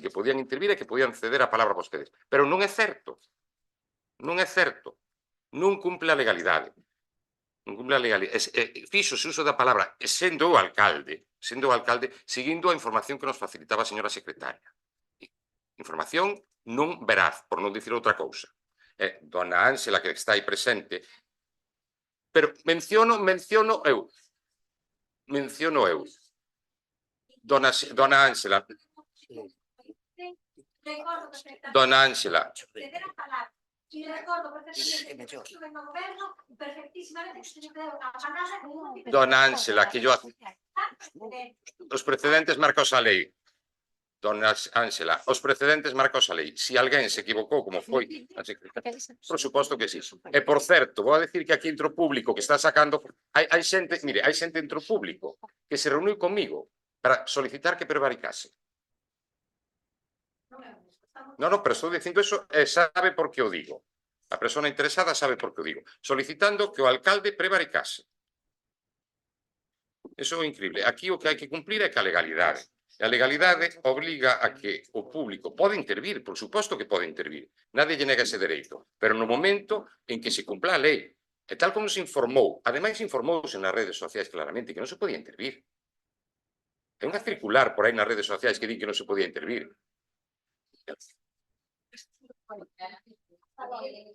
que podían intervir e que podían ceder a palabra a vostedes. Pero non é certo. Non é certo. Non cumple a legalidade. Non cumple a legalidade. Fixose uso da palabra, sendo o alcalde, seguindo a información que nos facilitaba a señora secretaria. Información non veraz, por non dicir outra cousa. Dona Ángela, que está aí presente, pero menciono eu. Dona Ángela. Dona Ángela. Dona Ángela, que os precedentes marcos a lei. Dona Ángela, os precedentes marcos a lei. Se alguén se equivocou, como foi a secretaria, por suposto que sí. E, por certo, vou a decir que aquí entre o público que está sacando... Hai xente, mire, hai xente entre o público que se reuniu comigo para solicitar que prevaricase. Non, pero estou dicindo eso e sabe por que o digo. A persona interesada sabe por que o digo. Solicitando que o alcalde prevaricase. Eso é increíble. Aquí o que hai que cumplir é que a legalidade. E a legalidade obriga a que o público pode intervir, por suposto que pode intervir. Nadie lle nega ese dereito. Pero no momento en que se cumpla a lei, e tal como se informou, ademais informouse nas redes sociais claramente que non se podía intervir. É unha circular por aí nas redes sociais que di que non se podía intervir.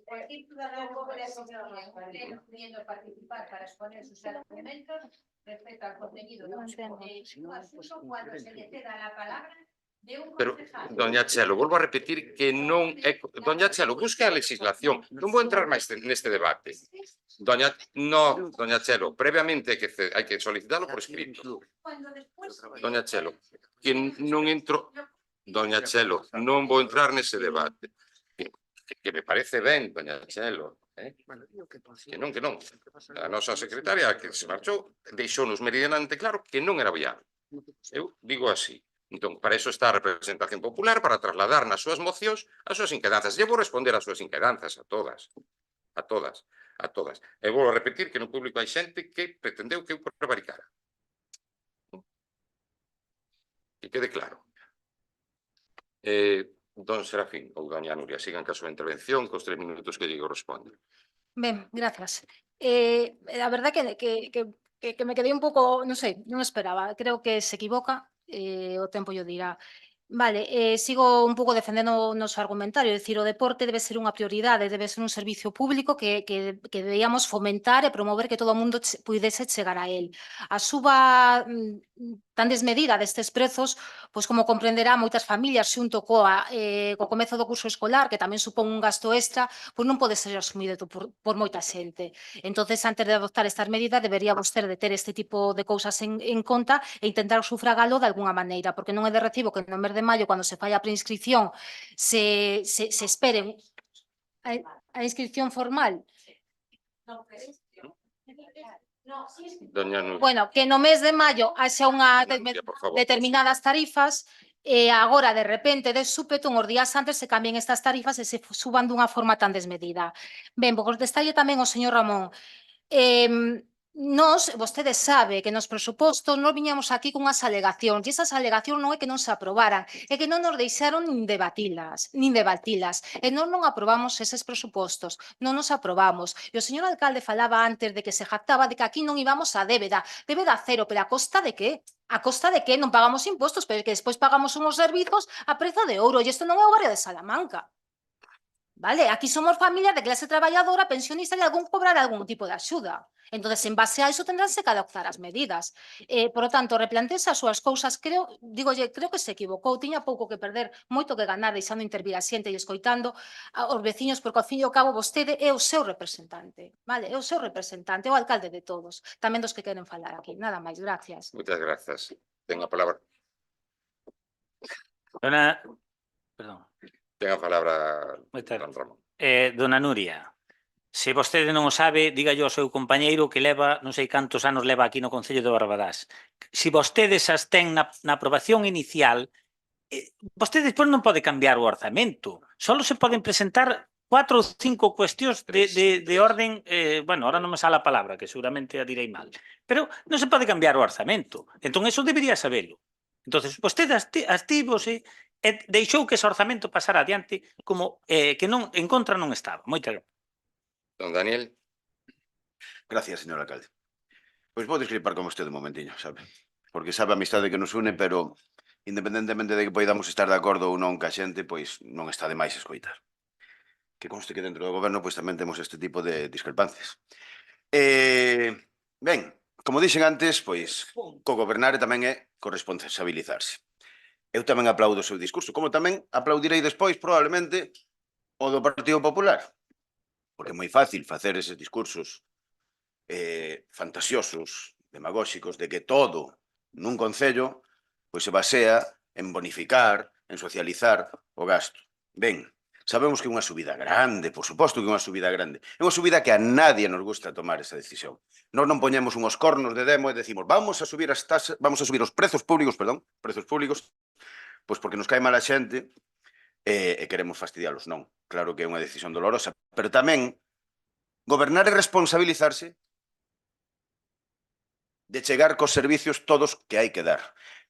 Cualquier ciudadano puede participar para exponer sus argumentos respecto al contenido de un asunto cuando se le ceda la palabra de un concejal. Pero, doña Chelo, volvo a repetir que non é... Doña Chelo, busque a legislación. Non vou entrar máis neste debate. Doña Chelo, previamente hai que solicitarlo por escrito. Doña Chelo, que non entro... Doña Chelo, non vou entrar nese debate. Que me parece ben, doña Chelo. Que non. A nosa secretaria que se marchou deixou-nos meridianamente claro que non era viable. Eu digo así. Entón, para iso está a representación popular, para trasladar nas súas mocións as súas inquedanzas. E vou responder as súas inquedanzas a todas. A todas. E vou a repetir que no público hai xente que pretendeu que eu prevaricara. Que quede claro. Don Serafín ou doña Nuria, sigan ca súa intervención cos 3 minutos que lle corresponden. Ben, grazas. A verdad que me quedei un pouco, non sei, non esperaba. Creo que se equivoca, o tempo yo dirá. Vale, sigo un pouco defendendo o noso argumentario, é dicir, o deporte debe ser unha prioridade, debe ser un servicio público que debíamos fomentar e promover que todo o mundo puidese chegar a él. A suba tan desmedida destes prezos, pois como comprenderá moitas familias xunto co comezo do curso escolar, que tamén supón un gasto extra, pois non pode ser asumido por moita xente. Entonces, antes de adoptar estas medidas, debería vostede de ter este tipo de cousas en conta e intentar sufragalo de alguna maneira, porque non é de recibo que no mes de maio, cando se fai a preinscripción, se esperen a inscripción formal. Doña Nuria, Bueno, que no mes de maio haxa unha por favor. determinadas tarifas e agora, de repente, de súpeto, uns días antes se cambien estas tarifas e se suban dunha forma tan desmedida. Ben, vou contestarlle tamén ao señor Ramón. Vostede sabe que nos presupostos non viñamos aquí cunhas alegacións, e esas alegacións non é que non se aprobaran, é que non nos deixaron nin debatilas, e non aprobamos eses presupostos, non nos aprobamos. E o señor alcalde falaba antes de que se jactaba de que aquí non íbamos a débeda cero, pero a costa de que? A costa de que non pagamos impostos, pero que despois pagamos unhos servizos a prezo de ouro, e isto non é o barrio de Salamanca. Vale, aquí somos familias de clase traballadora, pensionista e algún cobrar algún tipo de axuda. Entón, en base a iso tendránse que adoptar as medidas. Por lo tanto, replanteese as súas cousas. Creo que se equivocou. Tiña pouco que perder, moito que ganar, deixando intervir a xente e escoitando aos veciños, porque ao fin e ao cabo vostede é o seu representante. Vale, é o seu representante, é o alcalde de todos. Tamén dos que queren falar aquí. Nada máis, gracias. Muchas gracias. Ten a palabra. Perdón. Ten a palabra Moitas don Ramón. Dona Nuria, se vostede non o sabe, dígallo ao seu compañeiro que leva, non sei cantos anos leva aquí no Concello de Barbadás. Se vostede se abstén na aprobación inicial, vostede despois non pode cambiar o orzamento. Só se poden presentar 4 ou 5 cuestións de orden, bueno, ahora non me sale a palabra, que seguramente a direi mal, pero non se pode cambiar o orzamento. Entón, eso debería sabelo. Entón, vostede astívose e deixou que ese orzamento pasara adiante como que non en contra non estaba. Moitas gracias. Don Daniel. Gracias, señor alcalde. Pois vou discrepar con vostede un momentiño, sabe? Porque sabe a amistade que nos une, pero independentemente de que poidamos estar de acordo ou non ca xente, pois non está de máis escoitar. Que conste que dentro do goberno pois tamén temos este tipo de discrepancias. Ben, como dixen antes, pois co-gobernar tamén é corresponsabilizarse. Eu tamén aplaudo o seu discurso, como tamén aplaudirei despois, probablemente, o do Partido Popular. Porque é moi fácil facer eses discursos fantasiosos, demagóxicos, de que todo nun concello pois se basea en bonificar, en socializar o gasto. Ben, sabemos que é unha subida grande, por suposto que é unha subida grande. É unha subida que a nadie nos gusta tomar esa decisión. Nós non poñemos unhos cornos de demo e decimos vamos a subir as tasas, vamos a subir os prezos públicos, pois porque nos cae mal a xente e queremos fastidialos. Non, claro que é unha decisión dolorosa, pero tamén gobernar e responsabilizarse de chegar cos servicios todos que hai que dar.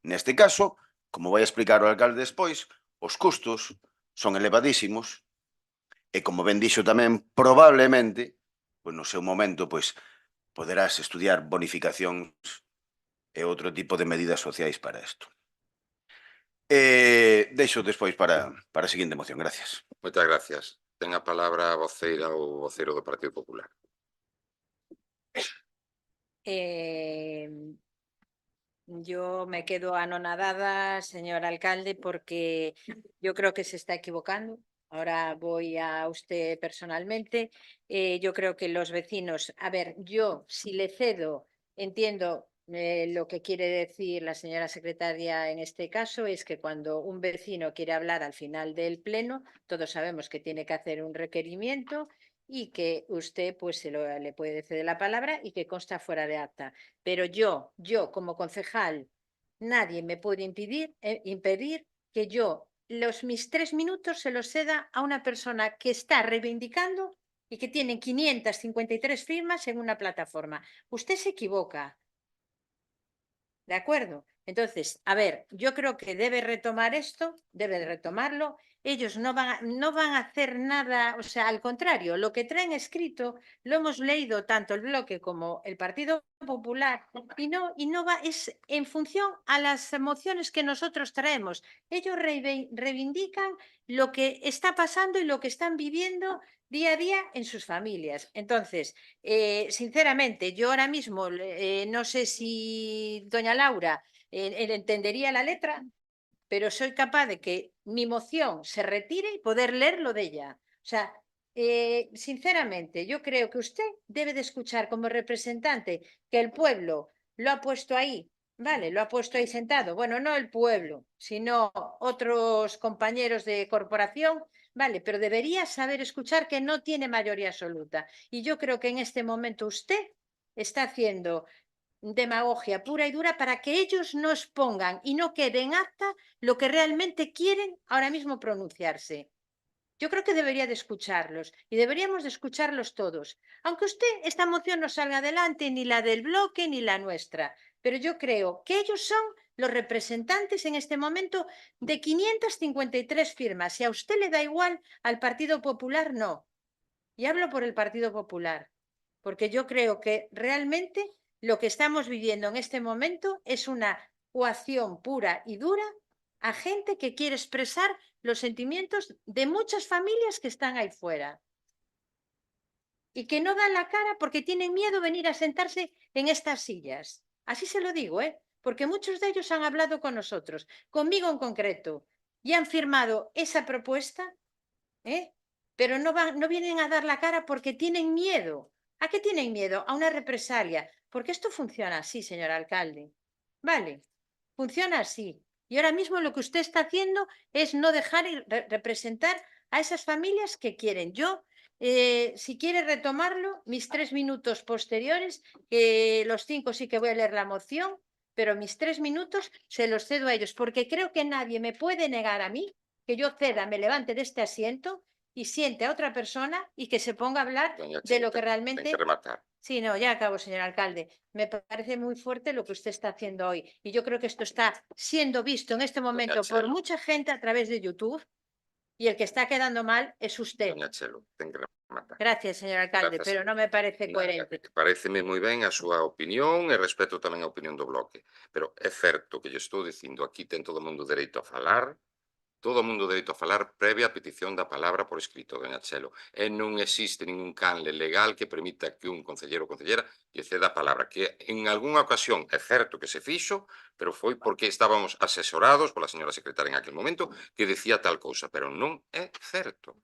Neste caso, como vai explicar o alcalde despois, os custos son elevadísimos e, como ben dixo tamén, probablemente, pois no seu momento, pois poderás estudiar bonificacións e outro tipo de medidas sociais para isto. Deixo despois para a seguinte moción. Gracias. Moitas gracias. Ten a palabra a voceira ou voceiro do Partido Popular. Yo me quedo anonadada, señor alcalde, porque yo creo que se está equivocando. Ahora voy a usted personalmente. Yo creo que los vecinos, a ver, yo si le cedo, entiendo lo que quiere decir la señora secretaria en este caso, es que cuando un vecino quiere hablar al final del pleno, todos sabemos que tiene que hacer un requerimiento y que usted pues le puede ceder la palabra y que consta fuera de acta. Pero yo como concejal, nadie me puede impedir que yo mis 3 minutos se los ceda a una persona que está reivindicando y que tiene 553 firmas en una plataforma. Usted se equivoca. ¿De acuerdo? Entonces, a ver, yo creo que debe retomar esto, debe de retomarlo. Ellos no van a hacer nada, o sea, al contrario, lo que traen escrito lo hemos leído tanto el Bloque como el Partido Popular y no va, es en función a las mociones que nosotros traemos. Ellos reivindican lo que está pasando y lo que están viviendo día a día en sus familias. Entonces, sinceramente, yo ahora mismo no sé si doña Laura entendería la letra, pero soy capaz de que mi moción se retire y poder leerlo de ella. O sea, sinceramente, yo creo que usted debe de escuchar como representante que el pueblo lo ha puesto ahí, ¿vale? Lo ha puesto ahí sentado. Bueno, no el pueblo, sino otros compañeros de corporación, ¿vale? Pero debería saber escuchar que no tiene mayoría absoluta. Y yo creo que en este momento usted está haciendo demagogia pura y dura para que ellos no expongan y no quede en acta lo que realmente quieren ahora mismo pronunciarse. Yo creo que debería de escucharlos y deberíamos de escucharlos todos. Aunque esta moción no salga adelante, ni la del Bloque ni la nuestra, pero yo creo que ellos son los representantes en este momento de 553 firmas. Si a usted le da igual, al Partido Popular no. Y hablo por el Partido Popular, porque yo creo que realmente lo que estamos viviendo en este momento es una coacción pura y dura a gente que quiere expresar los sentimientos de muchas familias que están ahí fuera y que no dan la cara porque tienen miedo de venir a sentarse en estas sillas. Así se lo digo, porque muchos de ellos han hablado con nosotros, conmigo en concreto, y han firmado esa propuesta, pero no vienen a dar la cara porque tienen miedo. ¿A qué tienen miedo? A una represalia. Porque esto funciona así, señor alcalde. Vale, funciona así. Y ahora mismo lo que usted está haciendo es no dejar representar a esas familias que quieren. Yo, si quiere retomarlo, mis 3 minutos posteriores, los 5 sí que voy a leer la moción, pero mis 3 minutos se los cedo a ellos, porque creo que nadie me puede negar a mí que yo ceda, me levante de este asiento y siente a otra persona y que se ponga a hablar de lo que realmente... Ten que rematar. Sí, no, ya acabo, señor alcalde. Me parece muy fuerte lo que usted está haciendo hoy. Y yo creo que esto está siendo visto en este momento por mucha gente a través de YouTube. Y el que está quedando mal es usted. Doña Chelo, ten que rematar. Gracias, señor alcalde, Grazas. pero non me parece coherente. Paréceme moi ben a súa opinión e respeto tamén a opinión do Bloque. Pero é certo que lle estou dicindo aquí ten todo o mundo dereito a falar, todo o mundo dereito a falar previa a petición da palabra por escrito, doña Chelo. E non existe ningún canle legal que permita que un concellero ou concellera lle ceda a palabra. Que en algunha ocasión é certo que se fixo, pero foi porque estábamos asesorados pola señora secretaria en aquel momento que decía tal cousa, pero non é certo.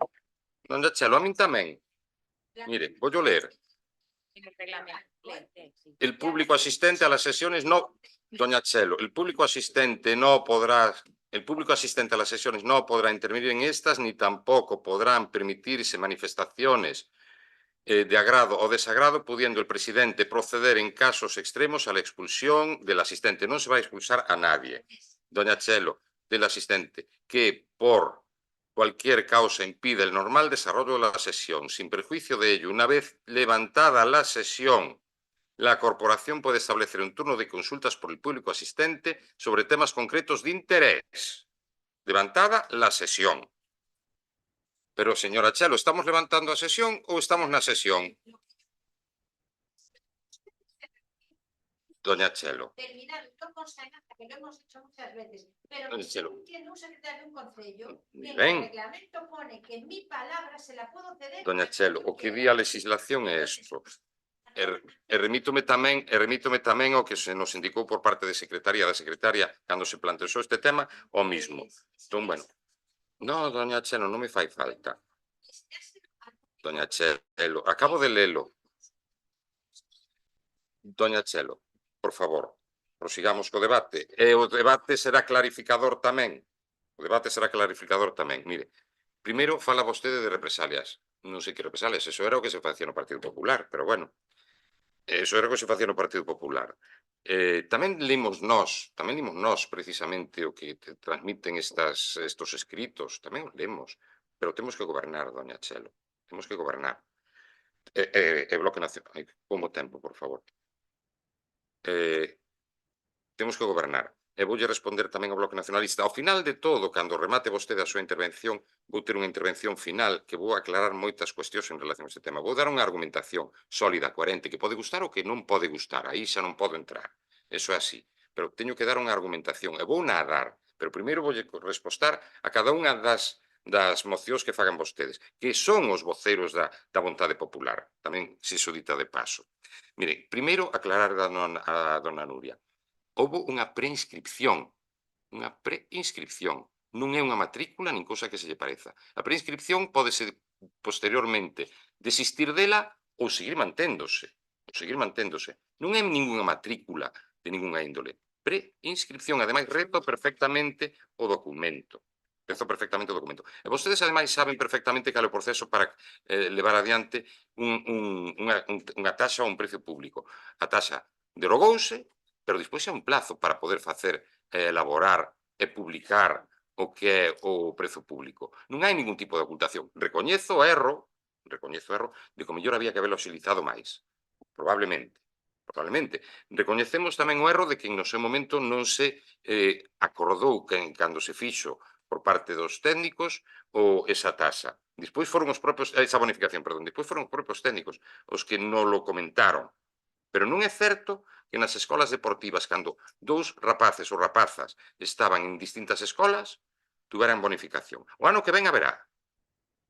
Doña Chelo, a min tamén. Mire, voy a leer. El público asistente a las sesiones no, doña Chelo, el público asistente a las sesiones no podrá intervenir en estas ni tampoco podrán permitirse manifestaciones de agrado o desagrado, pudiendo el presidente proceder en casos extremos a la expulsión del asistente. No se va a expulsar a nadie, doña Chelo, del asistente, que por cualquier causa impide el normal desarrollo de la sesión. Sin perjuicio de ello, una vez levantada la sesión, la corporación puede establecer un turno de consultas por el público asistente sobre temas concretos de interés. Levantada la sesión. Pero, señora Chelo, ¿estamos levantando a sesión ou estamos na sesión? Doña Chelo. Terminado, yo consta en acta, que lo hemos hecho muchas veces, pero Doña que Chelo. según tiene un secretario de un concello, Muy en ben. el reglamento pone que mi palabra se la puedo ceder. Doña Chelo, o que di a legislación é isto. E remítome tamén ao que se nos indicou por parte da secretaria cando se planteou este tema, o mismo. Entón, bueno, no, doña Chelo, non me fai falta. Doña Chelo, acabo de lelo. Doña Chelo, por favor, prosigamos co debate. E o debate será clarificador tamén. O debate será clarificador tamén. Mire, primeiro fala vostede de represalias. Non sei que represalias, eso era o que se facía no Partido Popular, pero bueno. Eso era o que se facía no Partido Popular. Tamén limos nós precisamente o que transmiten estos escritos, tamén os lemos, pero temos que gobernar, doña Chelo, temos que gobernar. Bloque Nacional, como tempo, por favor. Temos que gobernar. e voulle responder tamén ao Bloque Nacionalista. Ao final de todo, cando remate vostede a súa intervención, vou ter unha intervención final que vou aclarar moitas cuestións en relación a este tema. Vou dar unha argumentación sólida, coherente, que pode gustar ou que non pode gustar. Aí xa non podo entrar. Eso é así. Pero teño que dar unha argumentación e vou dar. Pero primeiro voulle respostar a cada unha das mocións que fagan vostedes, que son os voceiros da vontade popular. Tamén se iso dita de paso. Mire, primeiro aclarar a dona Nuria. Houbo unha preinscripción. Unha preinscripción. Non é unha matrícula nin cousa que se lle pareza. A preinscripción pode ser posteriormente desistir dela ou seguir manténdose. Non é ningunha matrícula de ningunha índole. Preinscripción. Ademais, rezo perfectamente o documento. E vostedes, ademais, saben perfectamente cal é o proceso para levar adiante unha taxa ou un precio público. A taxa derogouse, pero despois é un plazo para poder facer, elaborar e publicar o que é o prezo público. Non hai ningún tipo de ocultación. Recoñezo o erro de que o mellor había que haberlo axilizado máis. Probablemente. Recoñecemos tamén o erro de que no seu momento non se acordou cando se fixo por parte dos técnicos ou esa taxa. Despois foron os propios, esa bonificación, perdón, despois foron os propios técnicos os que non lo comentaron. Pero non é certo que nas escolas deportivas, cando dous rapaces ou rapazas estaban en distintas escolas, tuveran bonificación. O ano que ven haberá.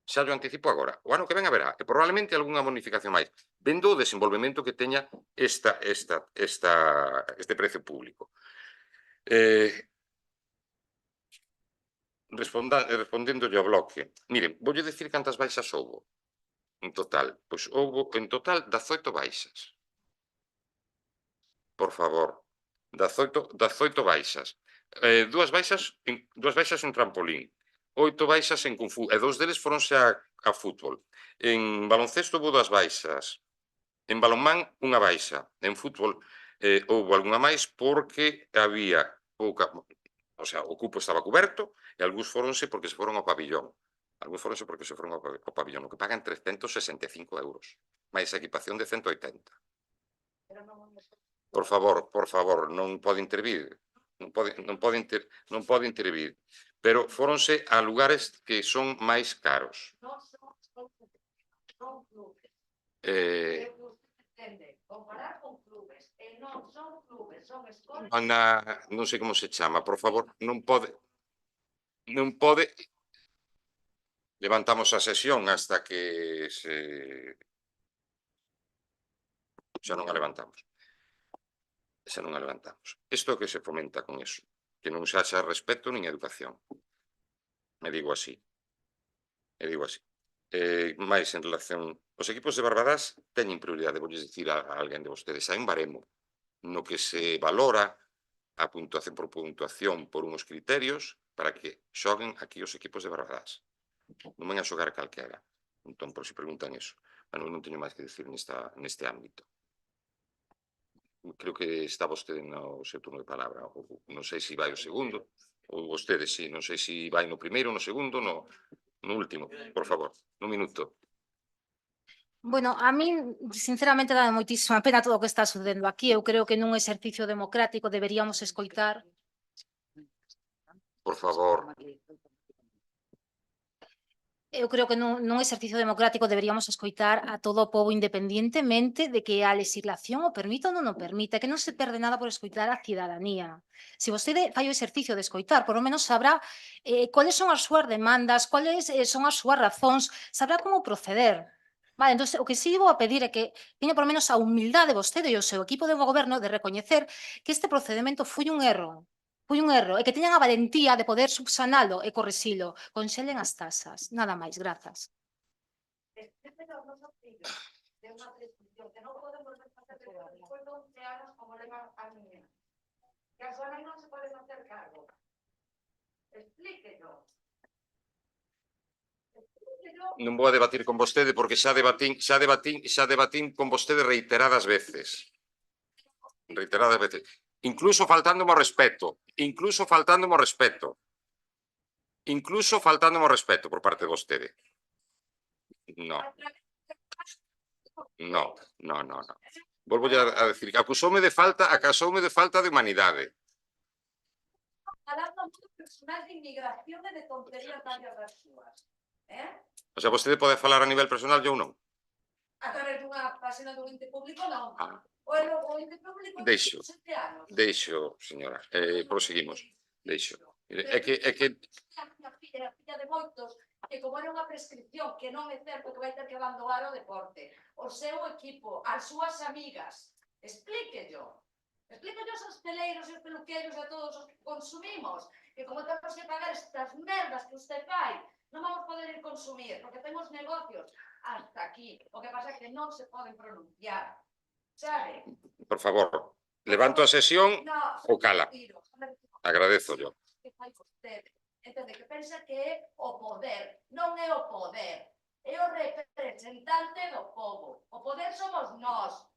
Xa lo anticipo agora. O ano que ven haberá. E probablemente algunha bonificación máis. Vendo o desenvolvemento que teña este precio público. Respondendo ao bloque. Miren, voulle dicir cantas baixas houbo. En total. Pois houbo, en total, 18 baixas. Por favor, 18 baixas. Dúas baixas en trampolín, 8 baixas en Kung Fu, e 2 deles foronse a fútbol. En baloncesto houve 2 baixas, en balonmán unha baixa, en fútbol houve algunha máis porque había pouca, o sea, o cupo estaba coberto e algúns fóronse porque se foron ao pabillón. O que pagan 365 euros, máis a equipación de 180. Por favor, non pode intervir. Non pode intervir. Pero fóronse a lugares que son máis caros. Non sei como se chama, por favor, non pode. Levantamos a sesión hasta que xa non a levantamos. Isto é o que se fomenta con iso, que non se haxa respeto nin educación. Me digo así. Mais en relación... Os equipos de Barbadás teñen prioridade, vou dicir a alguén de vostedes. Hai un baremo no que se valora a puntuación por unhos criterios para que xoguen aquí os equipos de Barbadás. Non van a xogar calquera. Entón, por se preguntan iso. Non teño máis que dicir neste ámbito. Creo que está vostede no seu turno de palabra. Non sei se vai o segundo, ou vostede, sí, non sei se vai no primeiro, no segundo, no último. Por favor, un minuto. Bueno, a min, sinceramente, dá moitísima pena todo o que está sucedendo aquí. Eu creo que nun exercicio democrático deberíamos escoitar. Por favor. Eu creo que nun exercicio democrático deberíamos escoitar a todo o pobo independientemente de que a legislación o permita ou non o permita, que non se perde nada por escoitar a cidadanía. Se vostede fai o exercicio de escoitar, por lo menos sabrá cuáles son as súas demandas, cuáles son as súas razóns, sabrá como proceder. Vale, entón, o que sí vou a pedir é que teña por lo menos a humildade vostede e o seu equipo de goberno de recoñecer que este procedimento foi un erro, e que teñan a valentía de poder subsanalo e corresilo. Conxelen as tasas. Nada máis, grazas. Non vou a debatir con vostede porque xa debatín con vostede reiteradas veces. Incluso faltándome ao respeto por parte de vostede. No. Volvo a decir que acusoume de falta de humanidade. falando moito personal de inmigración e de tonterías varias das súas. O sea, vostede pode falar a nivel personal e eu non. A través dunha página do ente público non. Ah, O ente público Deixo. 7 anos. deixo, señora. Proseguimos. Deixo. É que A filla de moitos que como era unha prescripción que non é certo que vai ter que abandonar o deporte, o seu equipo, as súas amigas, explíquello aos hosteleiros e os peluqueros e a todos os que consumimos, que como temos que pagar estas merdas que usted fai, non vamos poder ir consumir, porque temos negocios hasta aquí. O que pasa é que non se poden pronunciar, sabe? por favor, levanto a sesión ou cala. Agradezo yo. Que fai vostede, entende? Que pensa que é o poder, non é o poder, é o representante do povo. O poder somos nós,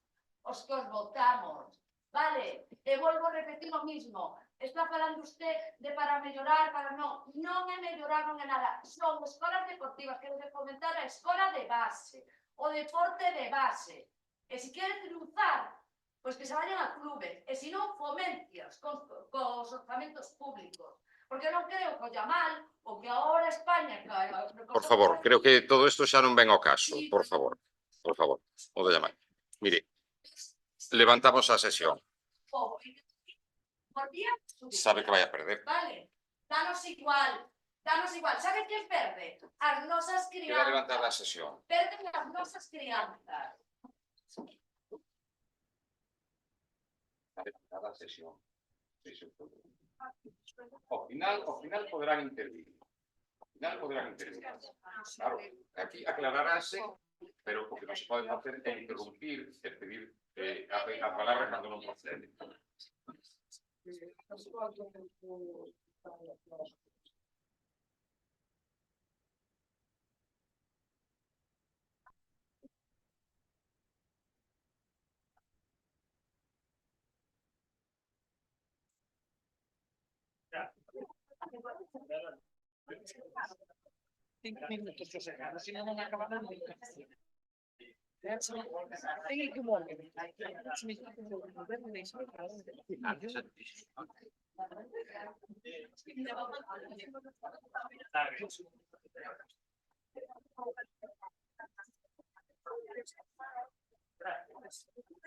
os que os votamos, vale? E volvo a repetir o mismo, está falando usted de para mellorar, para non é mellorar, non é nada, son escolas deportivas, quero fomentar a escola de base, o deporte de base, e se quere triunfar, pois que se vayan a clubes, e se non fomencias cos orzamentos públicos, porque non creo que o mal, o que agora España... Por favor, creo que todo isto xa non ven ao caso. Por favor, o de llamar. Mire, levantamos a sesión. Sabe que vai a perder. Vale, danos igual. Sabe quen perde? As nosas crianzas. Queda levantada a sesión. Perden as nosas crianzas. Cada sesión. Ao final poderán intervir. Claro, aquí aclararase, pero o que non se pode facer é interrumpir e pedir a palabra cando non procede.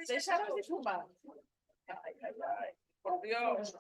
Deixaron de fumar. Por Dios.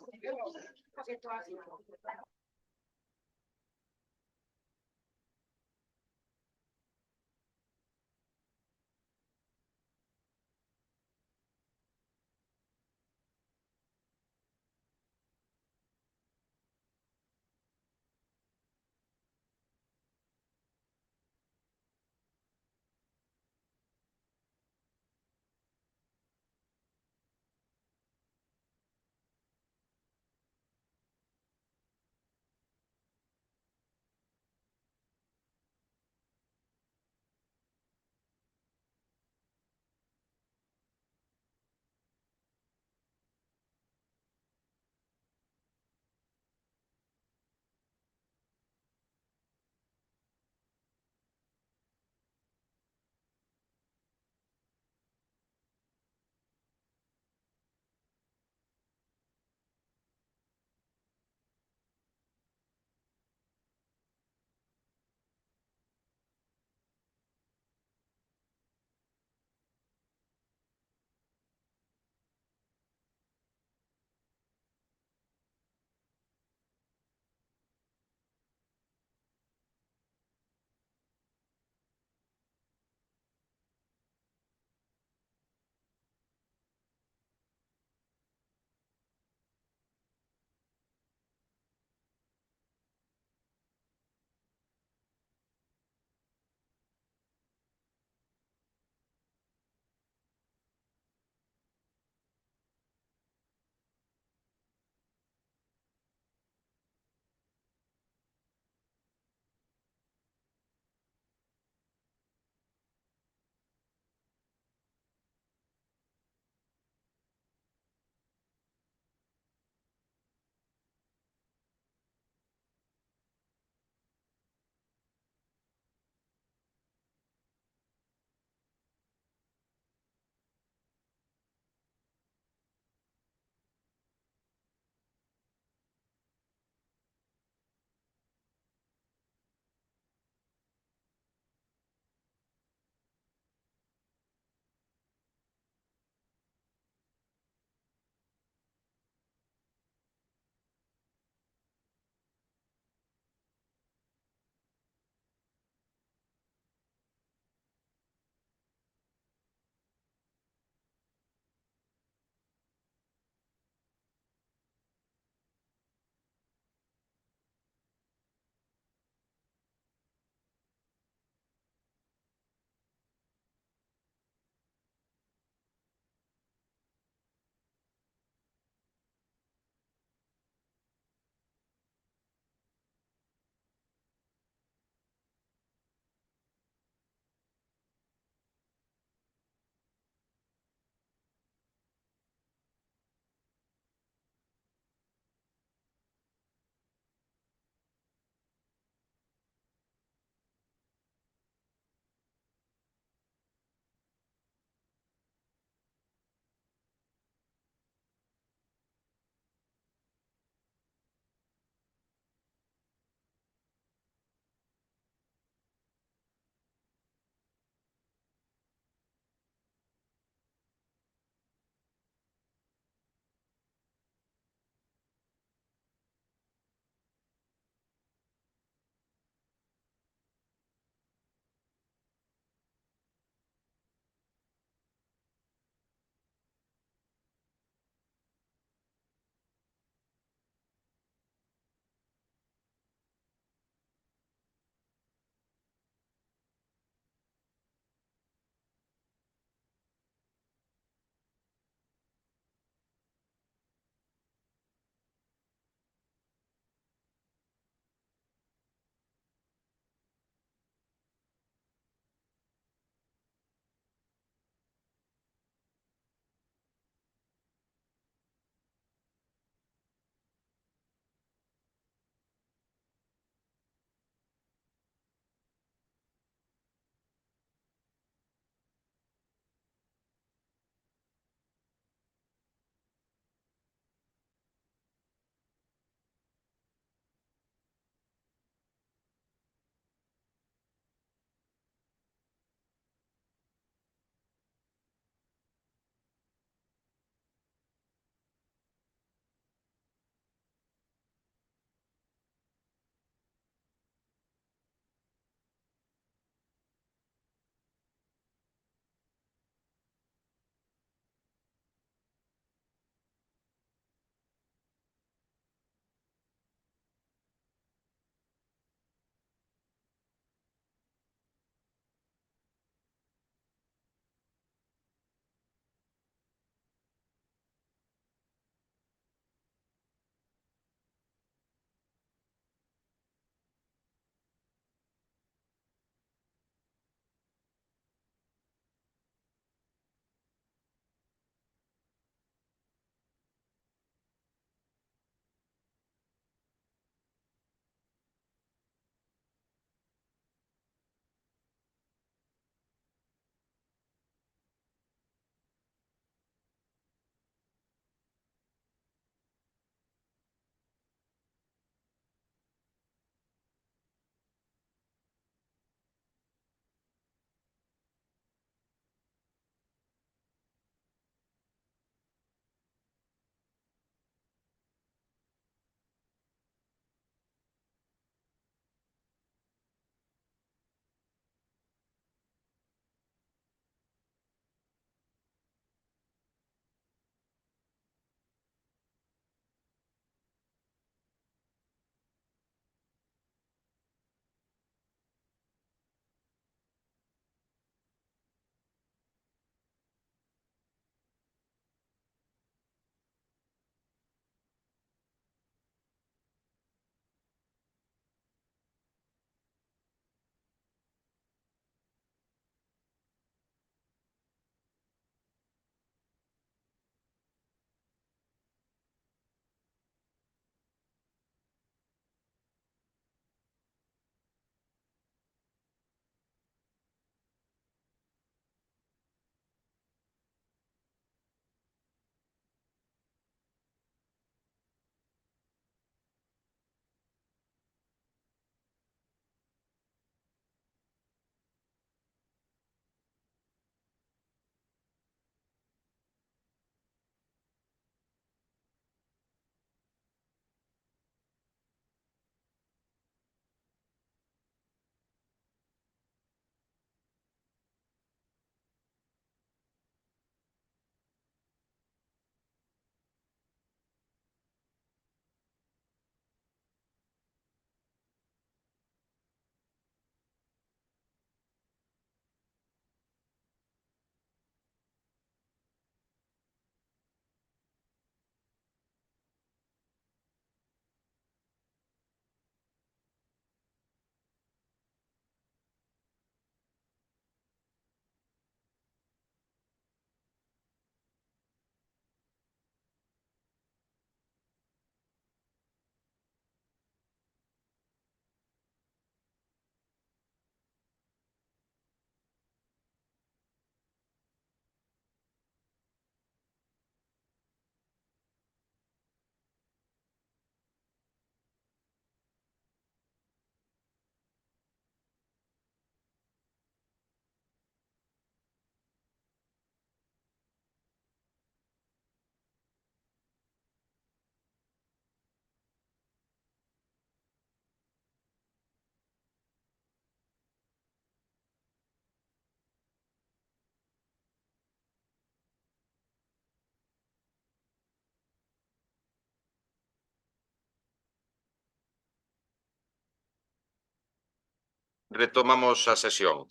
Retomamos a sesión.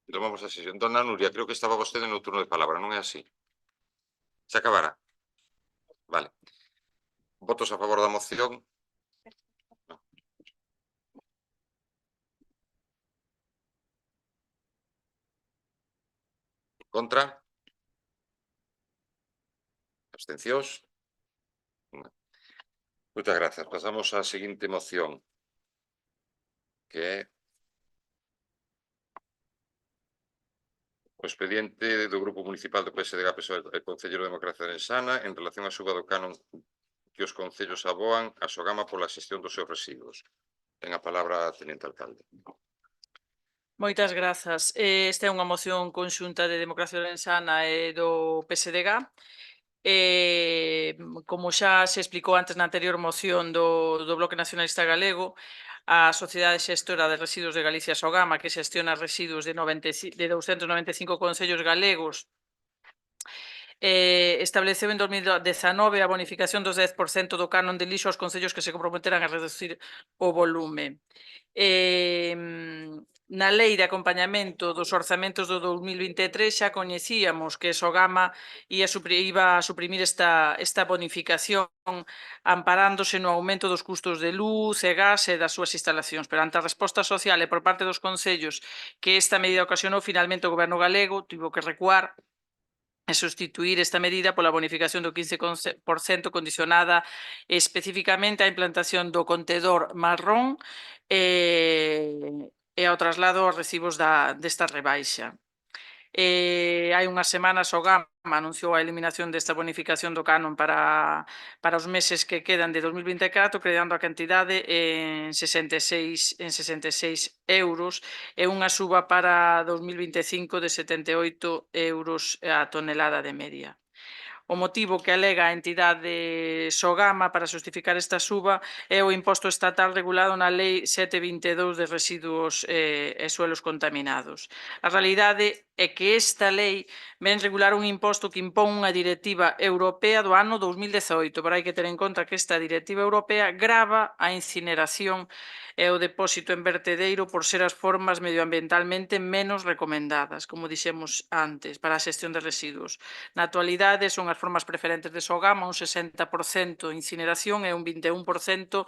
Retomamos a sesión. Dona Nuria, creo que estaba vostede no turno de palabra, non é así? Se acabará. Vale. Votos a favor da moción. No. Contra? Abstencións? No. Moitas grazas. Pasamos á seguinte moción, que é o expediente do Grupo Municipal do PSDG PSOE e Concello de Democracia de Ensana en relación á suba do canon que os concellos aboan a Sogama pola xestión dos seus residuos. Ten a palabra a Teniente Alcalde. Moitas grazas. Esta é unha moción conxunta de Democracia Orensana e do PSDG. Como xa se explicou antes na anterior moción do Bloque Nacionalista Galego, a Sociedade Xestora de Residuos de Galicia Sogama, que xestiona residuos de 295 concellos galegos, estableceu en 2019 a bonificación dos 10% do canon de lixo aos concellos que se comprometeran a reducir o volume. Na lei de acompañamento dos orzamentos do 2023 xa coñecíamos que Sogama iba a suprimir esta bonificación amparándose no aumento dos custos de luz e gas e das súas instalacións, pero ante a resposta social e por parte dos concellos que esta medida ocasionou, finalmente o Goberno galego tivo que recuar e substituir esta medida pola bonificación do 15% condicionada especificamente á implantación do contedor marrón e ao traslado aos recibos desta rebaixa. Hai unhas semanas o Gama anunciou a eliminación desta bonificación do canon para os meses que quedan de 2024, creando a cantidade en 66 euros e unha suba para 2025 de 78 euros a tonelada de media. O motivo que alega a entidade Sogama para justificar esta suba é o imposto estatal regulado na Lei 722 de residuos e suelos contaminados. A realidade é que esta lei ven regular un imposto que impón unha directiva europea do ano 2018, pero hai que ter en conta que esta directiva europea grava a incineración e o depósito en vertedeiro por ser as formas medioambientalmente menos recomendadas, como dixemos antes, para a xestión de residuos. Na actualidade son as formas preferentes de Sogama, un 60% incineración e un 21%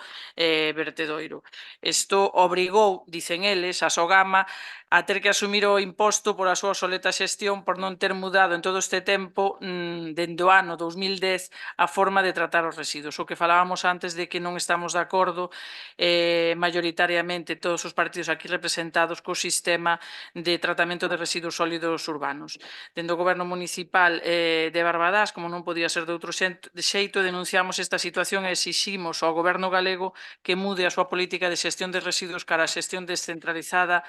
vertedoiro. Isto obrigou, dicen eles, a Sogama a ter que asumir o imposto por a súa obsoleta xestión por non ter mudado en todo este tempo, dende o ano 2010, a forma de tratar os residuos. O que falábamos antes de que non estamos de acordo mayoritariamente todos os partidos aquí representados co sistema de tratamento de residuos sólidos urbanos. Dende o Goberno Municipal de Barbadás, como non podía ser de outro xeito, denunciamos esta situación e exiximos ao Goberno galego que mude a súa política de xestión de residuos cara a xestión descentralizada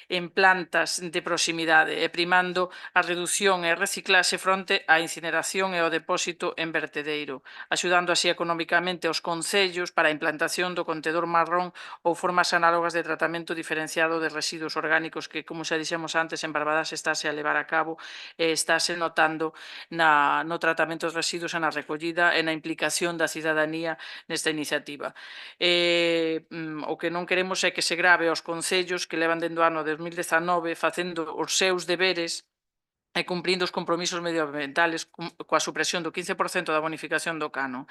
en plantas de proximidade e primando a reducción e a reciclaxe fronte á incineración e ao depósito en vertedeiro, axudando así económicamente aos concellos para a implantación do contedor marrón ou formas análogas de tratamento diferenciado de residuos orgánicos que, como xa dixemos antes, en Barbadás estáse a levar a cabo e estáse notando no tratamento dos residuos e na recollida e na implicación da cidadanía nesta iniciativa. O que non queremos é que se grave aos concellos que levan dende o ano 2019 facendo os seus deberes e cumprindo os compromisos medioambientales coa supresión do 15% da bonificación do canon.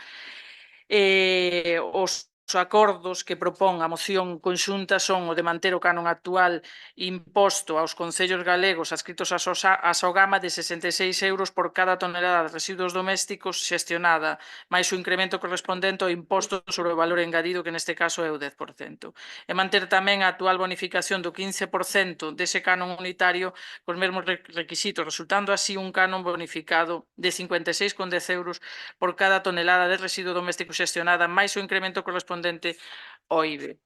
Os acordos que propón a moción conxunta son o de manter o canon actual imposto aos concellos galegos adscritos a Sogama de 66 euros por cada tonelada de residuos domésticos xestionada, máis o incremento correspondente ao imposto sobre o valor engadido, que neste caso é o 10%. E manter tamén a actual bonificación do 15% dese canon unitario cos mesmos requisitos, resultando así un canon bonificado de 56,10 euros por cada tonelada de residuo doméstico xestionada, máis o incremento correspondente ao IBE.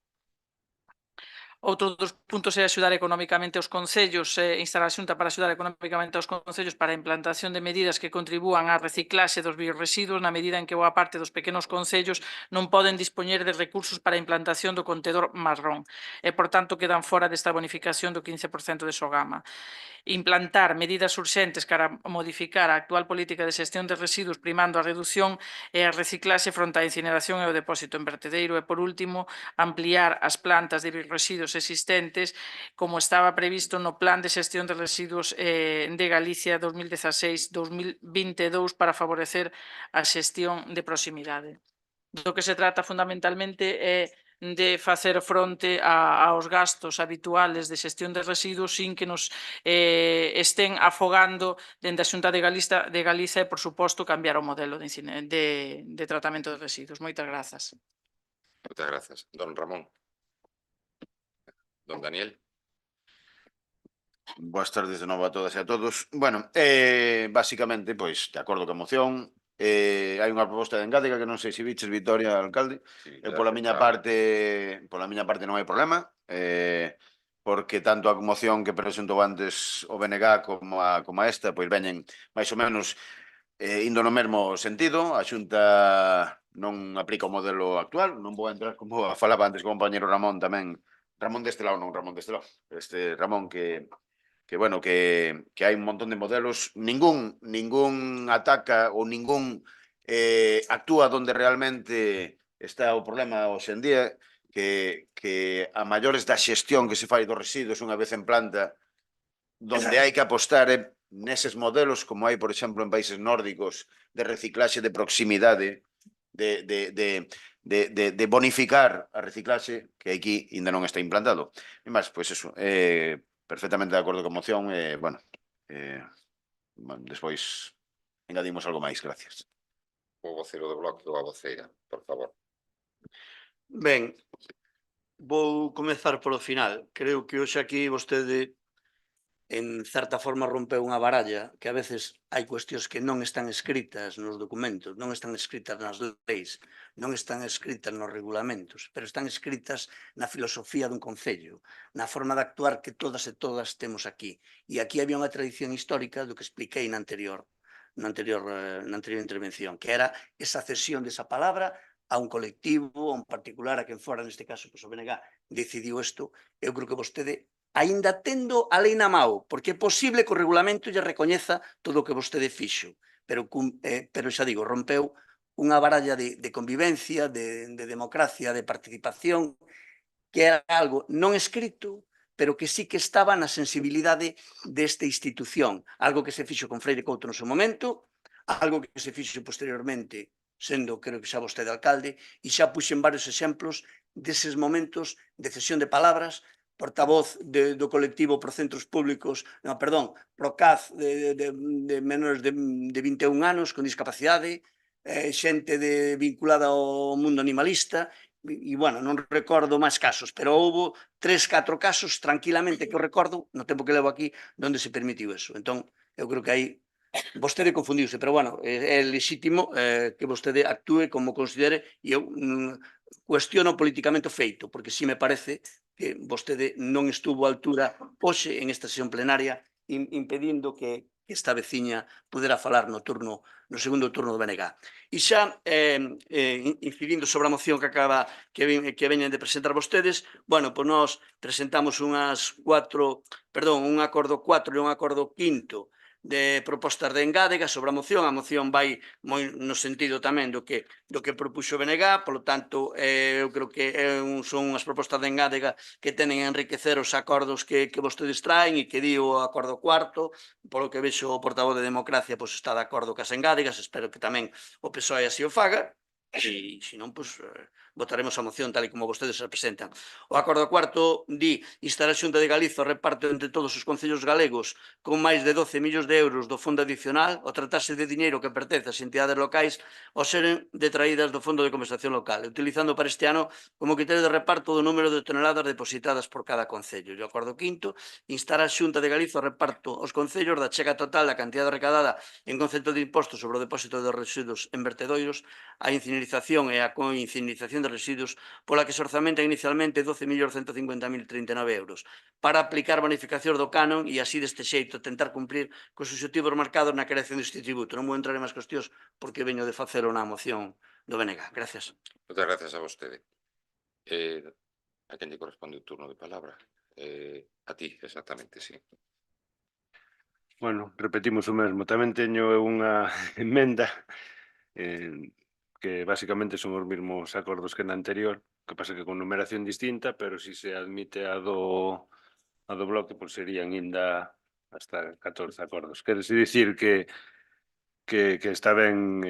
Outro dos puntos é axudar económicamente aos concellos, instar a Xunta para axudar económicamente aos concellos para a implantación de medidas que contribúan á reciclaxe dos biorresiduos na medida en que boa parte dos pequenos concellos non poden dispoñer de recursos para a implantación do contedor marrón e, por tanto, quedan fora desta bonificación do 15% de Sogama. Implantar medidas urxentes para modificar a actual política de xestión de residuos primando a reducción e a reciclaxe fronte á incineración e o depósito en vertedeiro e, por último, ampliar as plantas de biorresiduos residuos existentes, como estaba previsto no Plan de Xestión de Residuos de Galicia 2016-2022 para favorecer a xestión de proximidade. Do que se trata fundamentalmente é de facer fronte aos gastos habituales de xestión de residuos sin que nos estén afogando dende a Xunta de Galiza e, por suposto, cambiar o modelo de tratamento de residuos. Moitas grazas. Moitas grazas. Don Ramón. Don Daniel. Boas tardes de novo a todas e a todos. Bueno, basicamente, pois, de acordo coa moción, hai unha proposta de engádega que non sei se viches, Vitoria, alcalde. Sí, Pola miña parte non hai problema, porque tanto a moción que presentou antes o BNG como a esta, pois veñen máis ou menos indo no mesmo sentido. A Xunta non aplica o modelo actual, non vou entrar, como falaba antes o compañero Ramón tamén, Ramón deste lado, non Ramón deste lado, Ramón que bueno, que hai un montón de modelos, ningún ataca ou ningún actúa donde realmente está o problema hoxe en día, que a maiores da xestión que se fai dos residuos unha vez en planta, donde hai que apostar neses modelos, como hai, por exemplo, en países nórdicos, de reciclaxe de proximidade, de bonificar a reciclaxe, que aquí ainda non está implantado. E máis, pois eso, perfectamente de acordo con a moción, bueno, despois engadimos algo máis, gracias. O vocero do bloque ou a voceira, por favor. Ben, vou comezar polo final. Creo que hoxe aquí vostede en certa forma rompeu unha baralla que a veces hai cuestións que non están escritas nos documentos, non están escritas nas leis, non están escritas nos regulamentos, pero están escritas na filosofía dun concello, na forma de actuar que todas e todas temos aquí. E aquí había unha tradición histórica do que expliquei na anterior intervención, que era esa cesión desa palabra a un colectivo, a un particular, a quen fora, neste caso, o BNG, decidiu isto. Eu creo que vostede, aínda tendo a lei na mao, porque é posible que o regulamento lle recoñeza todo o que vostede fixo, pero xa digo, rompeu unha baralla de convivencia, de democracia, de participación, que era algo non escrito, pero que sí que estaba na sensibilidade desta institución, algo que se fixo con Freire Couto no seu momento, algo que se fixo posteriormente, sendo, creo que xa vostede alcalde, e xa puxen varios exemplos deses momentos de cesión de palabras, portavoz do colectivo pro centros públicos, pro CAZ de menores de 21 anos con discapacidade, xente vinculada ao mundo animalista, e, bueno, non recordo máis casos, pero houve 3-4 casos tranquilamente que eu recordo, no tempo que levo aquí, onde se permitiu eso. Entón, eu creo que aí vostede confundiuse, pero, bueno, é legítimo que vostede actúe como considere, e eu cuestiono políticamente o feito, porque si me parece que vostede non estuvo á altura hoxe en esta sesión plenaria impedindo que esta veciña pudera falar no segundo turno do BNG. E xa, incidindo sobre a moción que veñen de presentar vostedes, bueno, pois nós presentamos un acordo 4 e un acordo 5 de propostas de engádega sobre a moción vai moi no sentido tamén do que propuxo o BNG, polo tanto, eu creo que son unhas propostas de engádega que tenen a enriquecer os acordos que vostedes traen e que di o acordo 4, polo que vexo o portavoz de Democracia pois está de acordo cas engádegas, espero que tamén o PSOE así o faga, e, se non, pois, votaremos a moción tal e como vostedes se presentan. O acordo 4 di instar a Xunta de Galiza o reparto entre todos os concellos galegos con máis de 12 millóns de euros do fondo adicional ao tratarse de diñeiro que pertence ás entidades locais ou seren detraídas do Fondo de Compensación Local, utilizando para este ano como criterio de reparto do número de toneladas depositadas por cada concello. E o acordo 5 instar a Xunta de Galiza o reparto aos concellos da chega total da cantidade recadada en concepto de imposto sobre o depósito de residuos en vertedoiros, a incinerización e a coincinerización de residuos pola que se orzamenta inicialmente 12.150.039 euros para aplicar bonificacións do canon e así deste xeito tentar cumprir cos obxectivos marcados na creación deste tributo. Non vou entrar en máis cuestións porque veño de facelo na moción do BNG. Gracias. Moitas gracias a vostede. A quen lle corresponde o turno de palabra? A ti, exactamente, sí. Bueno, repetimos o mesmo. Tamén teño unha emenda que basicamente son os mesmos acordos que na anterior, que pasa que con numeración distinta, pero si se admite a do bloque, pois serían ainda hasta 14 acordos. Quere dicir que está ben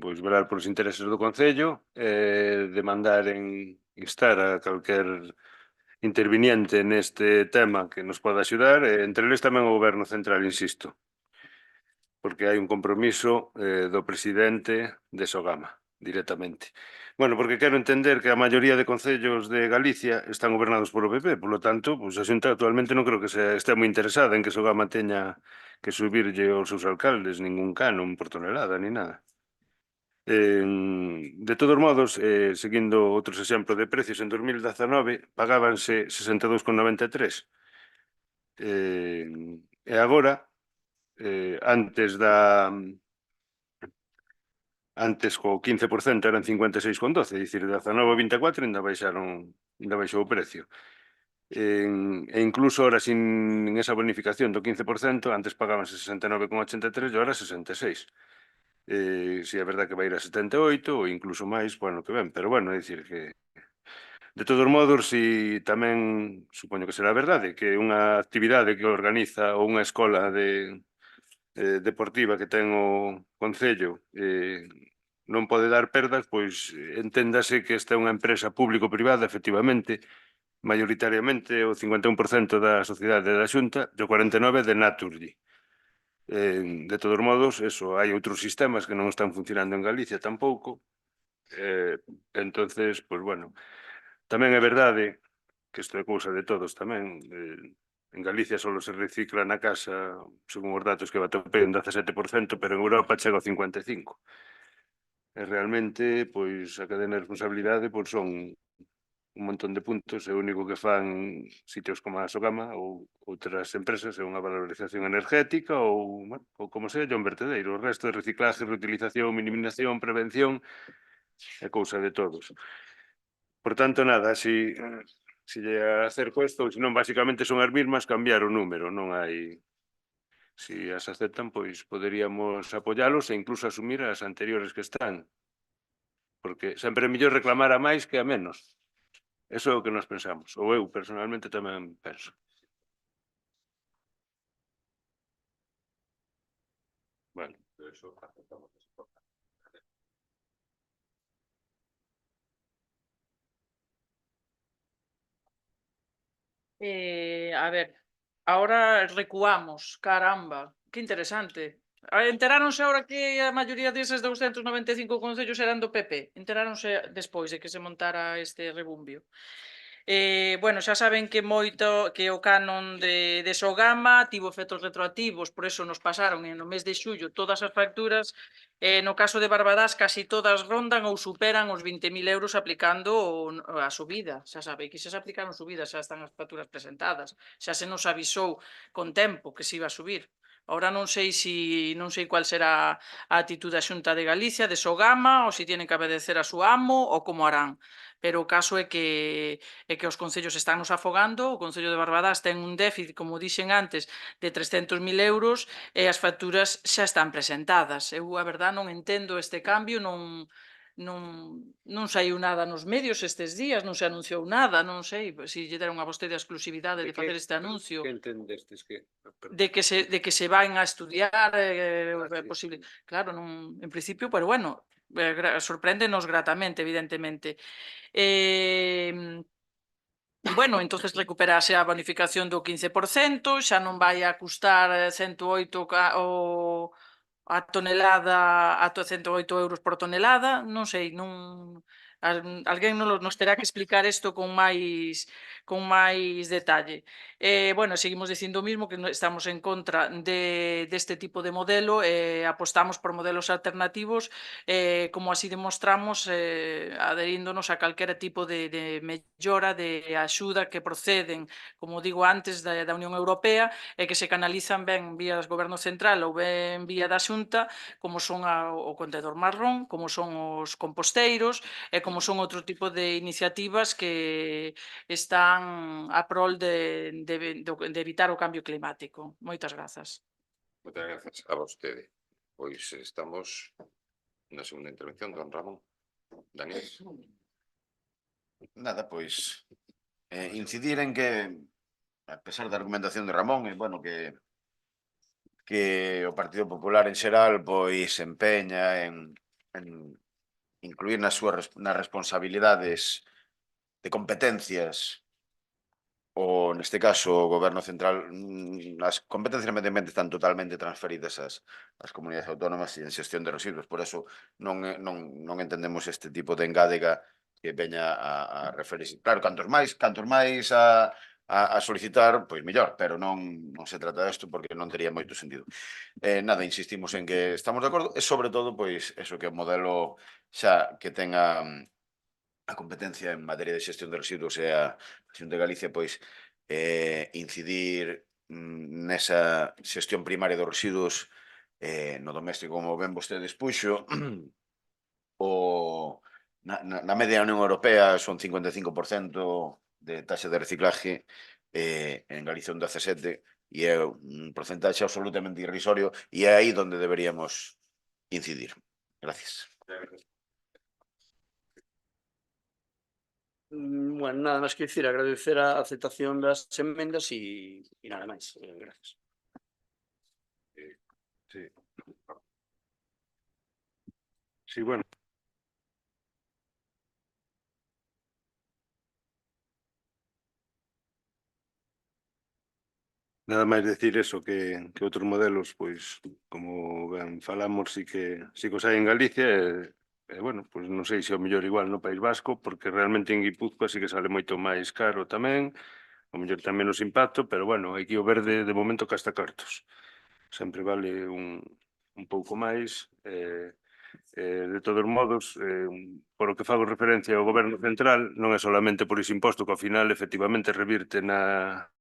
pois velar polos intereses do Concello, demandar instar a calquer interviniente neste tema que nos poda axudar, entre eles tamén o Goberno Central, insisto, porque hai un compromiso do presidente de Sogama, directamente. Bueno, porque quero entender que a maioría de concellos de Galicia están gobernados polo PP, polo tanto, pois a Xunta actualmente non creo que estea moi interesada en que Sogama teña que subirlle aos seus alcaldes ningún canon por tonelada, ni nada. De todos modos, seguindo outros exemplos de precios, en 2019 pagábanse 62,93. E agora, antes co 15% eran 56,12, é dicir, 19 a 24 ainda baixou o precio. E incluso ahora sin esa bonificación do 15%, antes pagábanse 69,83 e ahora 66. Si é verdad que vai ir a 78 ou incluso máis, bueno, que ben, pero bueno, é dicir que de todos modos, si tamén supoño que será verdade que unha actividade que organiza ou unha escola deportiva que ten o Concello non pode dar perdas, pois enténdase que esta é unha empresa público-privada, efectivamente, maioritariamente o 51% da sociedade da Xunta e o 49% de Naturgy. De todos modos, eso, hai outros sistemas que non están funcionando en Galicia tampouco. Entonces, pois bueno, tamén é verdade que isto é cousa de todos tamén. En Galicia só se recicla na casa, según os datos que atopei, un 17%, pero en Europa chega ao 55%. E realmente, pois, a cadena de responsabilidade pois, son un montón de puntos, e o único que fan sitios como a Sogama ou outras empresas é unha valorización energética ou como sea, un vertedero. O resto de reciclaje, reutilización, minimización, prevención, é cousa de todos. Por tanto, nada, si lle acerco isto, ou senón, basicamente son as mismas, cambiar o número, non hai... Si as aceptan, pois poderíamos apoialos e incluso asumir as anteriores que están. Porque sempre é mellor reclamar a máis que a menos. Eso é o que nós pensamos, ou eu personalmente tamén penso. Bueno, eso aceptamos. A ver, ahora recuamos, caramba, que interesante. Enteráronse ahora que a maioría deses 295 concellos eran do PP? Enteráronse despois de que se montara este rebumbio? Bueno, xa saben que moito que o canon de Sogama tivo efectos retroactivos, por eso nos pasaron no mes de xullo todas as facturas. No caso de Barbadás, casi todas rondan ou superan os 20.000 euros aplicando a subida. Xa sabe que xa se aplicaron subidas, xa están as facturas presentadas, xa se nos avisou con tempo que se iba a subir. Ahora non sei cual será a actitude da Xunta de Galicia, de Sogama, ou se tienen que obedecer a su amo, ou como harán. Pero o caso é que os concellos están nos afogando. O Concello de Barbadás ten un déficit, como dixen antes, de 300.000 euros e as facturas xa están presentadas. Eu, a verdad, non entendo este cambio, non saiu nada nos medios estes días, non se anunciou nada, non sei se lle deron a vostede a exclusividade de facer este anuncio. Que entendestes que? De que se van a estudiar, é posible. Claro, non, en principio, pero bueno, sorpréndenos gratamente, evidentemente. Bueno, entonces recuperase a bonificación do 15%, xa non vai a custar 108 a tonelada, a 108 euros por tonelada, non sei, alguén nos terá que explicar isto con máis detalle. Bueno, seguimos dicindo o mismo, que estamos en contra deste tipo de modelo, apostamos por modelos alternativos, como así demostramos adheríndonos a calquera tipo de mellora, de axuda que proceden, como digo antes, da Unión Europea e que se canalizan ben vía do Goberno Central ou ben vía da Xunta, como son o contedor marrón, como son os composteiros e como son outro tipo de iniciativas que están a prol de evitar o cambio climático. Moitas grazas. Moitas grazas a vostede. Pois estamos Na segunda intervención, don Ramón. Daniel. Nada, pois incidir en que, a pesar da argumentación de Ramón, bueno, que o Partido Popular en xeral pois se empeña en incluir nas responsabilidades de competencias o, neste caso, o Goberno Central, as competencias de medio ambiente están totalmente transferidas ás comunidades autónomas e en xestión de residuos. Por eso non entendemos este tipo de engádega que veña a referirse. Claro, cantos máis a solicitar, pois mellor, pero non se trata disto porque non tería moito sentido. Nada, insistimos en que estamos de acordo e, sobre todo, pois, eso, que o modelo xa que tenga a competencia en materia de xestión de residuos e a Xunta de Galicia, pois, incidir nesa xestión primaria dos residuos no doméstico, como ben vostede expuxo. Na media da Unión Europea son 55% de taxa de reciclaje, en Galicia un 17%, e é un porcentaxe absolutamente irrisorio, e é aí onde deberíamos incidir. Gracias. Bueno, nada máis que dicir, agradecer a aceptación das emendas e nada máis. Gracias. Sí. Sí, bueno. Nada máis decir eso, que outros modelos, pois, como ben falamos, sí que os hai en Galicia, bueno, pois non sei se o mellor igual no País Vasco, porque realmente en Guipúzcoa sí que sale moito máis caro tamén, o mellor tamén menos impacto, pero bueno, aquí o verde de momento casta cartos. Sempre vale un pouco máis, de todos modos, por o que fago referencia ao Goberno Central, non é solamente por ese imposto que ao final efectivamente revirte nas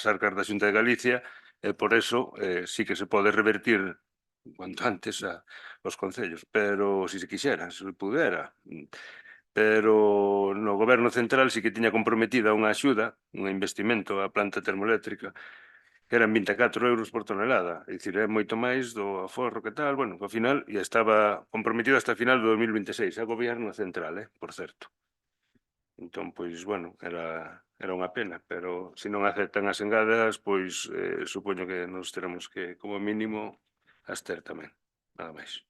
arcas da Xunta de Galicia, e por eso sí que se pode revertir cuanto antes aos concellos, pero se quixera, se pudera. Pero no Goberno Central sí que tiña comprometida unha axuda, un investimento á planta termoeléctrica, que eran 24 euros por tonelada, é dicir, é moito máis do aforro que tal, bueno, ao final, e estaba comprometido hasta o final do 2026, é o Goberno Central, por certo. Entón, pois, bueno, era unha pena, pero se non aceptan as engadas, pois supoño que nos teremos que, como mínimo, abster tamén. Nada máis.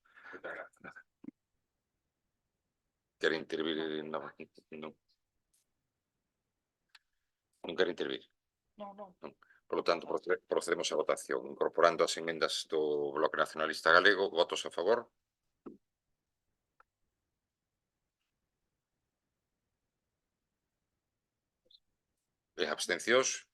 Quer intervir? Non. Non quer intervir? Non. Por lo tanto, procedemos á votación. Incorporando as emendas do Bloque Nacionalista Galego, votos a favor? E abstencións?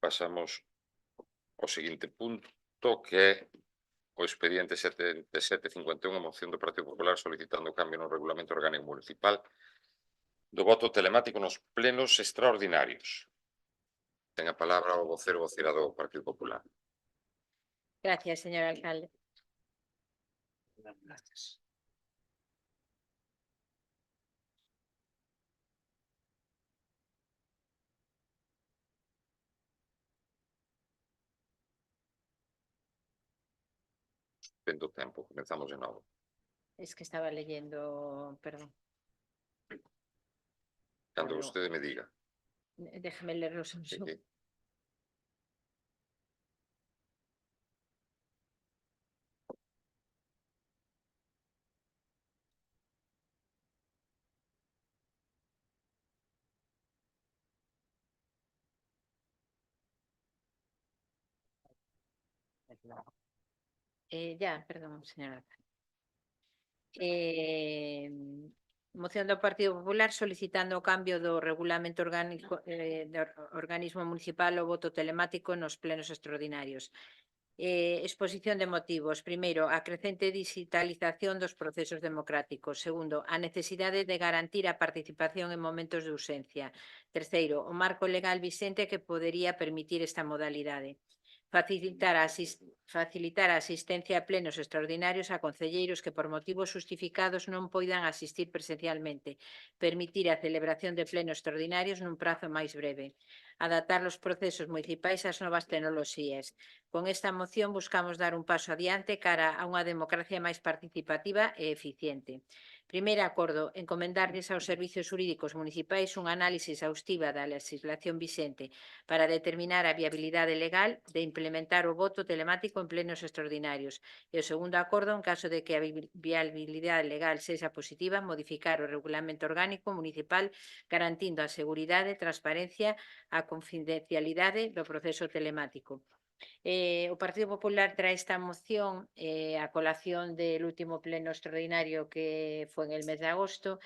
Pasamos ao seguinte punto, que é o expediente 7751, a moción do Partido Popular solicitando o cambio no Regulamento Orgánico Municipal do voto telemático nos plenos extraordinarios. Ten a palabra o vocero vocera do Partido Popular. Gracias, señor alcalde. Gracias. Tendo tempo, comenzamos de novo. Es que estaba leyendo, perdón. Cando Bueno. vostede me diga. Déjeme leerlos un Sí, segundo. sí. Ya, perdón, señora. Moción do Partido Popular solicitando o cambio do regulamento orgánico do organismo municipal ao voto telemático nos plenos extraordinarios. Exposición de motivos. Primeiro, a crecente digitalización dos procesos democráticos. Segundo, a necesidade de garantir a participación en momentos de ausencia. Terceiro, o marco legal vixente que podería permitir esta modalidade. facilitar a asistencia a plenos extraordinarios a concelleiros que por motivos justificados non poidan asistir presencialmente, permitir a celebración de plenos extraordinarios nun prazo máis breve, adaptar os procesos municipais ás novas tecnoloxías. Con esta moción buscamos dar un paso adiante cara a unha democracia máis participativa e eficiente. Primeiro acordo, encomendarlles aos servicios xurídicos municipais unha análise exhaustiva da legislación vixente para determinar a viabilidade legal de implementar o voto telemático en plenos extraordinarios. E o segundo acordo, en caso de que a viabilidade legal sexa positiva, modificar o regulamento orgánico municipal garantindo a seguridade, transparencia, a confidencialidade do proceso telemático. O Partido Popular trae esta moción a colación del último pleno extraordinario que fue en el mes de agosto,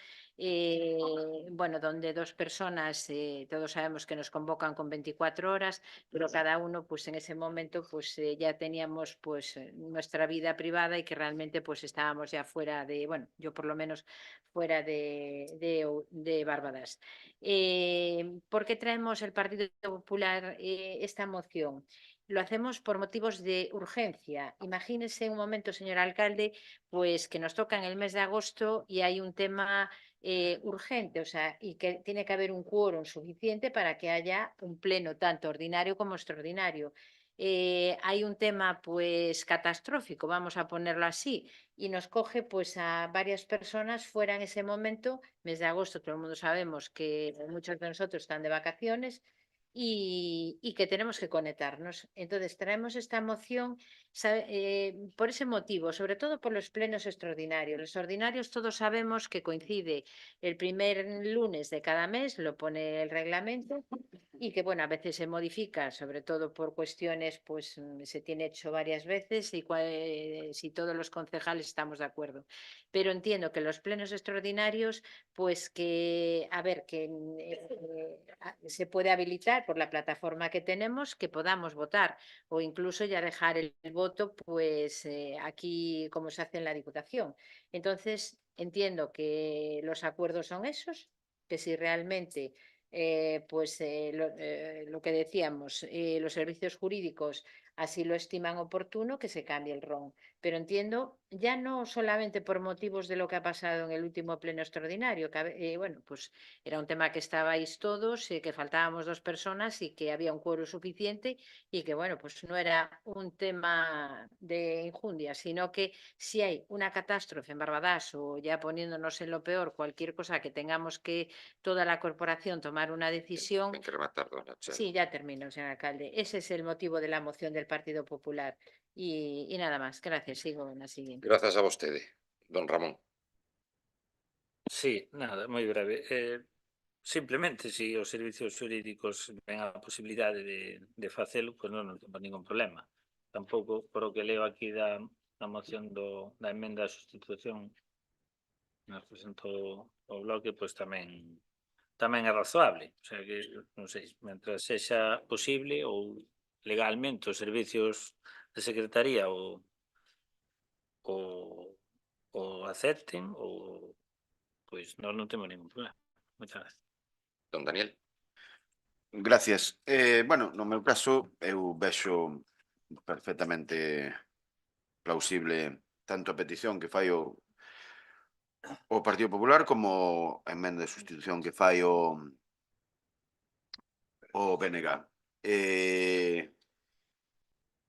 bueno, donde dos personas, todos sabemos que nos convocan con 24 horas, pero cada uno, pues en ese momento, pues ya teníamos pues nuestra vida privada y que realmente pues estábamos ya fuera de, bueno, yo por lo menos fuera de Barbadas. ¿Por qué traemos el Partido Popular esta moción? Lo hacemos por motivos de urgencia. Imagínese un momento, señor alcalde, pues que nos toca en el mes de agosto y hay un tema urgente, o sea, y que tiene que haber un quórum suficiente para que haya un pleno tanto ordinario como extraordinario. Hay un tema pues catastrófico, vamos a ponerlo así, y nos coge pues a varias personas fuera en ese momento, mes de agosto, todo el mundo sabemos que muchos de nosotros están de vacaciones, y que tenemos que conectarnos. Entonces, traemos esta moción por ese motivo, sobre todo por los plenos extraordinarios. Los ordinarios todos sabemos que coincide el primer lunes de cada mes, lo pone el reglamento, y que, bueno, a veces se modifica, sobre todo por cuestiones, pues se tiene hecho varias veces y si todos los concejales estamos de acuerdo. Pero entiendo que los plenos extraordinarios, pues que, a ver, que se puede habilitar por la plataforma que tenemos, que podamos votar o incluso ya dejar el voto pues aquí como se hace en la Diputación. Entonces, entiendo que los acuerdos son esos, que si realmente lo que decíamos, los servicios jurídicos así lo estiman oportuno, que se cambie el RON. Pero entiendo, ya no solamente por motivos de lo que ha pasado en el último pleno extraordinario, que bueno, pues era un tema que estabais todos, que faltábamos 2 personas y que había un quórum suficiente y que, bueno, pues no era un tema de injundia, sino que si hay una catástrofe en Barbadas o ya poniéndonos en lo peor, cualquier cosa que tengamos que toda la corporación tomar una decisión. Ten que rematar, dona Chela. Sí, ya termino, señor alcalde. Ese es el motivo de la moción del Partido Popular. Y nada más. Gracias. Sigo en la siguiente. Grazas a vostede, don Ramón. Sí, nada, moi breve. Simplemente, se os servicios xurídicos ven a posibilidade de facelo, pois non temos ningún problema. Tampouco, por o que leo aquí da moción da emenda de sustitución que nos presentou o bloque, pois tamén é razoable. O sea que, non sei, mentras sexa posible ou legalmente os servicios de secretaría o acepten ou pois non temos ningún problema. Moitas gracias. Don Daniel. Gracias. Bueno, no meu caso, eu vexo perfectamente plausible tanto a petición que fai o Partido Popular como a emenda de sustitución que fai o BNG.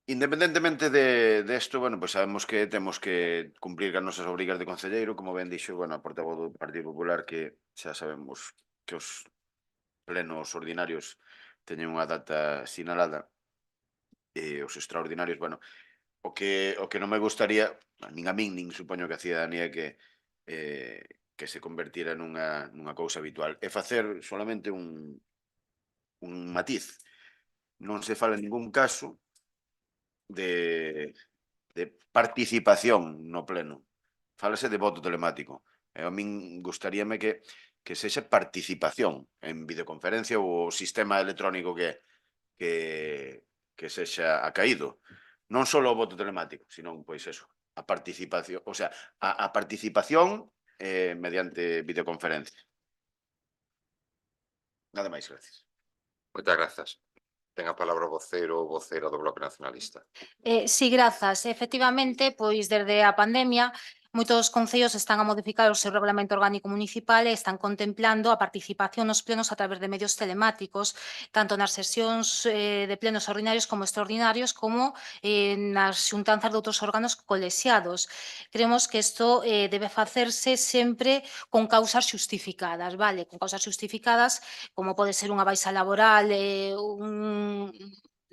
Independentemente de esto, bueno, pues sabemos que temos que cumplir con nosas obrigas de concelleiro, como ben dixo, bueno, a portavoz do Partido Popular, que xa sabemos que os plenos ordinarios teñen unha data sinalada, e os extraordinarios, bueno, o que non me gustaría, nin a min, nin supoño que a cidadanía que se convertira nunha cousa habitual, é facer solamente un matiz. Non se fala en ningún caso de participación no pleno. Fálase de voto telemático. A min gustaríame que sexa participación en videoconferencia ou o sistema electrónico que sexa acaído. Non só o voto telemático, sino, pois eso, a participación, o sea, a participación mediante videoconferencia. Nada máis, gracias. Moitas grazas. Ten a palabra o vocero ou vocera do Bloque Nacionalista. Sí, grazas. Efectivamente, pois desde a pandemia, moitos concellos están a modificar o seu regulamento orgánico municipal e están contemplando a participación nos plenos a través de medios telemáticos, tanto nas sesións de plenos ordinarios como extraordinarios, como nas xuntanzas de outros órganos colexiados. Creemos que isto debe facerse sempre con causas xustificadas, vale? Con causas xustificadas, como pode ser unha baixa laboral,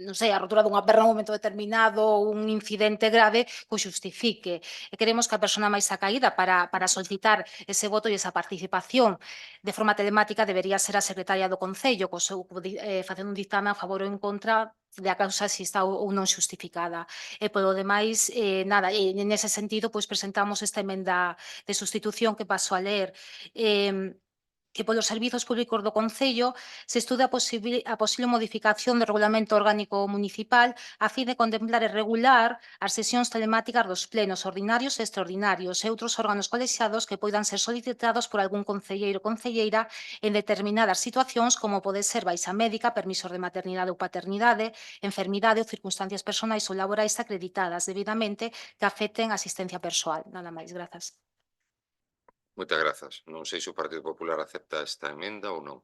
non sei, a rotura dunha perna en un momento determinado, un incidente grave, pois xustifique. E queremos que a persona máis acaída para solicitar ese voto e esa participación de forma telemática debería ser a secretaria do Concello, facendo un dictame a favor ou en contra da causa se está ou non xustificada. E polo demais, nada, nese sentido, pois presentamos esta emenda de sustitución que paso a ler. Que polos servizos públicos do Concello se estude a posible modificación do Regulamento Orgánico Municipal a fin de contemplar e regular as sesións telemáticas dos plenos ordinarios e extraordinarios e outros órganos colexiados que poidan ser solicitados por algún concelleiro ou concelleira en determinadas situacións como pode ser baixa médica, permisos de maternidade ou paternidade, enfermidade ou circunstancias personais ou laborais acreditadas debidamente que afecten a asistencia persoal. Nada máis, grazas. Moitas grazas. Non sei se o Partido Popular acepta esta emenda ou non.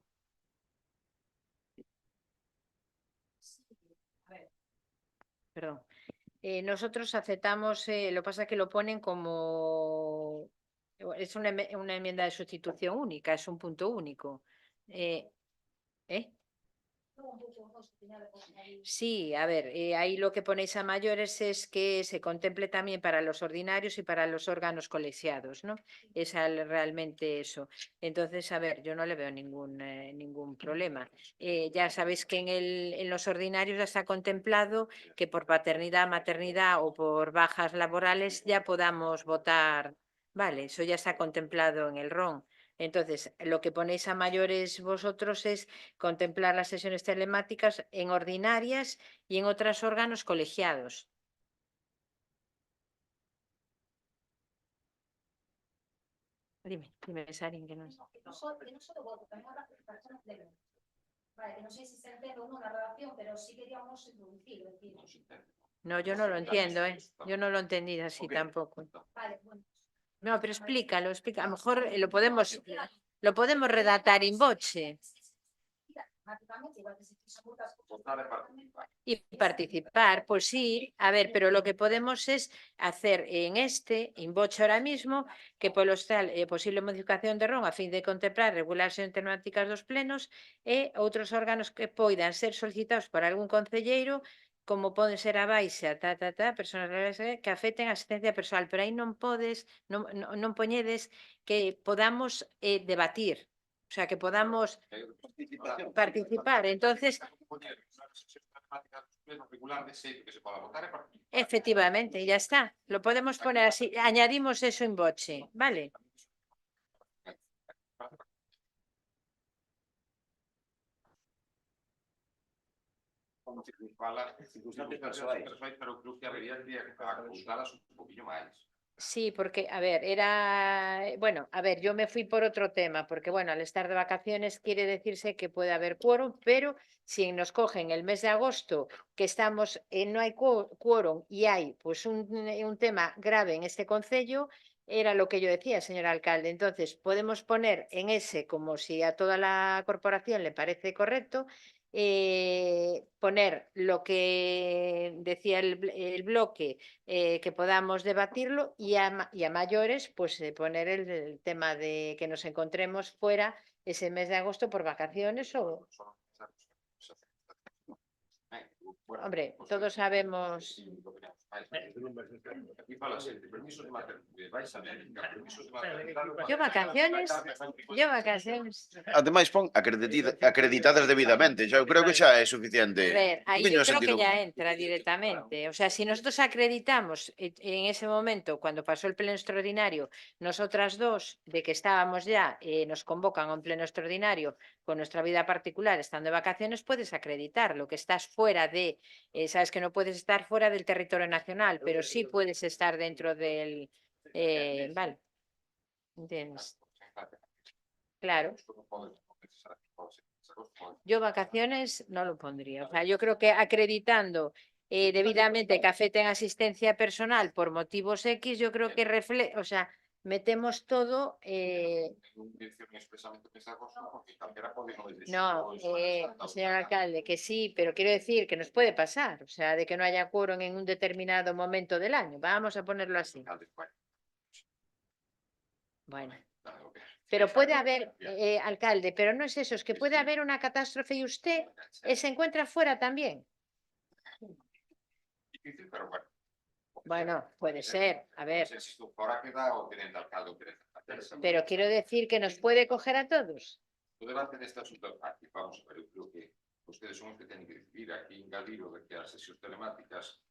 Perdón. Nosotros aceptamos, lo que pasa es que lo ponen como... Es una enmienda de sustitución única, es un punto único. Sí, a ver, ahí lo que ponéis a mayores es que se contemple también para los ordinarios y para los órganos colegiados, ¿no? Es realmente eso. Entonces, a ver, yo no le veo ningún problema. Ya sabéis que en los ordinarios ya está contemplado que por paternidad, maternidad o por bajas laborales ya podamos votar, vale, eso ya está contemplado en el RON. Entonces, lo que ponéis a mayores vosotros es contemplar las sesiones telemáticas en ordinarias y en otros órganos colegiados. Dime, Sarin, que no sé. Vale, que no sé si se entiende o no la redacción, pero sí queríamos introducir. No, yo no lo entiendo, yo no lo he entendido así tampoco. Vale, bueno. No, pero explícalo, a lo mejor lo podemos redactar in voce. Y participar, pues sí, a ver, pero lo que podemos es hacer en in voce ahora mismo, que por los tal posible modificación de RON a fin de contemplar regulacións temáticas dos plenos e outros órganos que poidan ser solicitados por algún concelleiro, como poden ser a baixa, personas que afecten a asistencia persoal, pero aí non poñedes que podamos debatir, o sea, que podamos participar. Entonces, efectivamente, ya está. Lo podemos poner así. Añadimos eso en voce, ¿vale? Pero creo que habería que acordalas un poquillo máis. Sí, porque, a ver, bueno, a ver, yo me fui por otro tema, porque, bueno, al estar de vacaciones quiere decirse que puede haber quórum, pero si nos cogen el mes de agosto, que estamos, no hay quórum y hay, pues, un tema grave en este concello, era lo que yo decía, señor alcalde. Entonces, podemos poner en ese, como si a toda la corporación le parece correcto, poner lo que decía el bloque, que podamos debatirlo y a mayores, pues poner el tema de que nos encontremos fuera ese mes de agosto por vacaciones o... Hombre, todos sabemos... Yo vacaciones... Ademais, pon acreditadas debidamente. Eu creo que xa é suficiente. A ver, ahí Tiño yo creo que sentido. ya entra directamente. O sea, si nosotros acreditamos en ese momento, cuando pasó el pleno extraordinario, nosotras dos, de que estábamos ya, nos convocan a un pleno extraordinario con nuestra vida particular, estando de vacaciones, puedes acreditar. Lo que estás fuera de, sabes que no puedes estar fuera del territorio nacional, pero sí puedes estar dentro del... vale. ¿Entiendes? Claro. Yo vacaciones no lo pondría. O sea, yo creo que acreditando debidamente que afecten asistencia personal por motivos X, yo creo que o sea, metemos todo. No, señor alcalde, que sí, pero quiero decir que nos puede pasar, o sea, de que no haya quórum en un determinado momento del año. Vamos a ponerlo así. Bueno. Pero puede haber, alcalde, pero no es eso, es que puede haber una catástrofe y usted se encuentra fuera también. Bueno, puede ser, a ver. Pero quiero decir que nos puede coger a todos. O debate deste asunto, vamos a ver, eu creo que ustedes son os que teñen que decidir aquí engadir o de que as sesións telemáticas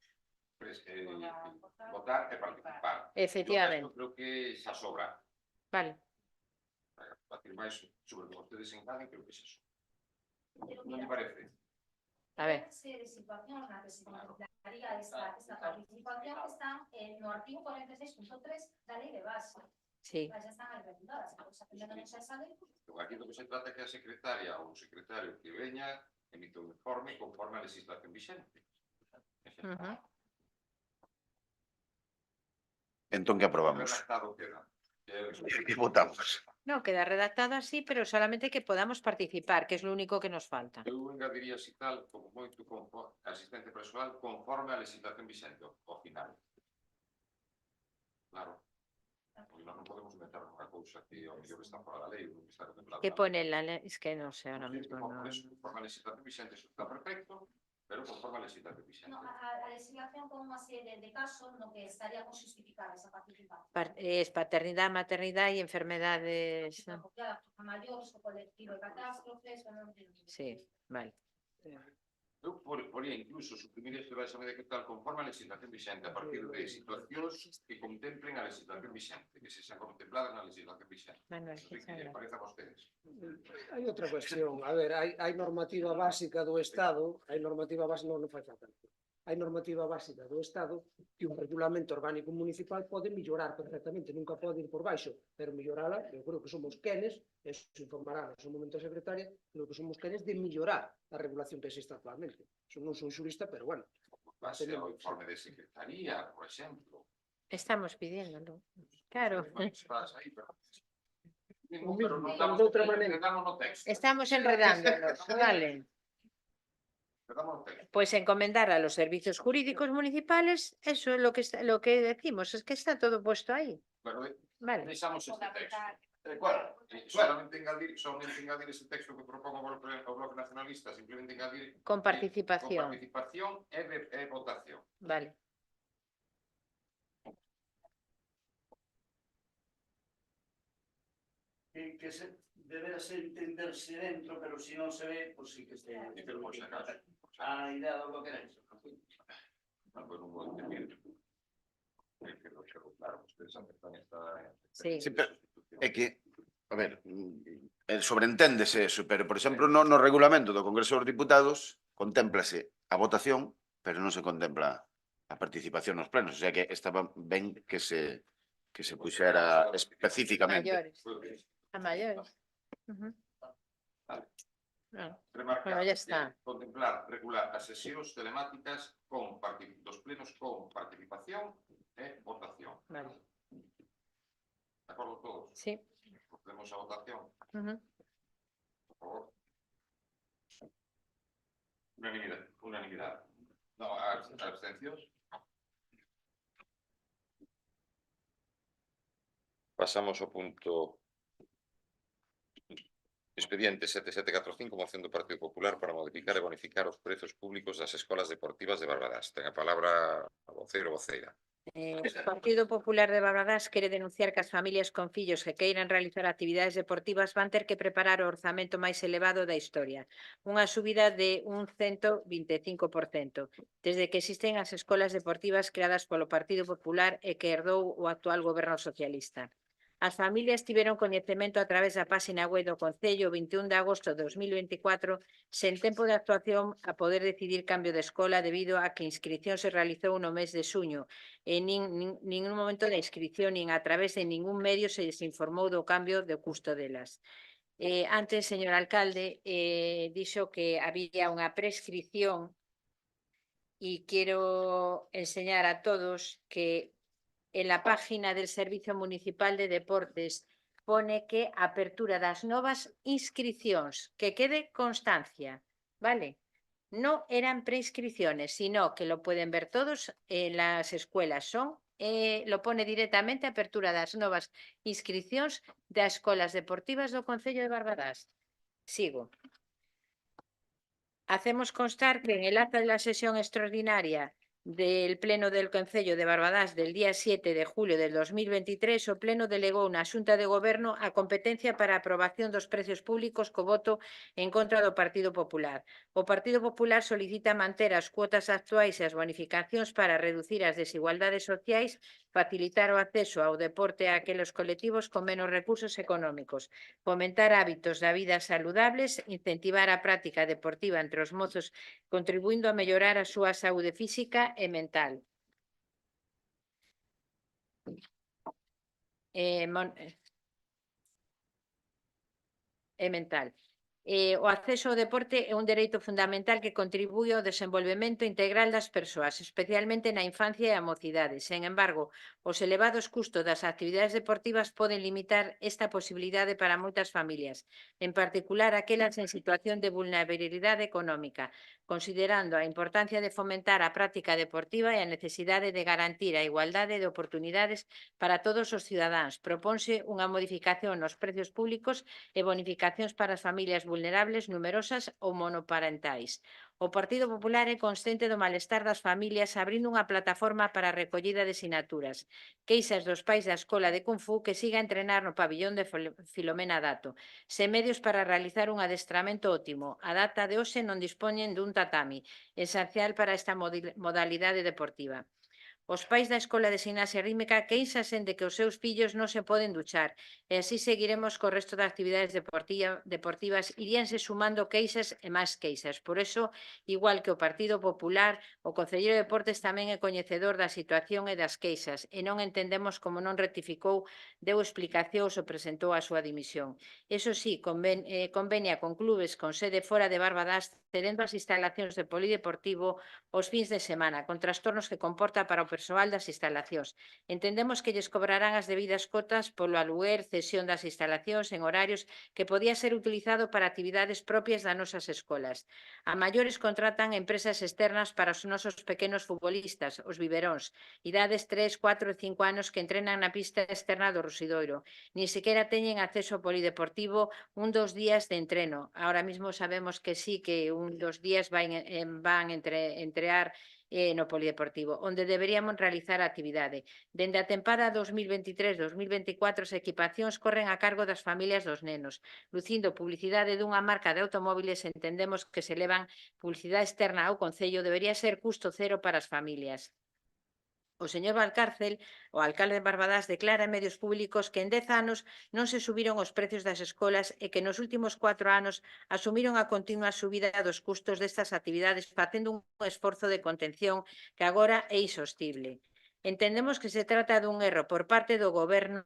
votar e participar. Efectivamente. Eu creo que xa sobra. Vale. Batir máis sobre o que ustedes engaden, creo que xa sobra. Non me parece? A ver. De situación na que se contemplaría esta participación está no artigo 46.3 da Lei de Base. Sí. Já están aí reguladas, esa lei. Aquí do que se trata é que a secretaria ou o secretario que veña emite un informe conforme a legislación vigente. Entón, que aprobamos? Redactado queda. Que votamos? No, queda redactado así, pero solamente que podamos participar, que es lo único que nos falta. Eu engadiría así tal, como moito, asistencia persoal conforme a legislación vigente, ao final. Claro. Porque nós non podemos inventar unha cousa que ao mellor está fora da lei, ou que está contemplado. ¿Qué pone la ley? Es que no sé ahora mismo. No. Por eso, conforme a legislación vigente, eso está perfecto, pero conforme a legislación vigente. No, a legislación con unha serie de casos no que estaría con justificar esa participación. Es paternidad, maternidad y enfermedades. Asociadas a mayores o colectivo de catástrofes. Sí, vale. Eu poría incluso suprimir este exame de que tal conforme a legislación vigente a partir de situacións que contemplen a legislación vigente, que se sean contempladas na legislación vigente. Manuel, Que lle parece a vostedes? Hai outra cuestión, a ver, hai normativa básica do Estado, hai normativa básica, non fai falta. Hai normativa básica do Estado que un regulamento orgánico municipal pode mellorar perfectamente, nunca pode ir por baixo, pero mellorala, eu creo que somos quenes, eso se informará no seu momento a secretaria, creo que somos quenes de mellorar a regulación que existe actualmente. Eu non son xurista, pero bueno. Base ao informe de secretaría, por exemplo. Estamos pidiéndolo. Claro. Pero non damos de outra maneira. Estamos enredándonos, vale. Pues encomendar a los servicios jurídicos municipales, eso es lo que decimos, es que está todo puesto ahí. Vale. Deixamos este texto. Solamente engadir ese texto que propongo o Bloque Nacionalista, simplemente engadir Con participación. Con participación e votación. Vale. Que deberá ser entenderse dentro, pero se non se ve, pois sí que este a idea do que queréis. Non vou entender. Claro, ustedes aceptan esta... Sí. Sí, pero é que, a ver, sobreenténdese eso, pero, por exemplo, no regulamento do Congreso dos Diputados contémplase a votación, pero non se contempla a participación nos plenos, o sea que estaba ben que se puxera especificamente. A mayores. Remarcar, Bueno, ya está. Contemplar, regular as sesións telemáticas dos plenos con participación e votación. Vale. De acordo todos? Sí. Procedemos a votación. Por favor. Unanimidade. No, abstencións. Pasamos ao punto expediente 7745, moción do Partido Popular para modificar e bonificar os prezos públicos das escolas deportivas de Barbadás. Ten a palabra a voceiro ou voceira. O Partido Popular de Barbadás quere denunciar que as familias con fillos que queiran realizar actividades deportivas van ter que preparar o orzamento máis elevado da historia, unha subida de un 125%, desde que existen as escolas deportivas creadas polo Partido Popular e que herdou o actual goberno socialista. As familias tiveron coñecemento a través da páxina web do Concello o 21 de agosto de 2024 sen tempo de actuación a poder decidir cambio de escola debido a que a inscripción se realizou no mes de xuño e ningún momento da inscripción nin a través de ningún medio se les informou do cambio do custo delas. Antes, señor alcalde, dixo que había unha prescripción y quiero enseñar a todos que en la página del Servicio Municipal de Deportes pone que apertura das novas inscripcións, que quede constancia, ¿vale? No eran preinscripciones, sino que lo pueden ver todos en las escuelas. Lo pone directamente apertura das novas inscripcións das escolas deportivas do Concello de Barbadás. Sigo. Hacemos constar que en el acta de la sesión extraordinaria del Pleno del Concello de Barbadás del día 7 de julio del 2023, o Pleno delegou na Xunta de Goberno a competencia para a aprobación dos precios públicos co voto en contra do Partido Popular. O Partido Popular solicita manter as cuotas actuais e as bonificacións para reducir as desigualdades sociais, facilitar o acceso ao deporte a aqueles colectivos con menos recursos económicos, fomentar hábitos da vida saludables, incentivar a práctica deportiva entre os mozos, contribuindo a mellorar a súa saúde física e mental. O acceso ao deporte é un dereito fundamental que contribúe ao desenvolvemento integral das persoas, especialmente na infancia e a mocidade. Sen embargo, os elevados custos das actividades deportivas poden limitar esta posibilidade para moitas familias, en particular aquelas en situación de vulnerabilidade económica, considerando a importancia de fomentar a práctica deportiva e a necesidade de garantir a igualdade de oportunidades para todos os cidadáns. Proponse unha modificación nos precios públicos e bonificacións para as familias vulnerables, numerosas ou monoparentais. O Partido Popular é consciente do malestar das familias abrindo unha plataforma para a recollida de sinaturas. Queixas dos pais da Escola de Kung Fu que siga a entrenar no pabillón de Filomena Dato. Sen medios para realizar un adestramento óptimo. A data de hoxe non dispoñen dun tatami, esencial para esta modalidade deportiva. Os pais da Escola de Gimnasia Rítmica queixasen de que os seus fillos non se poden duchar e así seguiremos co resto de actividades deportivas, iríanse sumando queixas e máis queixas. Por eso, igual que o Partido Popular, o Concelleiro de Deportes tamén é coñecedor da situación e das queixas e non entendemos como non rectificou, deu explicacións ou presentou a súa dimisión. Eso sí, convenia con clubes con sede fora de Barbadás cedendo as instalacións de polideportivo os fins de semana, con trastornos que comporta para o persoal das instalacións. Entendemos que lles cobrarán as debidas cotas polo aluguer, cesión das instalacións en horarios que podía ser utilizado para actividades propias das nosas escolas. A maiores contratan empresas externas para os nosos pequenos futbolistas, os biberóns, idades 3, 4 e 5 anos que entrenan na pista externa do Rusidoiro. Ni sequera teñen acceso ao polideportivo 1-2 días de entreno. Ahora mismo sabemos que sí, que 1-2 días van entrear no polideportivo, onde deberíamos realizar a actividade. Dende a tempada 2023-2024 as equipacións corren a cargo das familias dos nenos. Lucindo publicidade dunha marca de automóviles, entendemos que se levan publicidade externa ao Concello, debería ser custo cero para as familias. O señor Valcárcel, o alcalde de Barbadás, declara en medios públicos que en 10 anos non se subiron os precios das escolas e que nos últimos 4 anos asumiron a continua subida dos custos destas actividades facendo un esforzo de contención que agora é insostible. Entendemos que se trata dun erro por parte do Goberno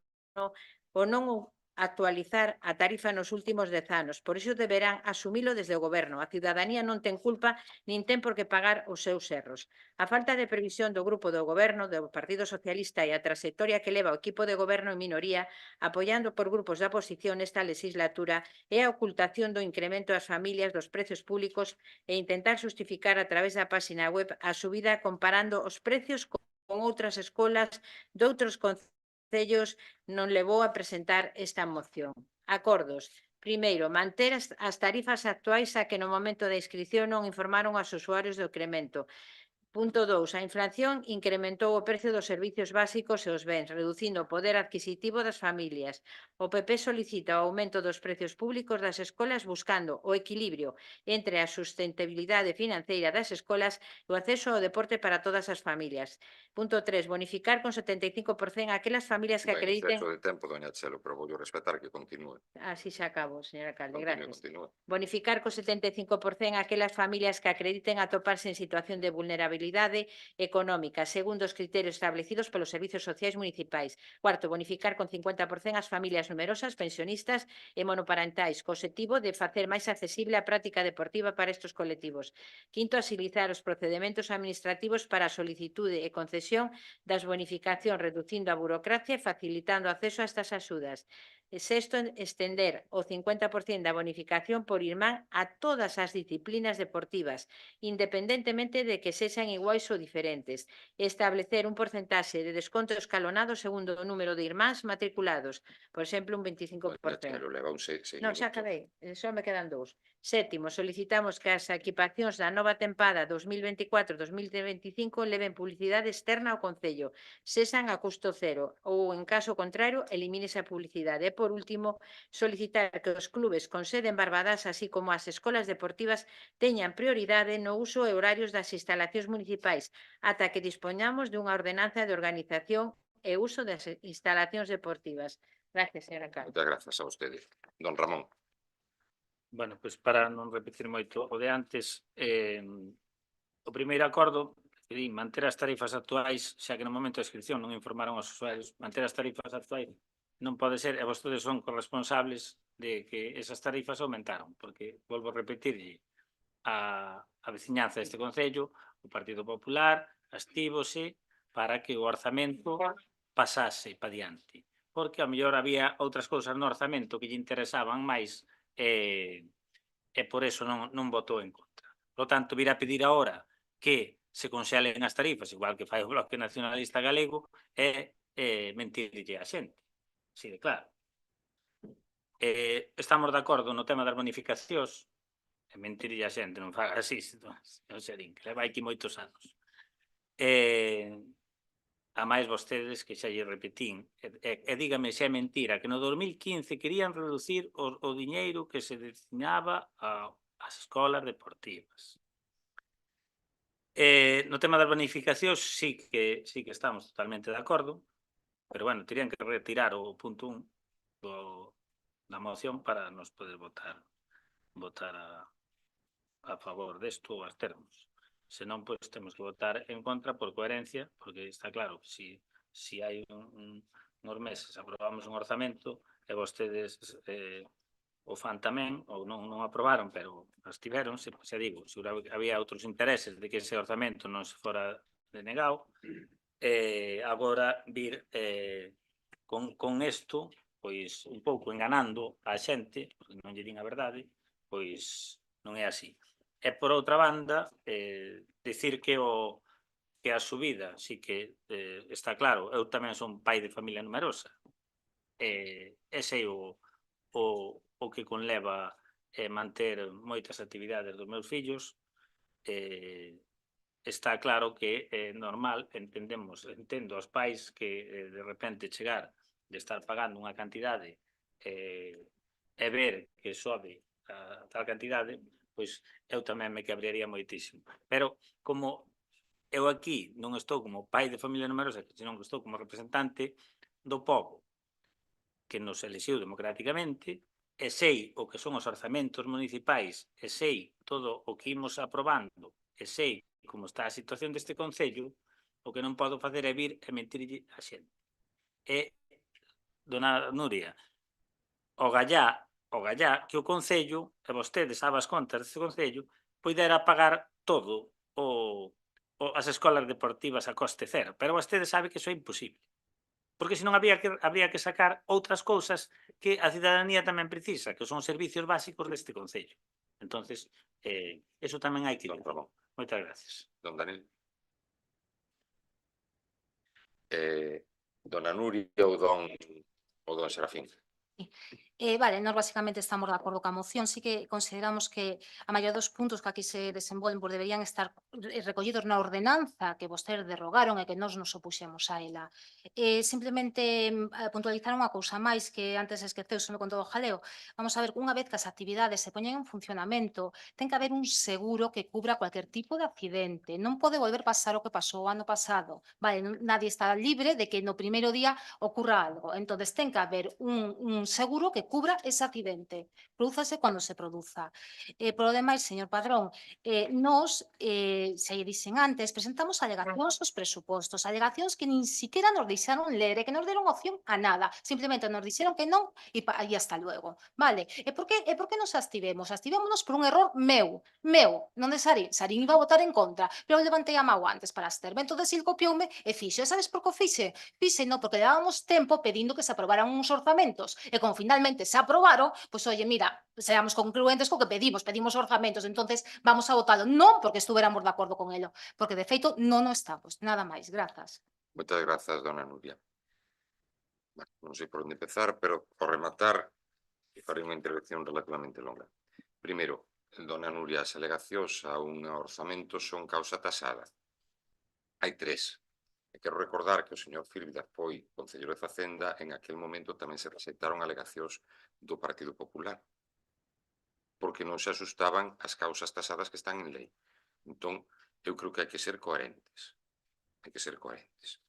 o non actualizar a tarifa nos últimos 10 anos. Por iso deberán asumilo desde o Goberno. A ciudadanía non ten culpa nin ten por que pagar os seus erros. A falta de previsión do grupo do Goberno, do Partido Socialista e a trayectoria que leva o equipo de Goberno en minoría, apoiando por grupos da oposición nesta legislatura, é a ocultación do incremento ás familias dos precios públicos e intentar justificar a través da página web a subida comparando os precios con outras escolas doutros concellos non levou a presentar esta moción. Acordos. Primeiro, manter as tarifas actuais a que no momento da inscripción non informaron aos usuarios do incremento. Punto 2. A inflación incrementou o precio dos servicios básicos e os bens, reducindo o poder adquisitivo das familias. O PP solicita o aumento dos precios públicos das escolas buscando o equilibrio entre a sustentabilidade financeira das escolas e o acceso ao deporte para todas as familias. Punto 3. Bonificar con 75% aquelas familias que acrediten... Exceso de tempo, doña Chelo, pero vou respetar que continúe. Así se acabo, señor alcalde, gracias. Continúe. Bonificar con 75% aquelas familias que acrediten atoparse en situación de vulnerabilidade sustentabilidade económica, segundo os criterios establecidos polos servizos sociais municipais. Cuarto, bonificar con 50% as familias numerosas, pensionistas e monoparentais, co objetivo de facer máis accesible a práctica deportiva para estes colectivos. Quinto, agilizar os procedementos administrativos para a solicitude e concesión das bonificacións, reducindo a burocracia e facilitando o acceso a estas axudas. E sexto, estender o 50% da bonificación por irmán a todas as disciplinas deportivas, independentemente de que sexan iguais ou diferentes. Establecer un porcentaxe de desconto escalonado segundo o número de irmáns matriculados, por exemplo, un 25%. Pero leva un Non, xa acabei, só me quedan dous. Sétimo, solicitamos que as equipacións da nova tempada 2024-2025 leven publicidade externa ao Concello, sexan a custo cero ou, en caso contrario, elimínese a publicidade. E, por último, solicitar que os clubes con sede en Barbadás, así como as escolas deportivas, teñan prioridade no uso e horarios das instalacións municipais, ata que dispoñamos dunha ordenanza de organización e uso das instalacións deportivas. Gracias, señora alcalde. Moitas grazas a ustedes. Don Ramón. Bueno, pois para non repetir moito o de antes, o primeiro acordo, que di, manter as tarifas actuais, xa que no momento da inscripción non informaron aos usuarios, manter as tarifas actuais non pode ser, e vostedes son corresponsables de que esas tarifas aumentaron, porque, volvo a repetirlle, a veciñanza deste Concello, o Partido Popular, astívose para que o orzamento pasase pa diante, porque a mellor había outras cousas no orzamento que lle interesaban máis e por eso non votou en contra. Por tanto, vir a pedir agora que se conxelen as tarifas, igual que fai o Bloque Nacionalista Galego, é mentirlle a xente. Así de claro. Estamos de acordo no tema das bonificacións, e mentirlle a xente, non faga así, non serín, que leva aquí moitos anos. A máis vostedes, que xa lle repetín, e dígame se é mentira, que no 2015 querían reducir o diñeiro que se destinaba ás escolas deportivas. No tema das bonificacións sí que estamos totalmente de acordo, pero, bueno, terían que retirar o punto 1 da moción para nos poder votar a favor desto ou absternos. Senón, pois, temos que votar en contra por coherencia, porque está claro que si hai uns meses aprobamos un orzamento e vostedes o fan tamén, ou non aprobaron, pero abstiveronse, xa digo, se había outros intereses de que ese orzamento non se fora denegado, agora vir con isto, pois, un pouco enganando a xente, porque non lle din a verdade, pois non é así. E, por outra banda, dicir que a subida, sí que está claro, eu tamén son pai de familia numerosa, e sei o que conleva manter moitas actividades dos meus fillos. Está claro que é normal, entendo aos pais que de repente chegar de estar pagando unha cantidade e ver que sobe a tal cantidade, pois eu tamén me cabrearía moitísimo. Pero, como eu aquí non estou como pai de familia numerosa, senón que estou como representante do pobo que nos elixiu democráticamente, e sei o que son os orzamentos municipais, e sei todo o que imos aprobando, e sei como está a situación deste Concello, o que non podo facer é vir e mentirlle a xente. E, dona Nuria, o gallá que o Concello, e vostedes sabes as contas deste Concello, poidera pagar todo as escolas deportivas a coste cero, pero vostedes sabe que iso é imposible, porque senón habría que sacar outras cousas que a cidadanía tamén precisa, que son os servicios básicos deste Concello. Entonces, eso tamén hai que ir. Moitas gracias. Don Daniel. Dona Nuria ou don Serafín. Vale, nós basicamente estamos de acordo coa moción, sí que consideramos que a maioría dos puntos que aquí se desenvolven pois deberían estar recollidos na ordenanza que vostedes derrogaron e que nós nos opuxemos a ela. Simplemente puntualizar unha cousa máis que antes esqueceuseme con todo o jaleo. Vamos a ver, unha vez que as actividades se poñen en funcionamento, ten que haber un seguro que cubra cualquier tipo de accidente. Non pode volver pasar o que pasou o ano pasado. Vale, nadie está libre de que no primeiro día ocurra algo. Entón, ten que haber un seguro que cubra ese accidente. Prodúzase cando se produza. Por lo demais, señor Padrón, nos, se dixen antes, presentamos alegacións aos presupostos, alegacións que nin siquiera nos deixaron ler e que nos deron opción a nada. Simplemente nos dixeron que non e hasta luego. Vale, e por que nos abstivemos? Abstivémonos por un error meu, non de Sarín. Sarín iba a votar en contra, pero eu levantei a mau antes para absterme. Entón, il copioume e fixo. E sabes por que o fixe? Fixe, non, porque levábamos tempo pedindo que se aprobaran uns orzamentos. E como finalmente se aprobaron, pois, oye, mira, seamos concluentes co que pedimos orzamentos, entonces vamos a votalo. Non porque estuveramos de acordo con elo, porque de feito non o estamos. Nada máis, grazas. Moitas grazas, dona Nuria. Bueno, non sei por onde empezar, pero ao rematar farei unha intervención relativamente longa. Primeiro, dona Nuria, as alegacións a un orzamento son causa tasada. Hai 3. E quero recordar que o señor Firvida foi concelleiro de Facenda, en aquel momento tamén se presentaron alegacións do Partido Popular, porque non se asustaban as causas tasadas que están en lei. Entón, eu creo que hai que ser coherentes. Hai que ser coherentes.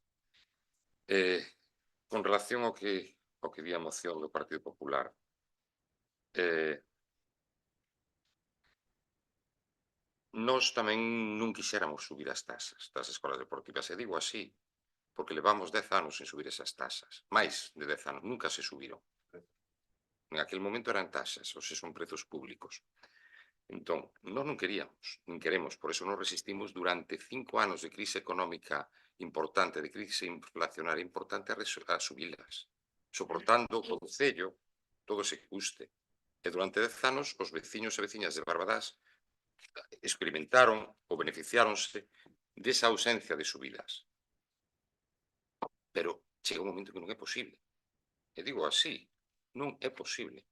Con relación ao que di a moción do Partido Popular, nós tamén non quixéramos subir as tasas das escolas deportivas, e digo así, porque levamos 10 anos sin subir esas tasas, máis de 10 anos, nunca se subiron. En aquel momento eran tasas, ou se son prezos públicos. Entón, nós non queríamos, nin queremos, por eso nos resistimos durante 5 anos de crise económica importante, de crise inflacionaria importante, a subilas, soportando o Concello todo ese custe. E durante 10 anos, os veciños e veciñas de Barbadás experimentaron ou beneficiáronse desa ausencia de subidas. Pero chega un momento que non é posible. E digo así, non é posible.